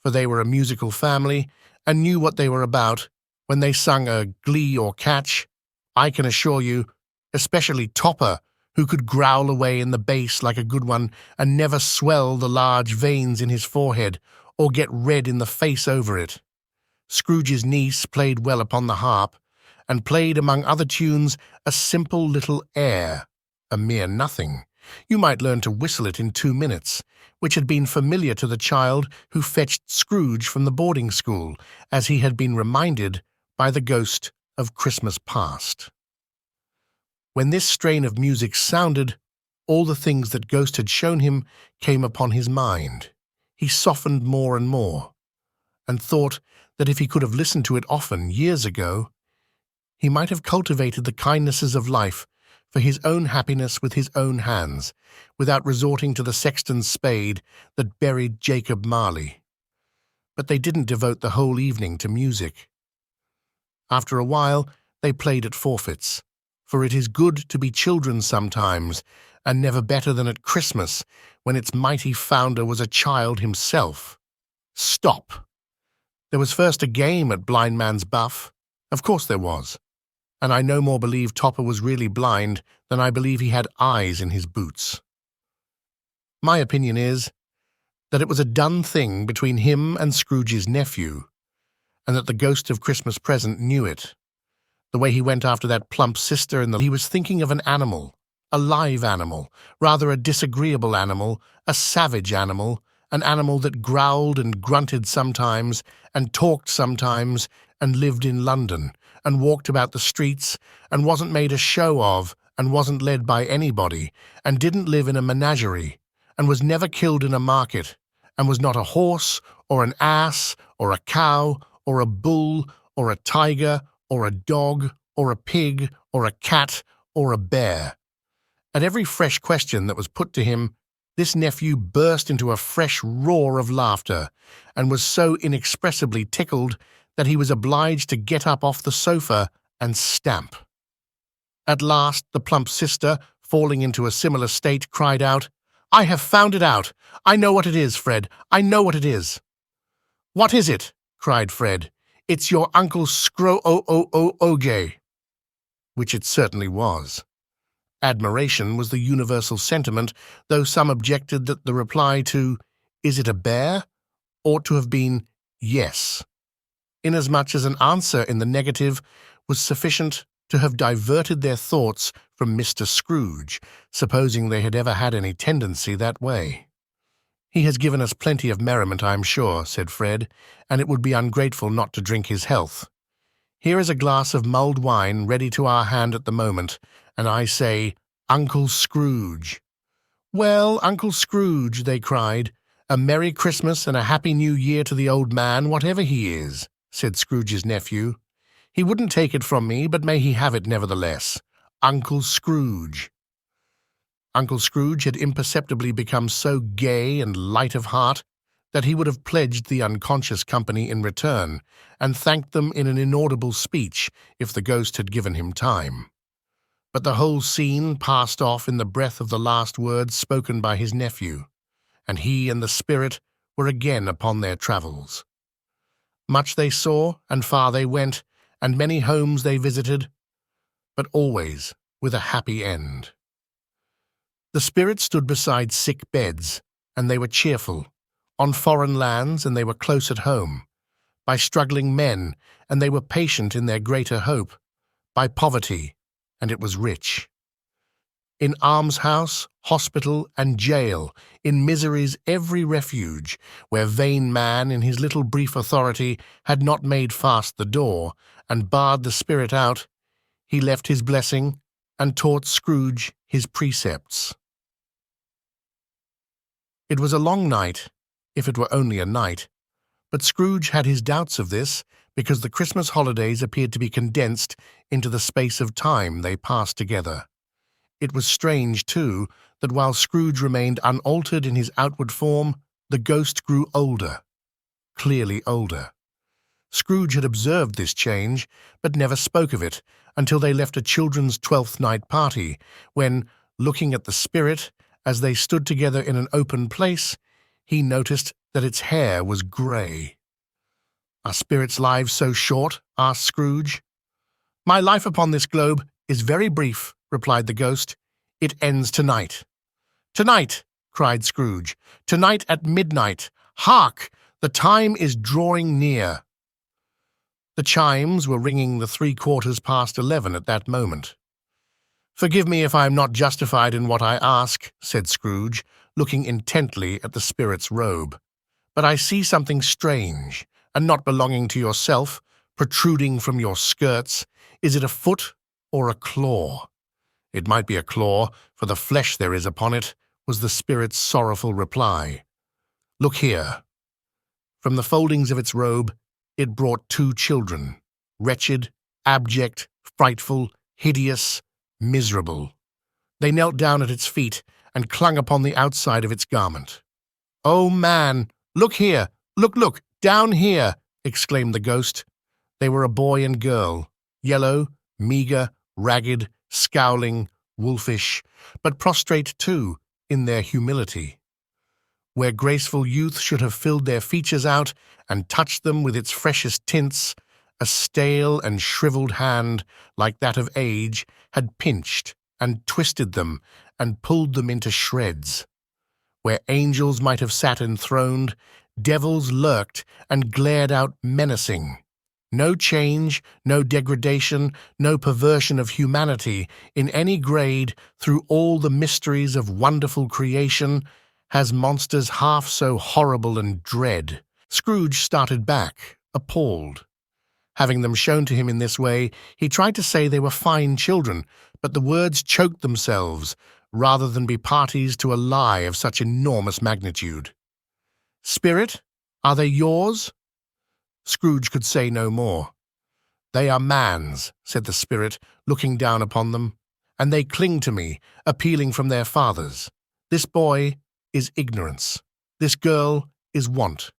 Speaker 1: for they were a musical family and knew what they were about when they sung a glee or catch. I can assure you, especially Topper, who could growl away in the bass like a good one and never swell the large veins in his forehead or get red in the face over it. Scrooge's niece played well upon the harp, and played among other tunes a simple little air, a mere nothing. You might learn to whistle it in 2 minutes, which had been familiar to the child who fetched Scrooge from the boarding school, as he had been reminded by the ghost of Christmas past. When this strain of music sounded, all the things that Ghost had shown him came upon his mind. He softened more and more, and thought that if he could have listened to it often years ago, he might have cultivated the kindnesses of life for his own happiness with his own hands, without resorting to the sexton's spade that buried Jacob Marley. But they didn't devote the whole evening to music. After a while they played at forfeits, for it is good to be children sometimes, and never better than at Christmas, when its mighty founder was a child himself. Stop! There was first a game at Blind Man's Buff. Of course there was. And I no more believe Topper was really blind than I believe he had eyes in his boots. My opinion is that it was a done thing between him and Scrooge's nephew, and that the ghost of Christmas present knew it. The way he went after that plump sister he was thinking of an animal, a live animal, rather a disagreeable animal, a savage animal, an animal that growled and grunted sometimes, and talked sometimes, and lived in London, and walked about the streets, and wasn't made a show of, and wasn't led by anybody, and didn't live in a menagerie, and was never killed in a market, and was not a horse, or an ass, or a cow, or a bull, or a tiger, or a dog, or a pig, or a cat, or a bear. At every fresh question that was put to him, this nephew burst into a fresh roar of laughter, and was so inexpressibly tickled that he was obliged to get up off the sofa and stamp. At last the plump sister, falling into a similar state, cried out, "I have found it out! I know what it is, Fred! I know what it is!" "What is it?" cried Fred. "It's your Uncle Scro-o-o-o-oge," which it certainly was. Admiration was the universal sentiment, though some objected that the reply to "Is it a bear?" ought to have been "Yes," inasmuch as an answer in the negative was sufficient to have diverted their thoughts from Mr. Scrooge, supposing they had ever had any tendency that way. "He has given us plenty of merriment, I am sure," said Fred, "and it would be ungrateful not to drink his health. Here is a glass of mulled wine ready to our hand at the moment, and I say, Uncle Scrooge." "Well, Uncle Scrooge," they cried, "a Merry Christmas and a Happy New Year to the old man, whatever he is," said Scrooge's nephew. "He wouldn't take it from me, but may he have it nevertheless. Uncle Scrooge." Uncle Scrooge had imperceptibly become so gay and light of heart that he would have pledged the unconscious company in return, and thanked them in an inaudible speech if the ghost had given him time. But the whole scene passed off in the breath of the last words spoken by his nephew, and he and the spirit were again upon their travels. Much they saw, and far they went, and many homes they visited, but always with a happy end. The spirit stood beside sick beds, and they were cheerful, on foreign lands, and they were close at home, by struggling men, and they were patient in their greater hope, by poverty, and it was rich. In almshouse, hospital, and jail, in misery's every refuge, where vain man in his little brief authority had not made fast the door, and barred the spirit out, he left his blessing, and taught Scrooge his precepts. It was a long night, if it were only a night, but Scrooge had his doubts of this, because the Christmas holidays appeared to be condensed into the space of time they passed together. It was strange, too, that while Scrooge remained unaltered in his outward form, the ghost grew older, clearly older. Scrooge had observed this change, but never spoke of it until they left a children's 12th night party, when, looking at the spirit, as they stood together in an open place, he noticed that its hair was grey. "Are spirits' lives so short?" asked Scrooge. "My life upon this globe is very brief," replied the ghost. "It ends tonight." "Tonight!" cried Scrooge. "Tonight at midnight! Hark! The time is drawing near." The chimes were ringing the 11:15 at that moment. "Forgive me if I am not justified in what I ask," said Scrooge, looking intently at the spirit's robe. "But I see something strange, and not belonging to yourself, protruding from your skirts. Is it a foot or a claw?" "It might be a claw, for the flesh there is upon it," was the spirit's sorrowful reply. "Look here." From the foldings of its robe, it brought 2 children, wretched, abject, frightful, hideous, miserable. They knelt down at its feet and clung upon the outside of its garment. "Oh, man, look here! Look, down here!" exclaimed the ghost. They were a boy and girl, yellow, meagre, ragged, scowling, wolfish, but prostrate, too, in their humility. Where graceful youth should have filled their features out and touched them with its freshest tints, a stale and shriveled hand, like that of age, had pinched and twisted them and pulled them into shreds. Where angels might have sat enthroned, devils lurked and glared out menacing. No change, no degradation, no perversion of humanity in any grade through all the mysteries of wonderful creation has monsters half so horrible and dread. Scrooge started back, appalled. Having them shown to him in this way, he tried to say they were fine children, but the words choked themselves, rather than be parties to a lie of such enormous magnitude. "Spirit, are they yours?" Scrooge could say no more. "They are man's," said the spirit, looking down upon them, "and they cling to me, appealing from their fathers. This boy is ignorance. This girl is want.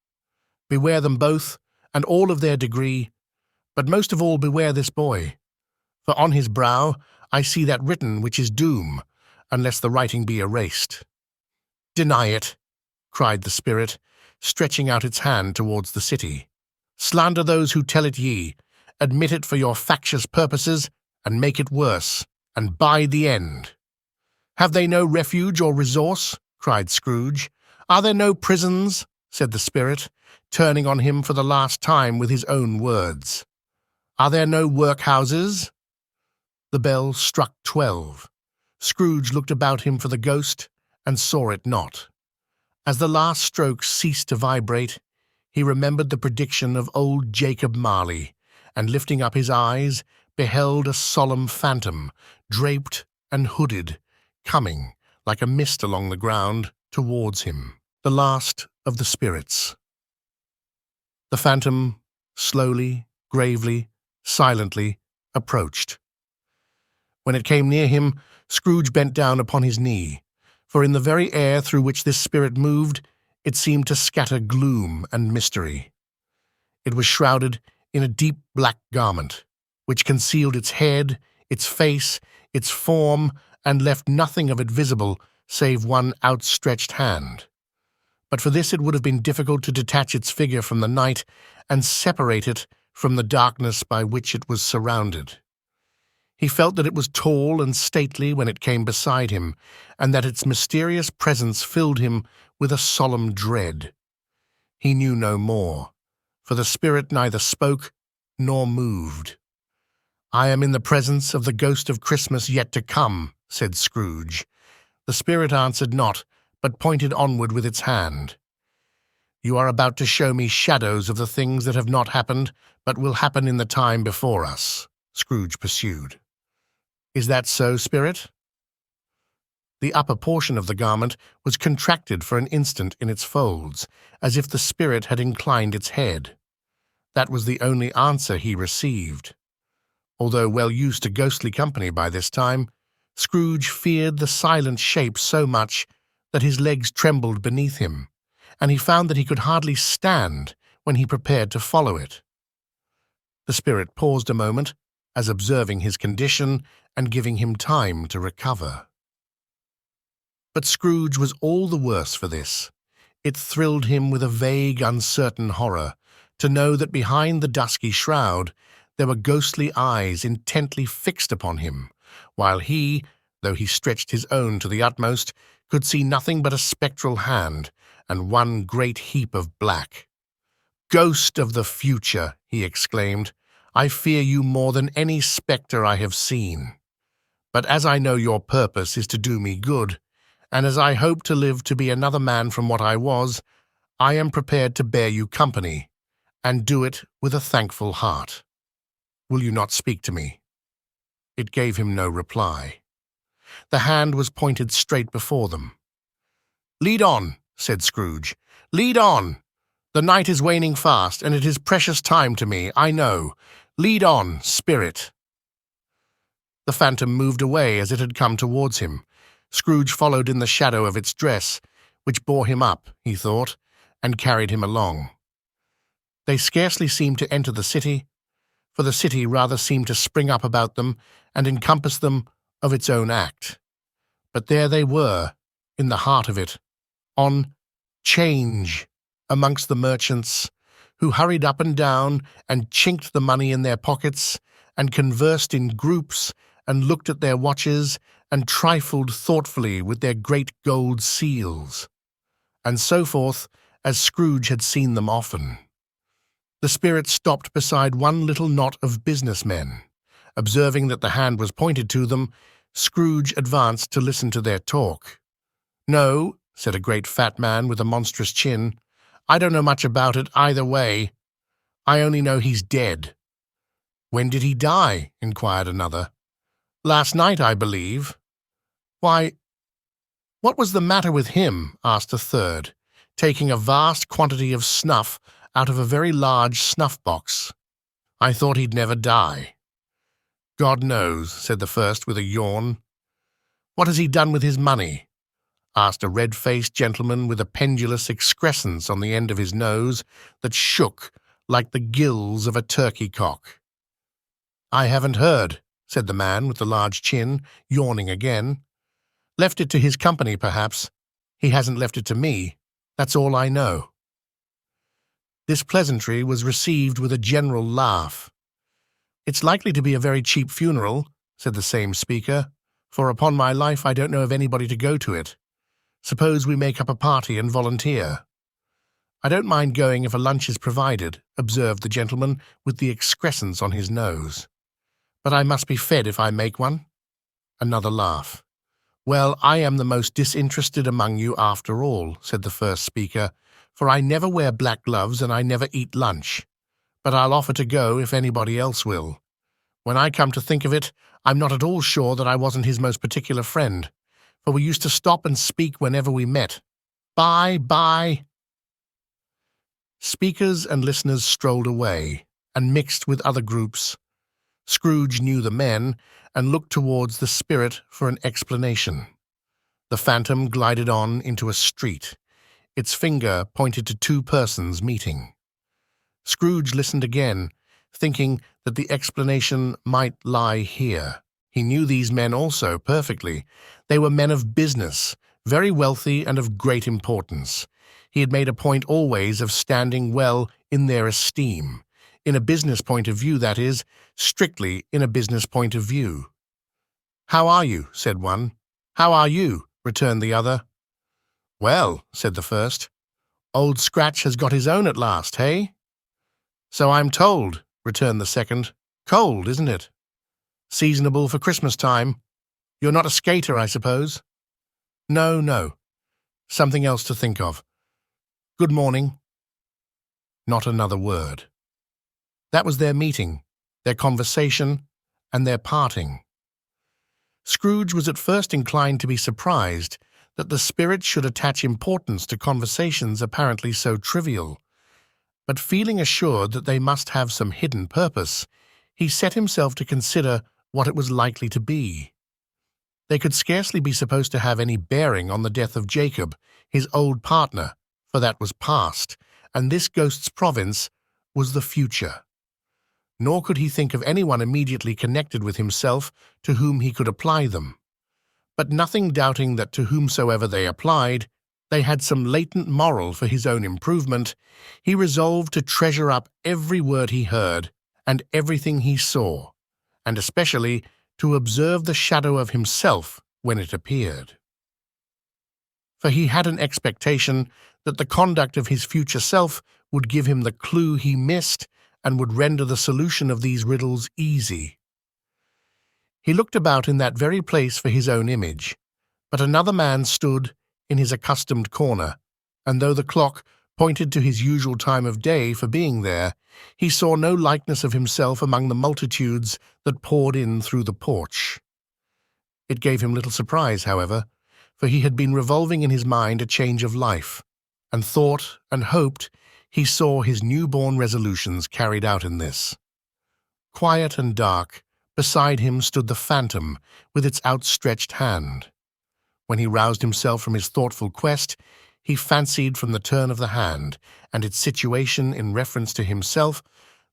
Speaker 1: Beware them both, and all of their degree, but most of all beware this boy. For on his brow I see that written which is doom, unless the writing be erased." "Deny it," cried the spirit, stretching out its hand towards the city. "Slander those who tell it ye, admit it for your factious purposes, and make it worse, and bide the end." "Have they no refuge or resource?" cried Scrooge. "Are there no prisons?" said the spirit, turning on him for the last time with his own words. "Are there no workhouses?" The bell struck 12. Scrooge looked about him for the ghost, and saw it not. As the last stroke ceased to vibrate, he remembered the prediction of old Jacob Marley, and lifting up his eyes, beheld a solemn phantom, draped and hooded, coming, like a mist along the ground, towards him, the last of the spirits. The phantom, slowly, gravely, silently, approached. When it came near him, Scrooge bent down upon his knee, for in the very air through which this spirit moved, it seemed to scatter gloom and mystery. It was shrouded in a deep black garment, which concealed its head, its face, its form, and left nothing of it visible save one outstretched hand. But for this it would have been difficult to detach its figure from the night and separate it from the darkness by which it was surrounded. He felt that it was tall and stately when it came beside him, and that its mysterious presence filled him with a solemn dread. He knew no more, for the spirit neither spoke nor moved. "I am in the presence of the ghost of Christmas yet to come," said Scrooge. The spirit answered not, but pointed onward with its hand. "You are about to show me shadows of the things that have not happened, but will happen in the time before us," Scrooge pursued. "Is that so, spirit?" The upper portion of the garment was contracted for an instant in its folds, as if the spirit had inclined its head. That was the only answer he received. Although well used to ghostly company by this time, Scrooge feared the silent shape so much that his legs trembled beneath him, and he found that he could hardly stand when he prepared to follow it. The spirit paused a moment, as observing his condition and giving him time to recover. But Scrooge was all the worse for this. It thrilled him with a vague, uncertain horror to know that behind the dusky shroud there were ghostly eyes intently fixed upon him, while he, though he stretched his own to the utmost, could see nothing but a spectral hand and one great heap of black. "Ghost of the future," he exclaimed, "I fear you more than any spectre I have seen. But as I know your purpose is to do me good, and as I hope to live to be another man from what I was, I am prepared to bear you company, and do it with a thankful heart. Will you not speak to me?" It gave him no reply. The hand was pointed straight before them. "Lead on," said Scrooge. "Lead on. The night is waning fast, and it is precious time to me, I know. Lead on, spirit." The phantom moved away as it had come towards him. Scrooge followed in the shadow of its dress, which bore him up, he thought, and carried him along. They scarcely seemed to enter the city, for the city rather seemed to spring up about them and encompass them of its own act. But there they were, in the heart of it, on 'change, amongst the merchants, who hurried up and down and chinked the money in their pockets, and conversed in groups, and looked at their watches, and trifled thoughtfully with their great gold seals, and so forth, as Scrooge had seen them often. The spirit stopped beside one little knot of businessmen. Observing that the hand was pointed to them, Scrooge advanced to listen to their talk. "No," said a great fat man with a monstrous chin, "I don't know much about it either way. I only know he's dead." "When did he die?" inquired another. "Last night, I believe." "Why, what was the matter with him?" asked a third, taking a vast quantity of snuff out of a very large snuff-box. "I thought he'd never die." "God knows," said the first with a yawn. "What has he done with his money?" asked a red-faced gentleman with a pendulous excrescence on the end of his nose that shook like the gills of a turkey-cock. "I haven't heard," said the man with the large chin, yawning again. "Left it to his company, perhaps. He hasn't left it to me. That's all I know." This pleasantry was received with a general laugh. "It's likely to be a very cheap funeral," said the same speaker, "for upon my life I don't know of anybody to go to it. Suppose we make up a party and volunteer." "I don't mind going if a lunch is provided," observed the gentleman with the excrescence on his nose. "But I must be fed if I make one." Another laugh. "Well, I am the most disinterested among you after all," said the first speaker, "for I never wear black gloves and I never eat lunch. But I'll offer to go if anybody else will. When I come to think of it, I'm not at all sure that I wasn't his most particular friend, for we used to stop and speak whenever we met. Bye. Speakers and listeners strolled away and mixed with other groups. Scrooge knew the men and looked towards the spirit for an explanation. The phantom glided on into a street. Its finger pointed to two persons meeting. Scrooge listened again, thinking that the explanation might lie here. He knew these men also perfectly. They were men of business, very wealthy and of great importance. He had made a point always of standing well in their esteem. In a business point of view, that is, strictly in a business point of view. "How are you?" said one. "How are you?" returned the other. "Well," said the first, "Old Scratch has got his own at last, hey?" "So I'm told," returned the second. "Cold, isn't it? Seasonable for Christmas time. You're not a skater, I suppose?" "No, no. Something else to think of. Good morning." Not another word. That was their meeting, their conversation, and their parting. Scrooge was at first inclined to be surprised that the spirit should attach importance to conversations apparently so trivial, but feeling assured that they must have some hidden purpose, he set himself to consider what it was likely to be. They could scarcely be supposed to have any bearing on the death of Jacob, his old partner, for that was past, and this ghost's province was the future. Nor could he think of anyone immediately connected with himself to whom he could apply them. But nothing doubting that to whomsoever they applied, they had some latent moral for his own improvement, he resolved to treasure up every word he heard and everything he saw, and especially to observe the shadow of himself when it appeared. For he had an expectation that the conduct of his future self would give him the clue he missed and would render the solution of these riddles easy. He looked about in that very place for his own image, but another man stood in his accustomed corner, and though the clock pointed to his usual time of day for being there, he saw no likeness of himself among the multitudes that poured in through the porch. It gave him little surprise, however, for he had been revolving in his mind a change of life, and thought and hoped he saw his new-born resolutions carried out in this. Quiet and dark, beside him stood the phantom with its outstretched hand. When he roused himself from his thoughtful quest, he fancied from the turn of the hand and its situation in reference to himself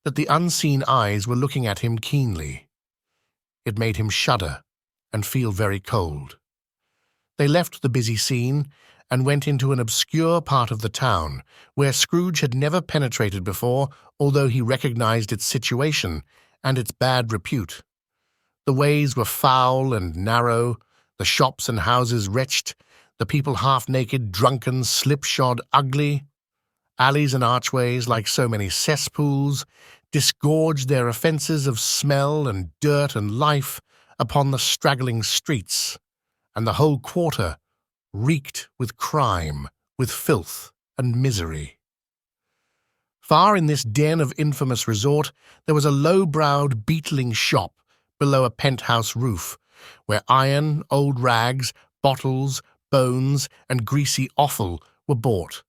Speaker 1: that the unseen eyes were looking at him keenly. It made him shudder and feel very cold. They left the busy scene and went into an obscure part of the town, where Scrooge had never penetrated before, although he recognized its situation and its bad repute. The ways were foul and narrow, the shops and houses wretched, the people half-naked, drunken, slipshod, ugly. Alleys and archways, like so many cesspools, disgorged their offences of smell and dirt and life upon the straggling streets, and the whole quarter reeked with crime, with filth and misery. Far in this den of infamous resort there was a low-browed, beetling shop below a penthouse roof, where iron, old rags, bottles, bones, and greasy offal were bought.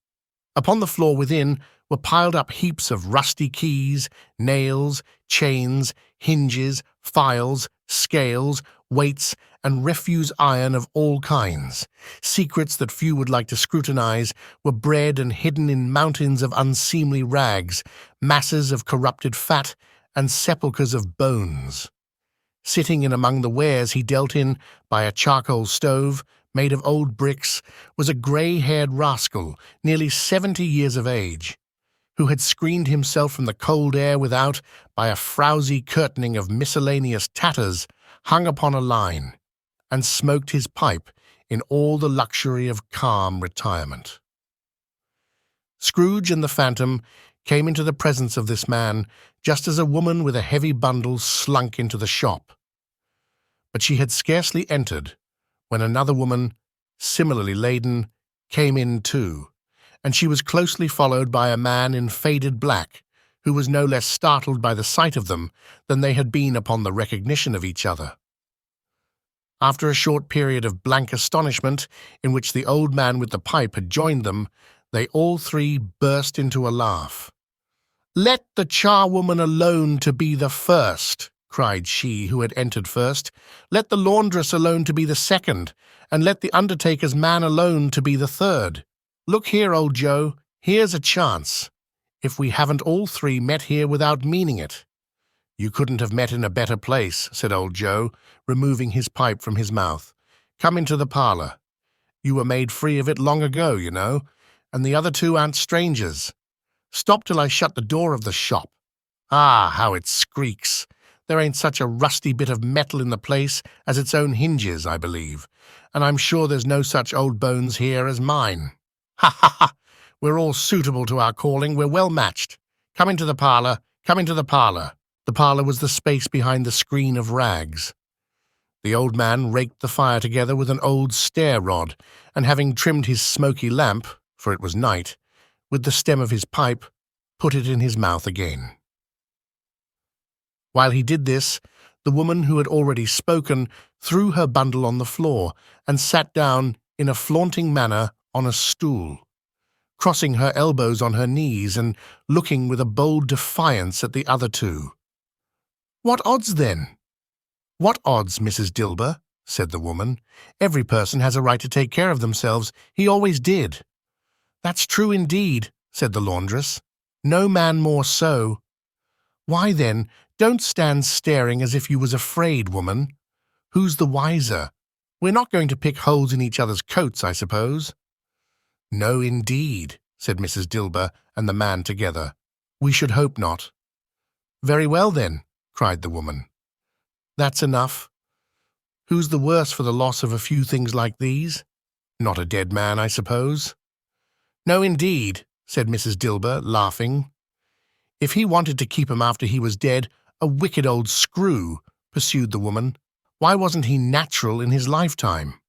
Speaker 1: Upon the floor within were piled up heaps of rusty keys, nails, chains, hinges, files, scales, weights, and refuse iron of all kinds. Secrets that few would like to scrutinize were bred and hidden in mountains of unseemly rags, masses of corrupted fat, and sepulchres of bones. Sitting in among the wares he dealt in by a charcoal stove, made of old bricks, was a grey-haired rascal, nearly 70 years of age, who had screened himself from the cold air without by a frowsy curtaining of miscellaneous tatters hung upon a line, and smoked his pipe in all the luxury of calm retirement. Scrooge and the phantom came into the presence of this man just as a woman with a heavy bundle slunk into the shop. But she had scarcely entered when another woman, similarly laden, came in too, and she was closely followed by a man in faded black, who was no less startled by the sight of them than they had been upon the recognition of each other. After a short period of blank astonishment, in which the old man with the pipe had joined them, they all three burst into a laugh. "Let the charwoman alone to be the first," cried she who had entered first. "Let the laundress alone to be the second, and let the undertaker's man alone to be the third. Look here, old Joe, here's a chance, if we haven't all three met here without meaning it." "You couldn't have met in a better place," said old Joe, removing his pipe from his mouth. "Come into the parlour. You were made free of it long ago, you know, and the other two aren't strangers. Stop till I shut the door of the shop. Ah, how it squeaks! There ain't such a rusty bit of metal in the place as its own hinges, I believe, and I'm sure there's no such old bones here as mine. Ha ha ha! We're all suitable to our calling, we're well matched. Come into the parlour, come into the parlour. The parlour was the space behind the screen of rags. The old man raked the fire together with an old stair-rod, and having trimmed his smoky lamp, for it was night, with the stem of his pipe, put it in his mouth again. While he did this, the woman who had already spoken threw her bundle on the floor and sat down in a flaunting manner on a stool, crossing her elbows on her knees and looking with a bold defiance at the other two. "What odds, then?" "What odds, Mrs. Dilber?" said the woman. "Every person has a right to take care of themselves. He always did." "That's true indeed," said the laundress. "No man more so." "Why, then, don't stand staring as if you was afraid, woman. Who's the wiser? We're not going to pick holes in each other's coats, I suppose." "No, indeed," said Mrs. Dilber and the man together. "We should hope not." "Very well, then," cried the woman. "That's enough. Who's the worse for the loss of a few things like these? Not a dead man, I suppose?" "No, indeed," said Mrs. Dilber, laughing. "If he wanted to keep him after he was dead, a wicked old screw," pursued the woman. "Why wasn't he natural in his lifetime?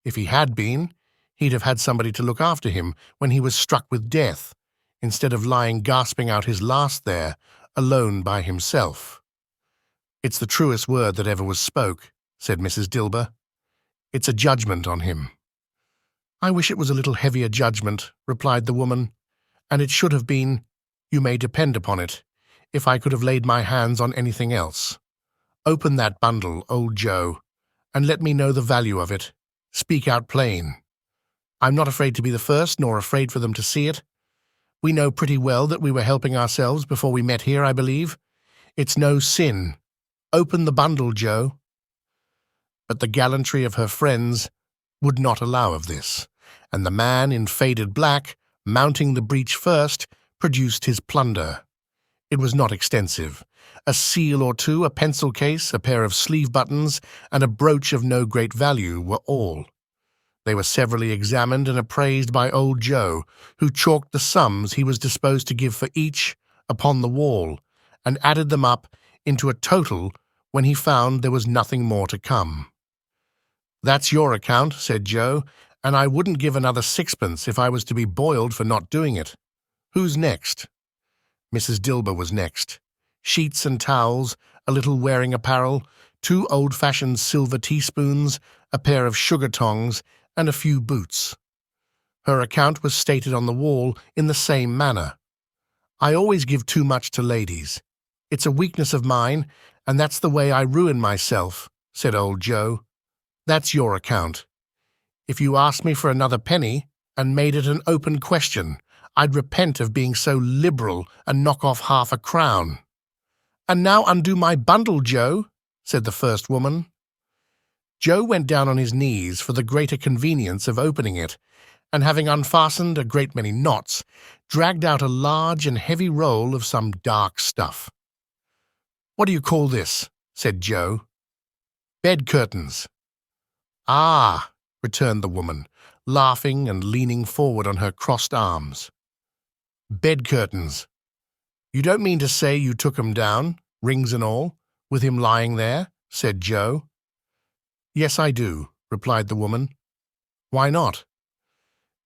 Speaker 1: If he had been, he'd have had somebody to look after him when he was struck with death, instead of lying gasping out his last there, alone by himself." "It's the truest word that ever was spoke," said Mrs. Dilber. "It's a judgment on him." "I wish it was a little heavier judgment," replied the woman, "and it should have been, you may depend upon it, if I could have laid my hands on anything else. Open that bundle, old Joe, and let me know the value of it. Speak out plain. I'm not afraid to be the first, nor afraid for them to see it. We know pretty well that we were helping ourselves before we met here, I believe. It's no sin. Open the bundle, Joe." But the gallantry of her friends would not allow of this, and the man in faded black, mounting the breach first, produced his plunder. It was not extensive. A seal or two, a pencil case, a pair of sleeve buttons, and a brooch of no great value were all. They were severally examined and appraised by old Joe, who chalked the sums he was disposed to give for each upon the wall, and added them up into a total when he found there was nothing more to come. "That's your account," said Joe, "and I wouldn't give another sixpence if I was to be boiled for not doing it. Who's next?" Mrs. Dilber was next. Sheets and towels, a little wearing apparel, 2 old-fashioned silver teaspoons, a pair of sugar tongs, and a few boots. Her account was stated on the wall in the same manner. "I always give too much to ladies. It's a weakness of mine, and that's the way I ruin myself," said old Joe. "That's your account. If you asked me for another penny, and made it an open question, I'd repent of being so liberal and knock off half a crown." "And now undo my bundle, Joe," said the first woman. Joe went down on his knees for the greater convenience of opening it, and having unfastened a great many knots, dragged out a large and heavy roll of some dark stuff. "What do you call this?" said Joe. "Bed curtains." "Ah," returned the woman, laughing and leaning forward on her crossed arms. "Bed curtains. You don't mean to say you took 'em down, rings and all, with him lying there?" said Joe. "Yes, I do," replied the woman. "Why not?"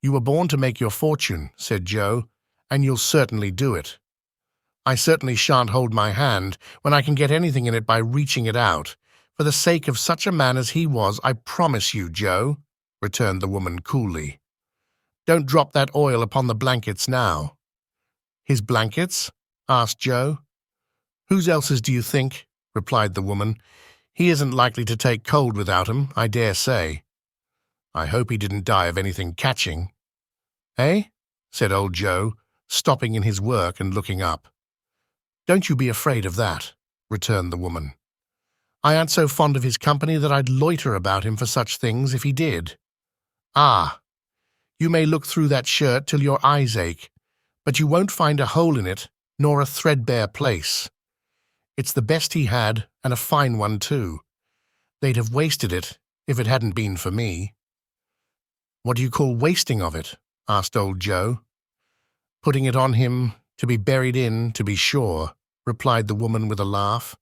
Speaker 1: "You were born to make your fortune," said Joe, "and you'll certainly do it." "I certainly shan't hold my hand when I can get anything in it by reaching it out. For the sake of such a man as he was, I promise you, Joe," returned the woman coolly. "Don't drop that oil upon the blankets now." "His blankets?" asked Joe. "Whose else's do you think?" replied the woman. "He isn't likely to take cold without 'em, I dare say. I hope he didn't die of anything catching." "Eh?" said old Joe, stopping in his work and looking up. "Don't you be afraid of that," returned the woman. "I aren't so fond of his company that I'd loiter about him for such things if he did. Ah, you may look through that shirt till your eyes ache, but you won't find a hole in it nor a threadbare place. It's the best he had, and a fine one too. They'd have wasted it if it hadn't been for me." "What do you call wasting of it?" asked old Joe. "Putting it on him to be buried in, to be sure," replied the woman with a laugh.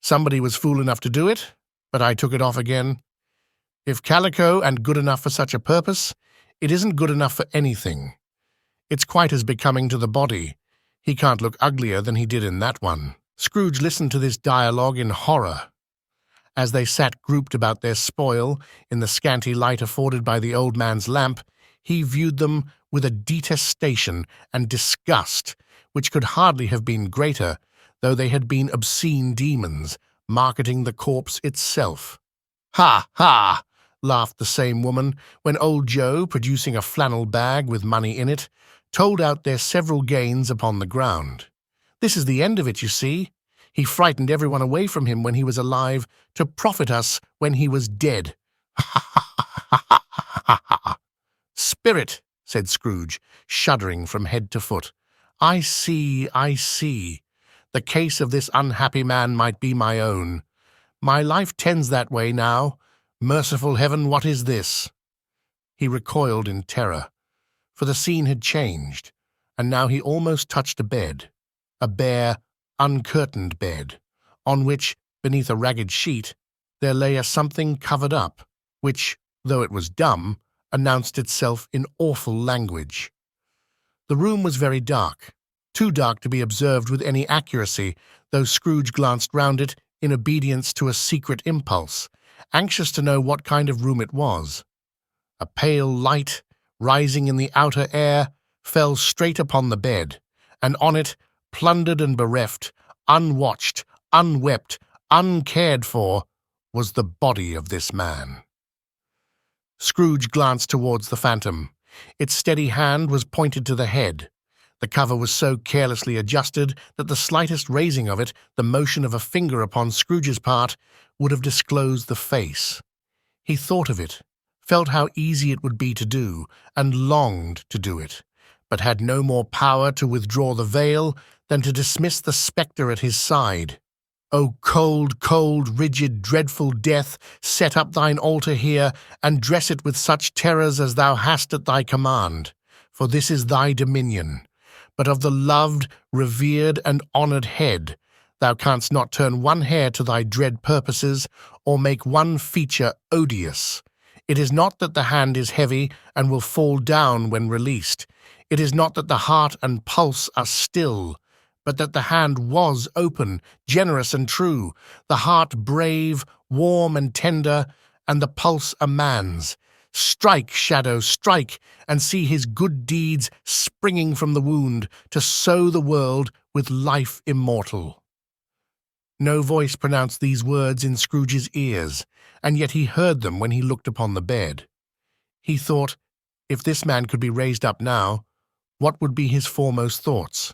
Speaker 1: "Somebody was fool enough to do it, but I took it off again. If calico and good enough for such a purpose, it isn't good enough for anything. It's quite as becoming to the body. He can't look uglier than he did in that one." Scrooge listened to this dialogue in horror. As they sat grouped about their spoil, in the scanty light afforded by the old man's lamp, he viewed them with a detestation and disgust which could hardly have been greater, though they had been obscene demons, marketing the corpse itself. "Ha, ha!" laughed the same woman, when old Joe, producing a flannel bag with money in it, told out their several gains upon the ground. "This is the end of it, you see. He frightened everyone away from him when he was alive, to profit us when he was dead." "Spirit," said Scrooge, shuddering from head to foot. I see. The case of this unhappy man might be my own. My life tends that way now. Merciful heaven, what is this?" He recoiled in terror, for the scene had changed, and now he almost touched a bed, a bare, uncurtained bed, on which, beneath a ragged sheet, there lay a something covered up, which, though it was dumb, announced itself in awful language. The room was very dark, too dark to be observed with any accuracy, though Scrooge glanced round it in obedience to a secret impulse, anxious to know what kind of room it was. A pale light, rising in the outer air, fell straight upon the bed, and on it, plundered and bereft, unwatched, unwept, uncared for, was the body of this man. Scrooge glanced towards the phantom. Its steady hand was pointed to the head. The cover was so carelessly adjusted that the slightest raising of it, the motion of a finger upon Scrooge's part, would have disclosed the face. He thought of it, felt how easy it would be to do, and longed to do it, but had no more power to withdraw the veil than to dismiss the spectre at his side. "O cold, cold, rigid, dreadful death, set up thine altar here, and dress it with such terrors as thou hast at thy command, for this is thy dominion. But of the loved, revered, and honoured head, thou canst not turn one hair to thy dread purposes, or make one feature odious. It is not that the hand is heavy and will fall down when released. It is not that the heart and pulse are still, but that the hand was open, generous and true, the heart brave, warm and tender, and the pulse a man's. Strike, shadow, strike, and see his good deeds springing from the wound, to sow the world with life immortal." No voice pronounced these words in Scrooge's ears, and yet he heard them when he looked upon the bed. He thought, if this man could be raised up now, what would be his foremost thoughts?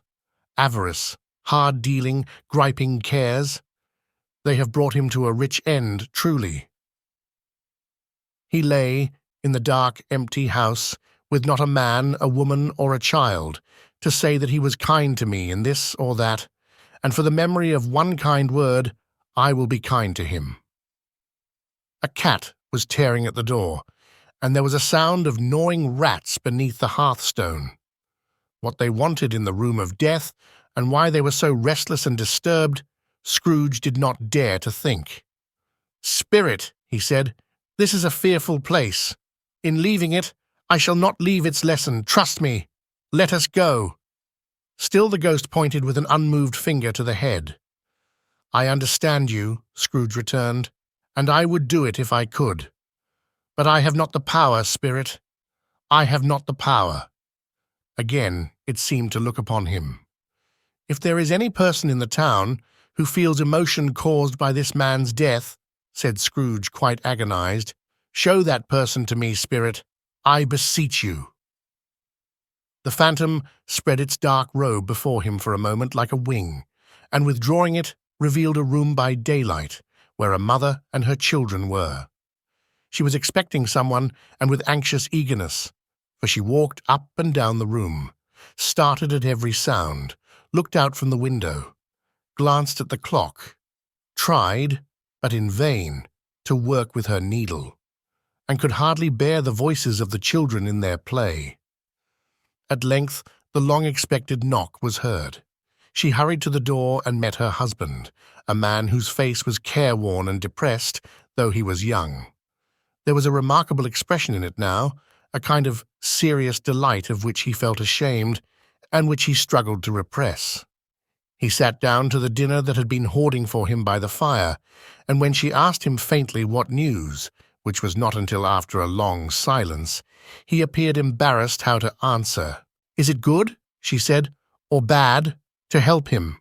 Speaker 1: Avarice, hard-dealing, griping cares? They have brought him to a rich end, truly. He lay in the dark, empty house, with not a man, a woman, or a child, to say that he was kind to me in this or that, and for the memory of one kind word, I will be kind to him. A cat was tearing at the door, and there was a sound of gnawing rats beneath the hearthstone. What they wanted in the room of death, and why they were so restless and disturbed, Scrooge did not dare to think. "Spirit," he said, "this is a fearful place. In leaving it, I shall not leave its lesson, trust me. Let us go." Still the ghost pointed with an unmoved finger to the head. "I understand you," Scrooge returned, "and I would do it if I could. But I have not the power, Spirit. I have not the power." Again it seemed to look upon him. "If there is any person in the town who feels emotion caused by this man's death," said Scrooge, quite agonized, "show that person to me, Spirit. I beseech you." The phantom spread its dark robe before him for a moment like a wing, and withdrawing it, revealed a room by daylight, where a mother and her children were. She was expecting someone, and with anxious eagerness, for she walked up and down the room, started at every sound, looked out from the window, glanced at the clock, tried, but in vain, to work with her needle, and could hardly bear the voices of the children in their play. At length the long-expected knock was heard. She hurried to the door and met her husband, a man whose face was careworn and depressed, though he was young. There was a remarkable expression in it now, a kind of serious delight of which he felt ashamed, and which he struggled to repress. He sat down to the dinner that had been hoarding for him by the fire, and when she asked him faintly what news, which was not until after a long silence, he appeared embarrassed how to answer. "Is it good," she said, "or bad, to help him?"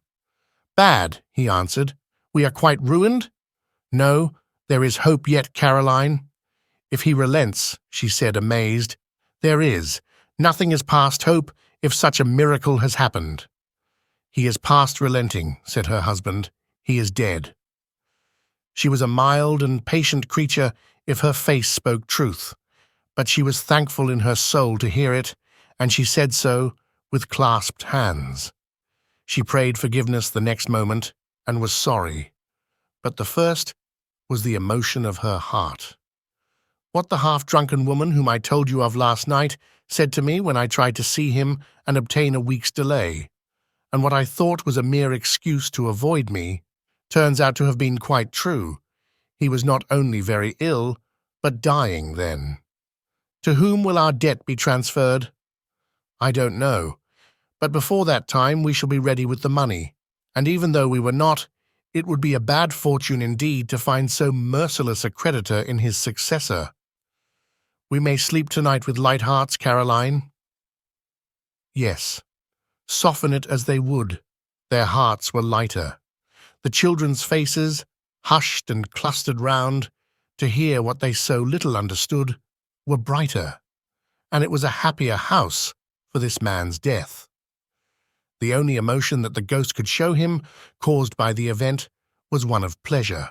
Speaker 1: "Bad," he answered. "We are quite ruined?" "No, there is hope yet, Caroline." "If he relents," she said, amazed. "There is. Nothing is past hope if such a miracle has happened." "He is past relenting," said her husband. "He is dead." She was a mild and patient creature if her face spoke truth, but she was thankful in her soul to hear it, and she said so with clasped hands. She prayed forgiveness the next moment and was sorry, but the first was the emotion of her heart. What the half-drunken woman whom I told you of last night said to me when I tried to see him and obtain a week's delay, and what I thought was a mere excuse to avoid me, turns out to have been quite true. He was not only very ill, but dying then. To whom will our debt be transferred? I don't know, but before that time we shall be ready with the money, and even though we were not, it would be a bad fortune indeed to find so merciless a creditor in his successor. We may sleep tonight with light hearts, Caroline? Yes. Soften it as they would, their hearts were lighter. The children's faces, hushed and clustered round, to hear what they so little understood, were brighter, and it was a happier house for this man's death. The only emotion that the ghost could show him, caused by the event, was one of pleasure.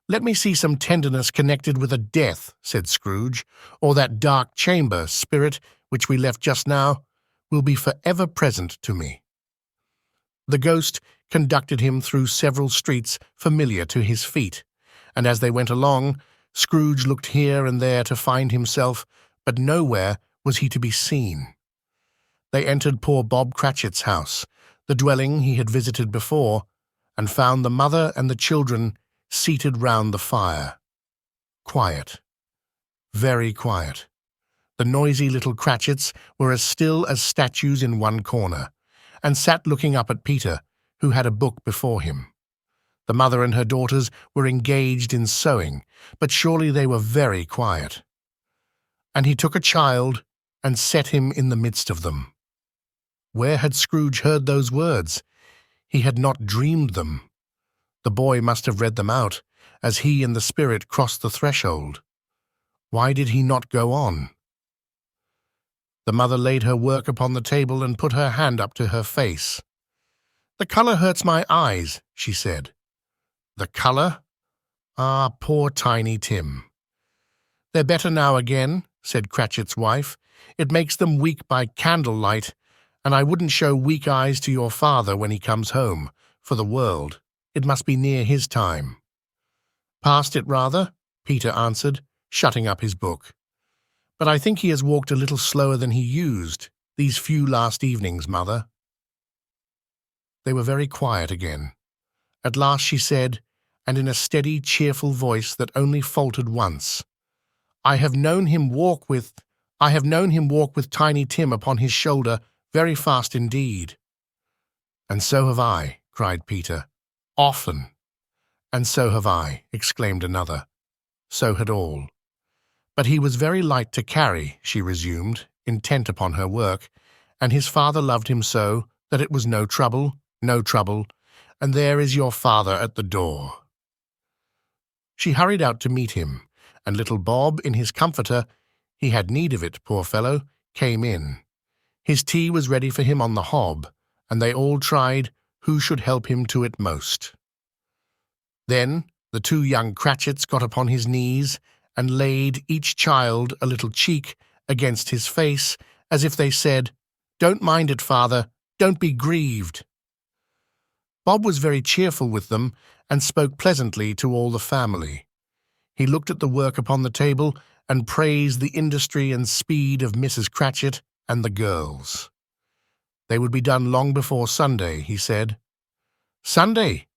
Speaker 1: "Let me see some tenderness connected with a death," said Scrooge, "or that dark chamber, spirit, which we left just now, will be forever present to me." The ghost conducted him through several streets familiar to his feet, and as they went along, Scrooge looked here and there to find himself, but nowhere was he to be seen. They entered poor Bob Cratchit's house, the dwelling he had visited before, and found the mother and the children seated round the fire. Quiet. Very quiet. The noisy little Cratchits were as still as statues in one corner, and sat looking up at Peter, who had a book before him. The mother and her daughters were engaged in sewing, but surely they were very quiet. And he took a child and set him in the midst of them. Where had Scrooge heard those words? He had not dreamed them. The boy must have read them out, as he and the spirit crossed the threshold. Why did he not go on? The mother laid her work upon the table and put her hand up to her face. "The colour hurts my eyes," she said. "The colour? Ah, poor Tiny Tim." "They're better now again," said Cratchit's wife. "It makes them weak by candlelight, and I wouldn't show weak eyes to your father when he comes home, for the world. It must be near his time." "Past it, rather," Peter answered, shutting up his book. "But I think he has walked a little slower than he used, these few last evenings, Mother." They were very quiet again. At last she said, and in a steady, cheerful voice that only faltered once, I have known him walk with Tiny Tim upon his shoulder very fast indeed." "And so have I," cried Peter. "Often." "And so have I," exclaimed another. So had all. "But he was very light to carry," she resumed, intent upon her work, "and his father loved him so that it was no trouble, and there is your father at the door." She hurried out to meet him, and little Bob, in his comforter, he had need of it, poor fellow, came in. His tea was ready for him on the hob, and they all tried who should help him to it most. Then the two young Cratchits got upon his knees and laid each child a little cheek against his face, as if they said, "Don't mind it, father, don't be grieved." Bob was very cheerful with them and spoke pleasantly to all the family. He looked at the work upon the table and praised the industry and speed of Mrs. Cratchit and the girls. They would be done long before Sunday, he said. "Sunday?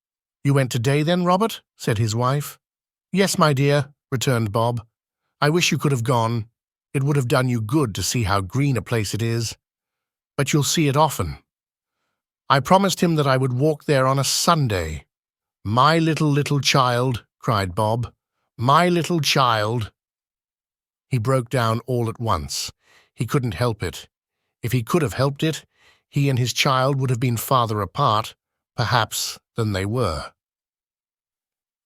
Speaker 1: You went today then, Robert?" said his wife. "Yes, my dear," returned Bob. "I wish you could have gone. It would have done you good to see how green a place it is. But you'll see it often." I promised him that I would walk there on a Sunday. "My little child," cried Bob. "My little child." He broke down all at once. He couldn't help it. If he could have helped it, he and his child would have been farther apart, perhaps, than they were.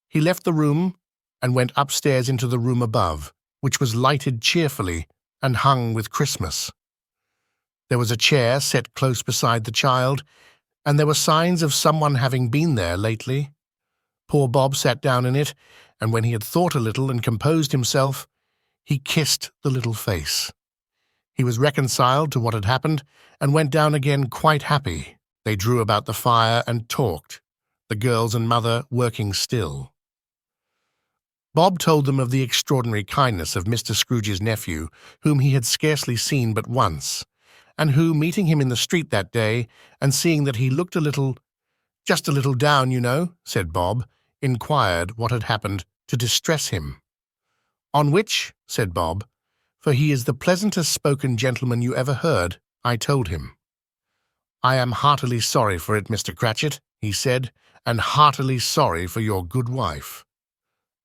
Speaker 1: He left the room and went upstairs into the room above, which was lighted cheerfully and hung with Christmas. There was a chair set close beside the child, and there were signs of someone having been there lately. Poor Bob sat down in it, and when he had thought a little and composed himself, he kissed the little face. He was reconciled to what had happened and went down again quite happy. They drew about the fire and talked, the girls and mother working still. Bob told them of the extraordinary kindness of Mr. Scrooge's nephew, whom he had scarcely seen but once, and who, meeting him in the street that day, and seeing that he looked just a little down, you know, said Bob, inquired what had happened to distress him. "On which," said Bob, "for he is the pleasantest spoken gentleman you ever heard, I told him. 'I am heartily sorry for it, Mr. Cratchit,' he said, 'and heartily sorry for your good wife.'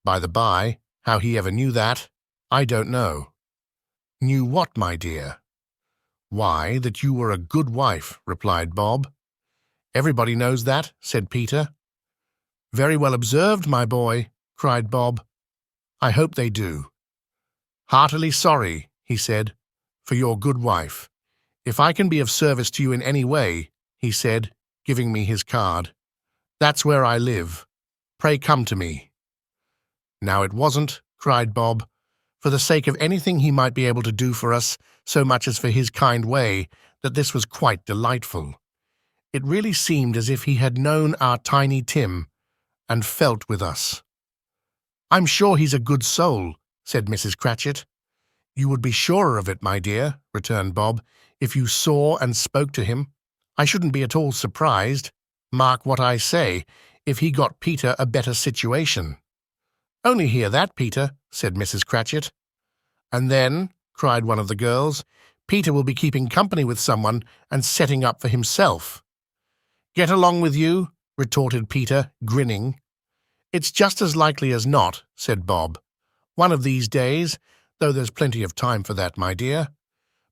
Speaker 1: By the by, how he ever knew that, I don't know." "Knew what, my dear?" "Why, that you were a good wife," replied Bob. "Everybody knows that," said Peter. "Very well observed, my boy," cried Bob. "I hope they do." "Heartily sorry," he said, "for your good wife. If I can be of service to you in any way," he said, giving me his card, "that's where I live. Pray come to me." "Now it wasn't," cried Bob, "for the sake of anything he might be able to do for us, so much as for his kind way, that this was quite delightful. It really seemed as if he had known our Tiny Tim, and felt with us." "I'm sure he's a good soul," said Mrs. Cratchit. "You would be surer of it, my dear," returned Bob, "if you saw and spoke to him. I shouldn't be at all surprised, mark what I say, if he got Peter a better situation." "Only hear that, Peter," said Mrs. Cratchit. "And then," cried one of the girls, "Peter will be keeping company with someone and setting up for himself." "Get along with you," retorted Peter, grinning. "It's just as likely as not," said Bob. "One of these days, though there's plenty of time for that, my dear.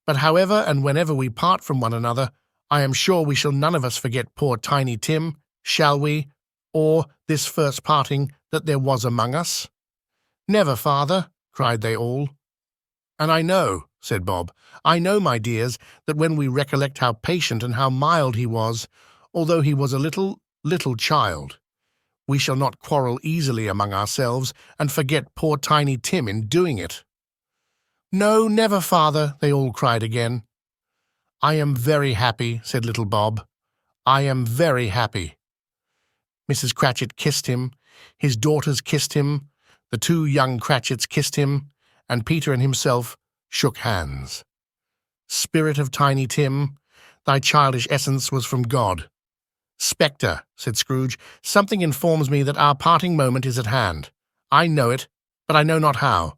Speaker 1: But however and whenever we part from one another, I am sure we shall none of us forget poor Tiny Tim, shall we, or this first parting that there was among us?" "Never, father," cried they all. "And I know," said Bob, "I know, my dears, that when we recollect how patient and how mild he was, although he was a little child, we shall not quarrel easily among ourselves and forget poor Tiny Tim in doing it." "No, never, father," they all cried again. "I am very happy," said little Bob. "I am very happy." Mrs. Cratchit kissed him, his daughters kissed him, the two young Cratchits kissed him, and Peter and himself shook hands. "Spirit of Tiny Tim, thy childish essence was from God." "Spectre," said Scrooge, "something informs me that our parting moment is at hand. I know it, but I know not how.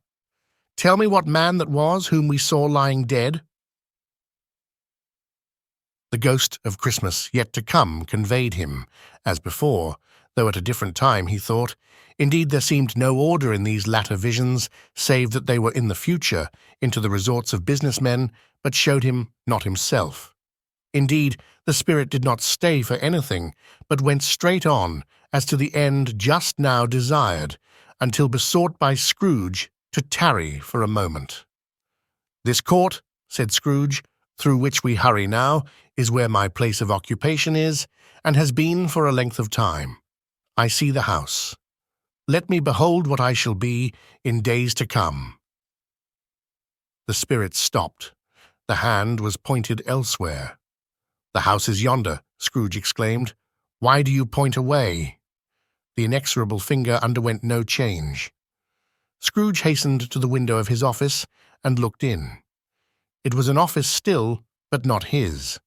Speaker 1: Tell me what man that was whom we saw lying dead." The ghost of Christmas yet to come conveyed him, as before, though at a different time, he thought. Indeed, there seemed no order in these latter visions, save that they were in the future, into the resorts of business men, but showed him not himself. Indeed, the spirit did not stay for anything, but went straight on, as to the end just now desired, until besought by Scrooge to tarry for a moment. "This court," said Scrooge, "through which we hurry now, is where my place of occupation is, and has been for a length of time. I see the house. Let me behold what I shall be in days to come." The spirit stopped. The hand was pointed elsewhere. "The house is yonder," Scrooge exclaimed. Why do you point away?" The inexorable finger underwent no change. Scrooge hastened to the window of his office and looked in. It was an office still, but not his.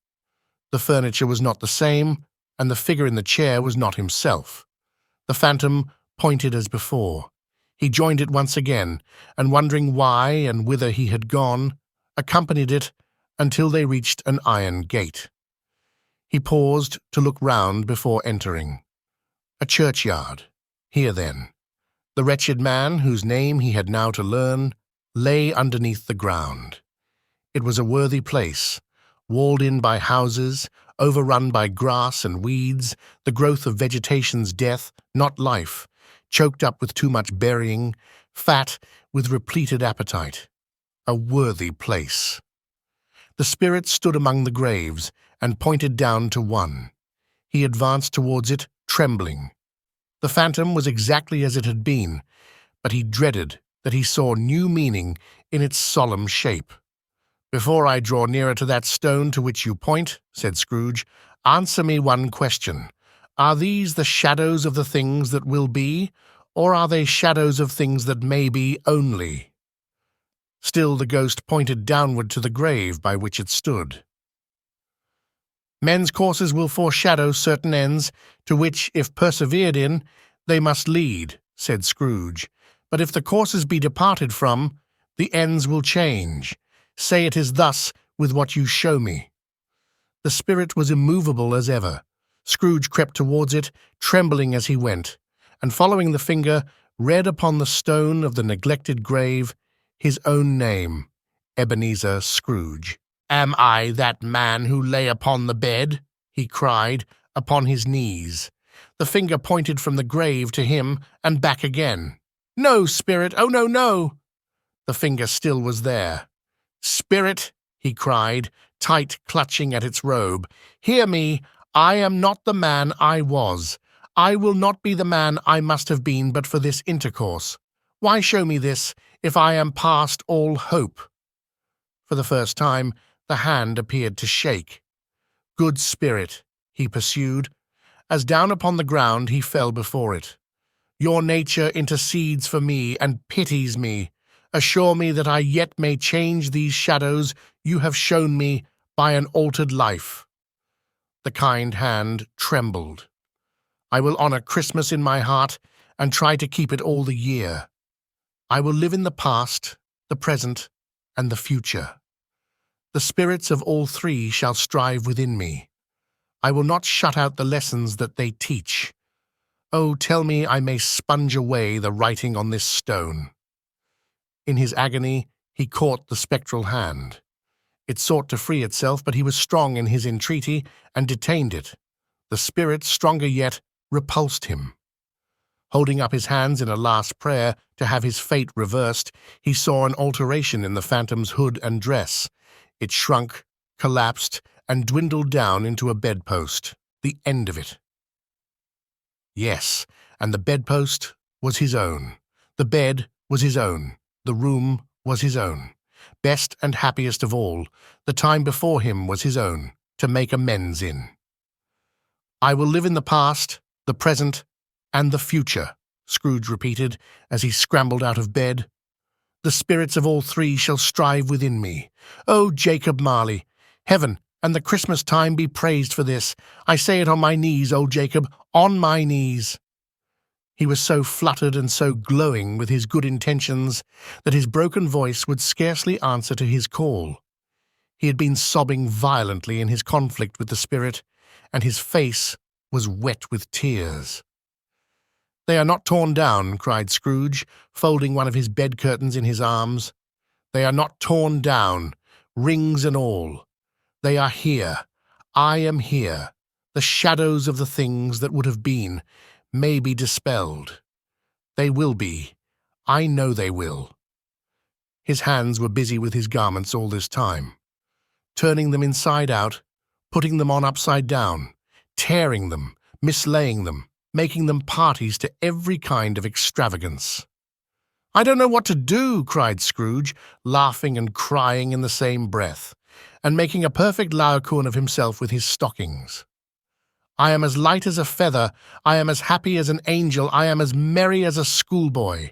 Speaker 1: The furniture was not the same, and the figure in the chair was not himself. The phantom pointed as before. He joined it once again, and wondering why and whither he had gone, accompanied it until they reached an iron gate. He paused to look round before entering. A churchyard. Here, then. The wretched man, whose name he had now to learn, lay underneath the ground. It was a worthy place, walled in by houses, overrun by grass and weeds, the growth of vegetation's death, not life, choked up with too much burying, fat with repleted appetite. A worthy place. The spirit stood among the graves and pointed down to one. He advanced towards it, trembling. The phantom was exactly as it had been, but he dreaded that he saw new meaning in its solemn shape. "Before I draw nearer to that stone to which you point," said Scrooge, "answer me one question. Are these the shadows of the things that will be, or are they shadows of things that may be only?" Still the ghost pointed downward to the grave by which it stood. "Men's courses will foreshadow certain ends, to which, if persevered in, they must lead," said Scrooge. "But if the courses be departed from, the ends will change. Say it is thus with what you show me." The spirit was immovable as ever. Scrooge crept towards it, trembling as he went, and following the finger, read upon the stone of the neglected grave his own name, Ebenezer Scrooge. "Am I that man who lay upon the bed?" he cried, upon his knees. The finger pointed from the grave to him and back again. "No, spirit! Oh, no, no!" The finger still was there. "Spirit," he cried, tight clutching at its robe, "hear me! I am not the man I was. I will not be the man I must have been but for this intercourse. Why show me this, if I am past all hope?" For the first time, the hand appeared to shake. "Good spirit," he pursued, as down upon the ground he fell before it. "Your nature intercedes for me and pities me. Assure me that I yet may change these shadows you have shown me by an altered life." The kind hand trembled. "I will honor Christmas in my heart and try to keep it all the year. I will live in the past, the present, and the future. The spirits of all three shall strive within me. I will not shut out the lessons that they teach. Oh, tell me I may sponge away the writing on this stone." In his agony, he caught the spectral hand. It sought to free itself, but he was strong in his entreaty and detained it. The spirit, stronger yet, repulsed him. Holding up his hands in a last prayer to have his fate reversed, he saw an alteration in the phantom's hood and dress. It shrunk, collapsed, and dwindled down into a bedpost, the end of it. Yes, and the bedpost was his own. The bed was his own. The room was his own. Best and happiest of all, the time before him was his own, to make amends in. "I will live in the past, the present, and the future," Scrooge repeated as he scrambled out of bed. "The spirits of all three shall strive within me. Oh, Jacob Marley, heaven and the Christmas time be praised for this. I say it on my knees, old Jacob, on my knees." He was so fluttered and so glowing with his good intentions that his broken voice would scarcely answer to his call. He had been sobbing violently in his conflict with the spirit, and his face was wet with tears. "They are not torn down," cried Scrooge, folding one of his bed curtains in his arms. "They are not torn down, rings and all. They are here. I am here. The shadows of the things that would have been may be dispelled. They will be. I know they will." His hands were busy with his garments all this time, turning them inside out, putting them on upside down, tearing them, mislaying them, making them parties to every kind of extravagance. "I don't know what to do," cried Scrooge, laughing and crying in the same breath, and making a perfect Laocoon of himself with his stockings. I am as light as a feather, I am as happy as an angel, I am as merry as a schoolboy.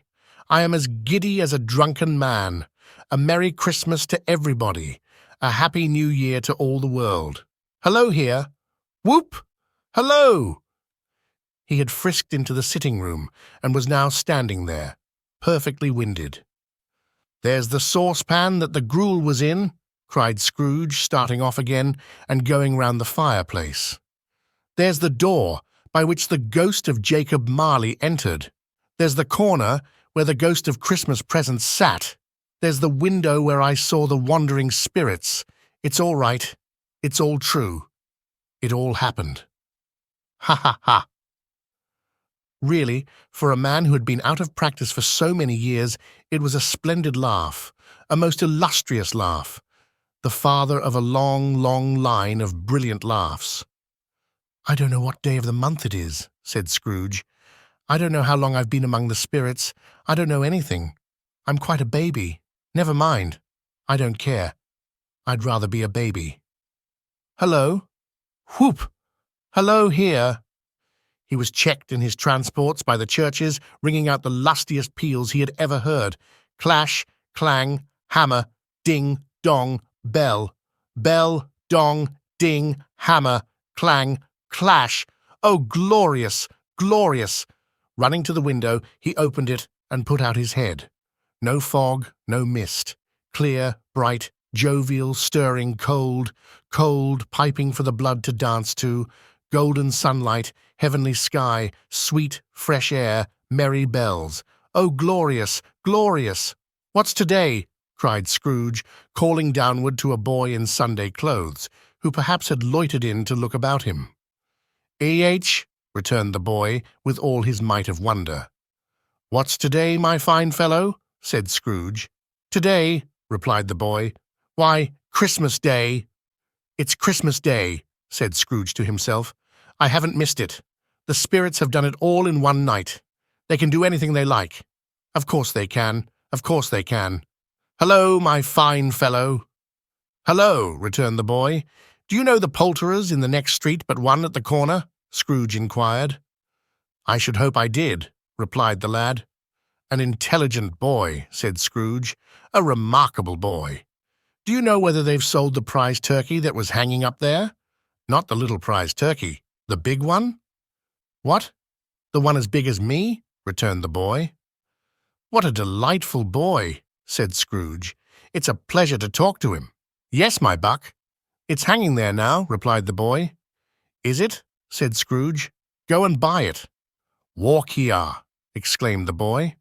Speaker 1: I am as giddy as a drunken man. A Merry Christmas to everybody. A Happy New Year to all the world. Hello here. Whoop! Hello! He had frisked into the sitting room and was now standing there, perfectly winded. There's the saucepan that the gruel was in, cried Scrooge, starting off again and going round the fireplace. There's the door by which the ghost of Jacob Marley entered. There's the corner where the ghost of Christmas presents sat. There's the window where I saw the wandering spirits. It's all right. It's all true. It all happened. Ha ha ha. Really, for a man who had been out of practice for so many years, it was a splendid laugh, a most illustrious laugh, the father of a long, long line of brilliant laughs. I don't know what day of the month it is, said Scrooge. I don't know how long I've been among the spirits. I don't know anything. I'm quite a baby. Never mind. I don't care. I'd rather be a baby. Hello? Whoop! Hello here! He was checked in his transports by the churches, ringing out the lustiest peals he had ever heard. Clash, clang, hammer, ding, dong, bell. Bell, dong, ding, hammer, clang, clash. Oh, glorious, glorious! Running to the window, he opened it and put out his head. No fog, no mist. Clear, bright, jovial, stirring, cold, cold, piping for the blood to dance to. Golden sunlight, heavenly sky, sweet, fresh air, merry bells. Oh, glorious, glorious! What's today? Cried Scrooge, calling downward to a boy in Sunday clothes, who perhaps had loitered in to look about him. "Eh?" returned the boy, with all his might of wonder. "What's today, my fine fellow?" said Scrooge. "Today," replied the boy. "Why, Christmas Day." "It's Christmas Day," said Scrooge to himself. "I haven't missed it. The spirits have done it all in one night. They can do anything they like. Of course they can. Of course they can. Hello, my fine fellow." "Hello," returned the boy. "Do you know the poulterers in the next street but one at the corner?" Scrooge inquired. "I should hope I did," replied the lad. "An intelligent boy," said Scrooge. "A remarkable boy. Do you know whether they've sold the prize turkey that was hanging up there? Not the little prize turkey, the big one?" "What? The one as big as me?" returned the boy. "What a delightful boy," said Scrooge. "It's a pleasure to talk to him." "Yes, my buck. It's hanging there now," replied the boy. "Is it?" said Scrooge. "Go and buy it." "Walk here," exclaimed the boy.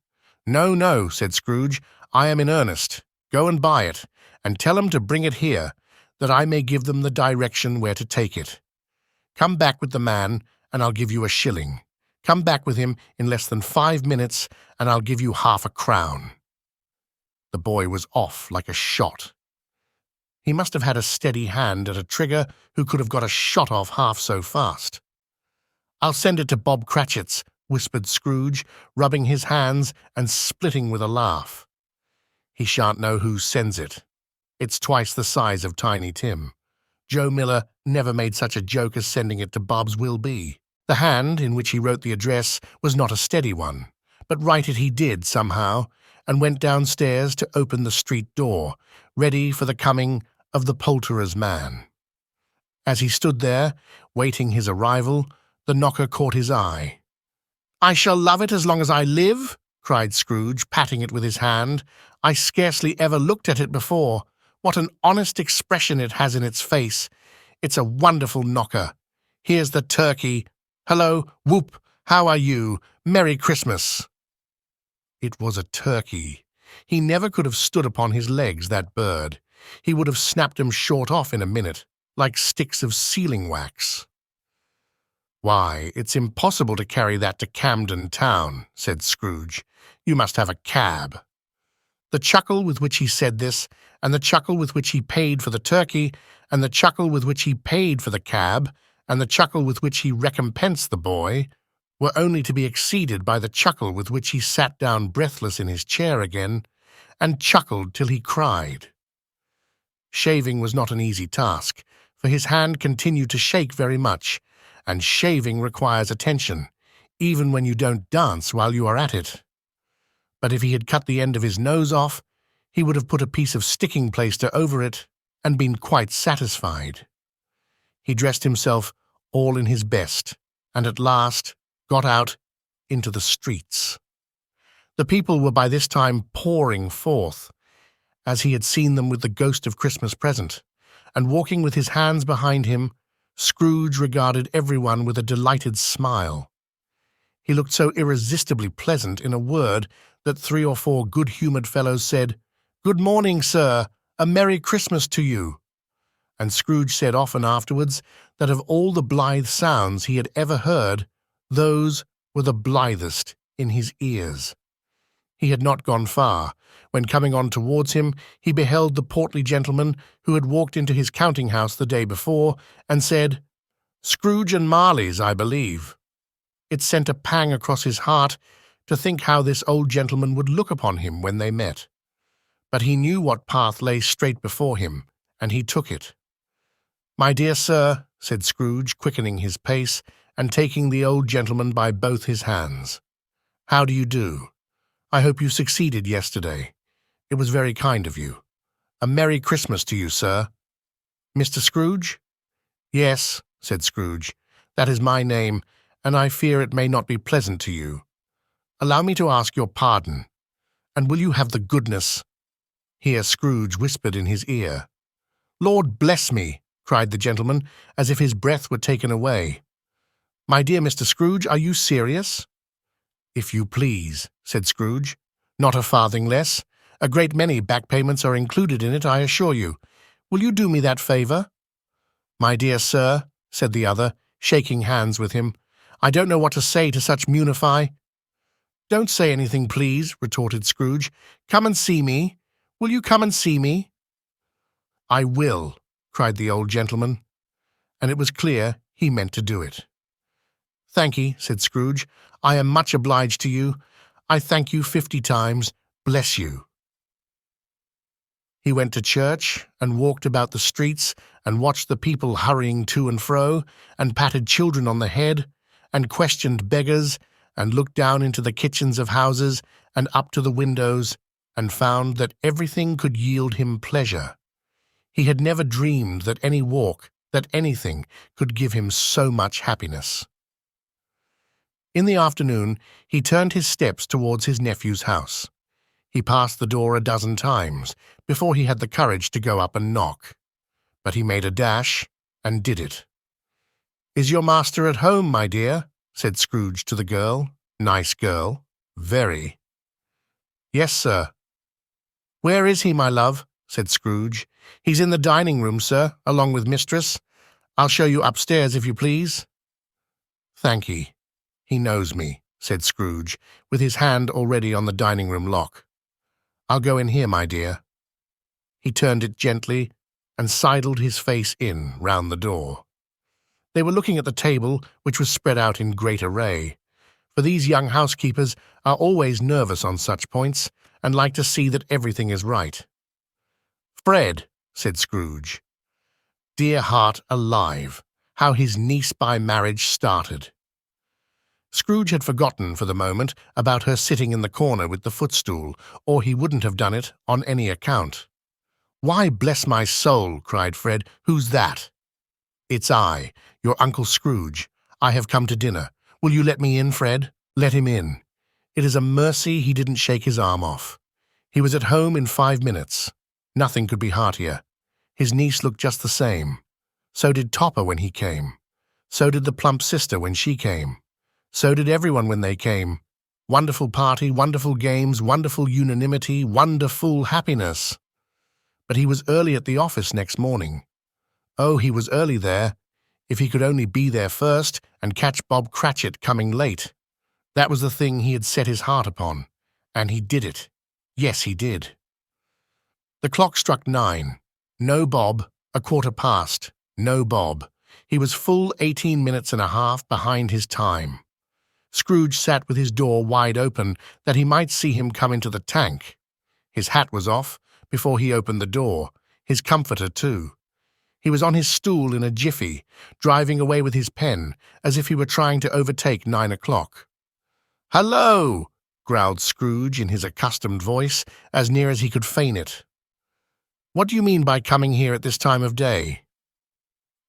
Speaker 1: "No, no," said Scrooge. "I am in earnest. Go and buy it, and tell them to bring it here, that I may give them the direction where to take it. Come back with the man, and I'll give you a shilling. Come back with him in less than 5 minutes, and I'll give you half a crown." The boy was off like a shot. He must have had a steady hand at a trigger who could have got a shot off half so fast. "I'll send it to Bob Cratchit's," whispered Scrooge, rubbing his hands and splitting with a laugh. "He shan't know who sends it. It's twice the size of Tiny Tim. Joe Miller never made such a joke as sending it to Bob's will be." The hand in which he wrote the address was not a steady one, but write it he did somehow, and went downstairs to open the street door, ready for the coming of the poulterer's man. As he stood there, waiting his arrival, the knocker caught his eye. "I shall love it as long as I live," cried Scrooge, patting it with his hand. "I scarcely ever looked at it before. What an honest expression it has in its face. It's a wonderful knocker. Here's the turkey. Hello, whoop, how are you? Merry Christmas." It was a turkey. He never could have stood upon his legs, that bird. He would have snapped them short off in a minute, like sticks of sealing wax. "Why, it's impossible to carry that to Camden Town," said Scrooge. "You must have a cab." The chuckle with which he said this, and the chuckle with which he paid for the turkey, and the chuckle with which he paid for the cab, and the chuckle with which he recompensed the boy, were only to be exceeded by the chuckle with which he sat down breathless in his chair again, and chuckled till he cried. Shaving was not an easy task, for his hand continued to shake very much, and shaving requires attention, even when you don't dance while you are at it. But if he had cut the end of his nose off, he would have put a piece of sticking plaster over it and been quite satisfied. He dressed himself all in his best, and at last got out into the streets. The people were by this time pouring forth, as he had seen them with the ghost of Christmas present, and walking with his hands behind him, Scrooge regarded everyone with a delighted smile. He looked so irresistibly pleasant, in a word, that 3 or 4 good-humoured fellows said, "Good morning, sir, a Merry Christmas to you." And Scrooge said often afterwards that of all the blithe sounds he had ever heard, those were the blithest in his ears. He had not gone far, when coming on towards him, he beheld the portly gentleman who had walked into his counting-house the day before, and said, "Scrooge and Marley's, I believe." It sent a pang across his heart to think how this old gentleman would look upon him when they met. But he knew what path lay straight before him, and he took it. "My dear sir," said Scrooge, quickening his pace, and taking the old gentleman by both his hands, "how do you do? I hope you succeeded yesterday. It was very kind of you. A Merry Christmas to you, sir." "Mr. Scrooge?" "Yes," said Scrooge, "that is my name, and I fear it may not be pleasant to you. Allow me to ask your pardon, and will you have the goodness—" Here Scrooge whispered in his ear. "Lord bless me!" cried the gentleman, as if his breath were taken away. "My dear Mr. Scrooge, are you serious?" "If you please," said Scrooge. "Not a farthing less. A great many back payments are included in it, I assure you. Will you do me that favour?" "My dear sir," said the other, shaking hands with him, "I don't know what to say to such munify—" "Don't say anything, please," retorted Scrooge. "Come and see me. Will you come and see me?" "I will," cried the old gentleman, and it was clear he meant to do it. "Thank'ee," said Scrooge. "I am much obliged to you. I thank you 50 times. Bless you." He went to church, and walked about the streets, and watched the people hurrying to and fro, and patted children on the head, and questioned beggars, and looked down into the kitchens of houses, and up to the windows, and found that everything could yield him pleasure. He had never dreamed that any walk, that anything, could give him so much happiness. In the afternoon, he turned his steps towards his nephew's house. He passed the door a dozen times before he had the courage to go up and knock. But he made a dash, and did it. "Is your master at home, my dear?" said Scrooge to the girl. "Nice girl. Very." "Yes, sir." "Where is he, my love?" said Scrooge. "He's in the dining-room, sir, along with mistress. I'll show you upstairs, if you please." "Thank'ee. He knows me," said Scrooge, with his hand already on the dining-room lock. "I'll go in here, my dear." He turned it gently, and sidled his face in round the door. They were looking at the table, which was spread out in great array, for these young housekeepers are always nervous on such points, and like to see that everything is right. "Fred," said Scrooge. Dear heart alive, how his niece by marriage started! Scrooge had forgotten for the moment about her sitting in the corner with the footstool, or he wouldn't have done it on any account. "Why, bless my soul," cried Fred, "who's that?" "It's I, your Uncle Scrooge. I have come to dinner. Will you let me in, Fred? Let him in. It is a mercy he didn't shake his arm off. He was at home in 5 minutes. Nothing could be heartier. His niece looked just the same. So did Topper when he came. So did the plump sister when she came. So did everyone when they came. Wonderful party, wonderful games, wonderful unanimity, wonderful happiness. But he was early at the office next morning. Oh, he was early there. If he could only be there first and catch Bob Cratchit coming late. That was the thing he had set his heart upon. And he did it. Yes, he did. The clock struck 9. No Bob. 1/4 past. No Bob. He was full 18 minutes and a half behind his time. Scrooge sat with his door wide open that he might see him come into the tank. His hat was off before he opened the door, his comforter too. He was on his stool in a jiffy, driving away with his pen, as if he were trying to overtake 9 o'clock. "Hello!" growled Scrooge in his accustomed voice, as near as he could feign it. "What do you mean by coming here at this time of day?"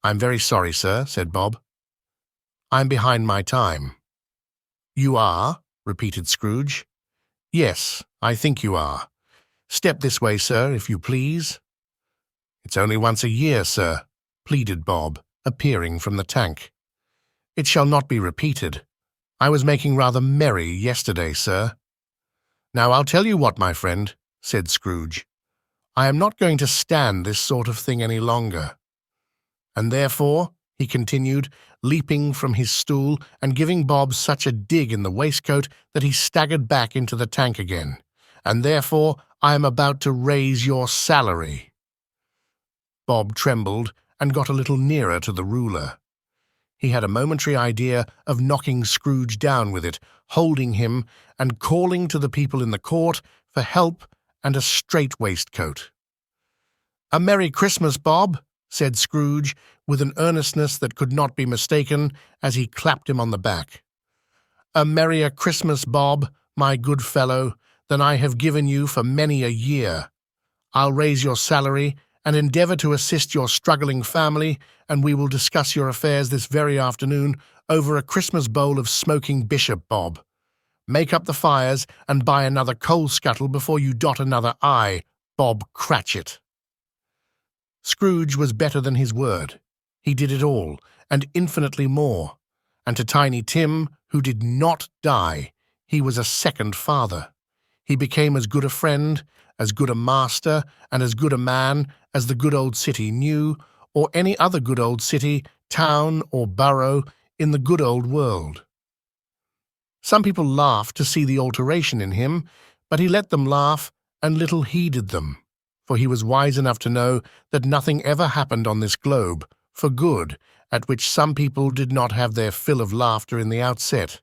Speaker 1: "I'm very sorry, sir," said Bob. "I'm behind my time." "You are?" repeated Scrooge. "Yes, I think you are. Step this way, sir, if you please." "It's only once a year, sir," pleaded Bob, appearing from the tank. "It shall not be repeated. I was making rather merry yesterday, sir." "Now I'll tell you what, my friend," said Scrooge. "I am not going to stand this sort of thing any longer. And therefore," he continued, leaping from his stool and giving Bob such a dig in the waistcoat that he staggered back into the tank again, "and therefore I am about to raise your salary." Bob trembled and got a little nearer to the ruler. He had a momentary idea of knocking Scrooge down with it, holding him and calling to the people in the court for help and a strait waistcoat. "A Merry Christmas, Bob," said Scrooge, with an earnestness that could not be mistaken, as he clapped him on the back. "A merrier Christmas, Bob, my good fellow, than I have given you for many a year. I'll raise your salary and endeavour to assist your struggling family, and we will discuss your affairs this very afternoon over a Christmas bowl of smoking bishop, Bob. Make up the fires and buy another coal scuttle before you dot another I, Bob Cratchit." Scrooge was better than his word. He did it all, and infinitely more. And to Tiny Tim, who did not die, he was a second father. He became as good a friend, as good a master, and as good a man as the good old city knew, or any other good old city, town, or borough in the good old world. Some people laughed to see the alteration in him, but he let them laugh and little heeded them, for he was wise enough to know that nothing ever happened on this globe, for good, at which some people did not have their fill of laughter in the outset,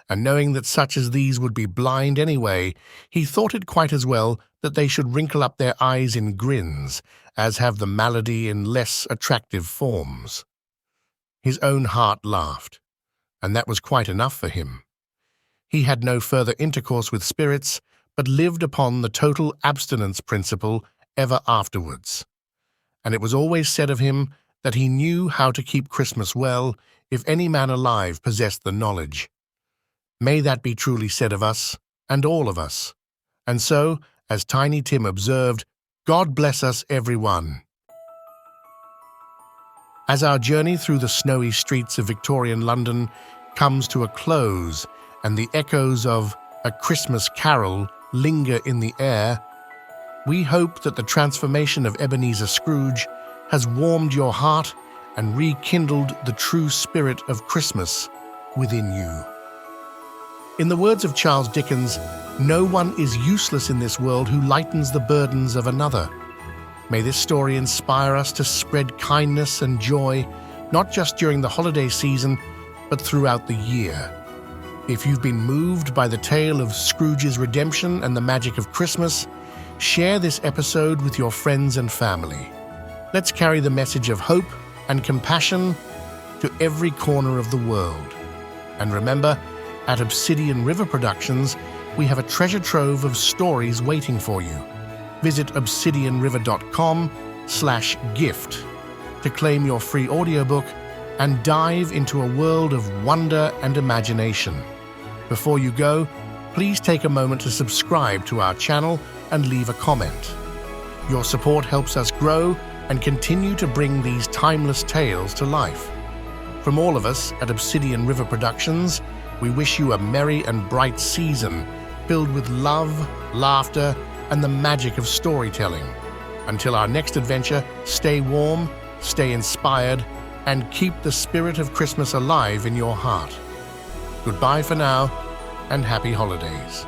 Speaker 1: and knowing that such as these would be blind anyway, he thought it quite as well that they should wrinkle up their eyes in grins, as have the malady in less attractive forms. His own heart laughed, and that was quite enough for him. He had no further intercourse with spirits, but lived upon the total abstinence principle ever afterwards. And it was always said of him that he knew how to keep Christmas well, if any man alive possessed the knowledge. May that be truly said of us, and all of us. And so, as Tiny Tim observed, God bless us every one. As our journey through the snowy streets of Victorian London comes to a close, and the echoes of A Christmas Carol linger in the air, we hope that the transformation of Ebenezer Scrooge has warmed your heart and rekindled the true spirit of Christmas within you. In the words of Charles Dickens, no one is useless in this world who lightens the burdens of another. May this story inspire us to spread kindness and joy, not just during the holiday season, but throughout the year. If you've been moved by the tale of Scrooge's redemption and the magic of Christmas, share this episode with your friends and family. Let's carry the message of hope and compassion to every corner of the world. And remember, at Obsidian River Productions, we have a treasure trove of stories waiting for you. Visit obsidianriver.com/gift to claim your free audiobook and dive into a world of wonder and imagination. Before you go, please take a moment to subscribe to our channel and leave a comment. Your support helps us grow and continue to bring these timeless tales to life. From all of us at Obsidian River Productions, we wish you a merry and bright season filled with love, laughter, and the magic of storytelling. Until our next adventure, stay warm, stay inspired, and keep the spirit of Christmas alive in your heart. Goodbye for now, and happy holidays.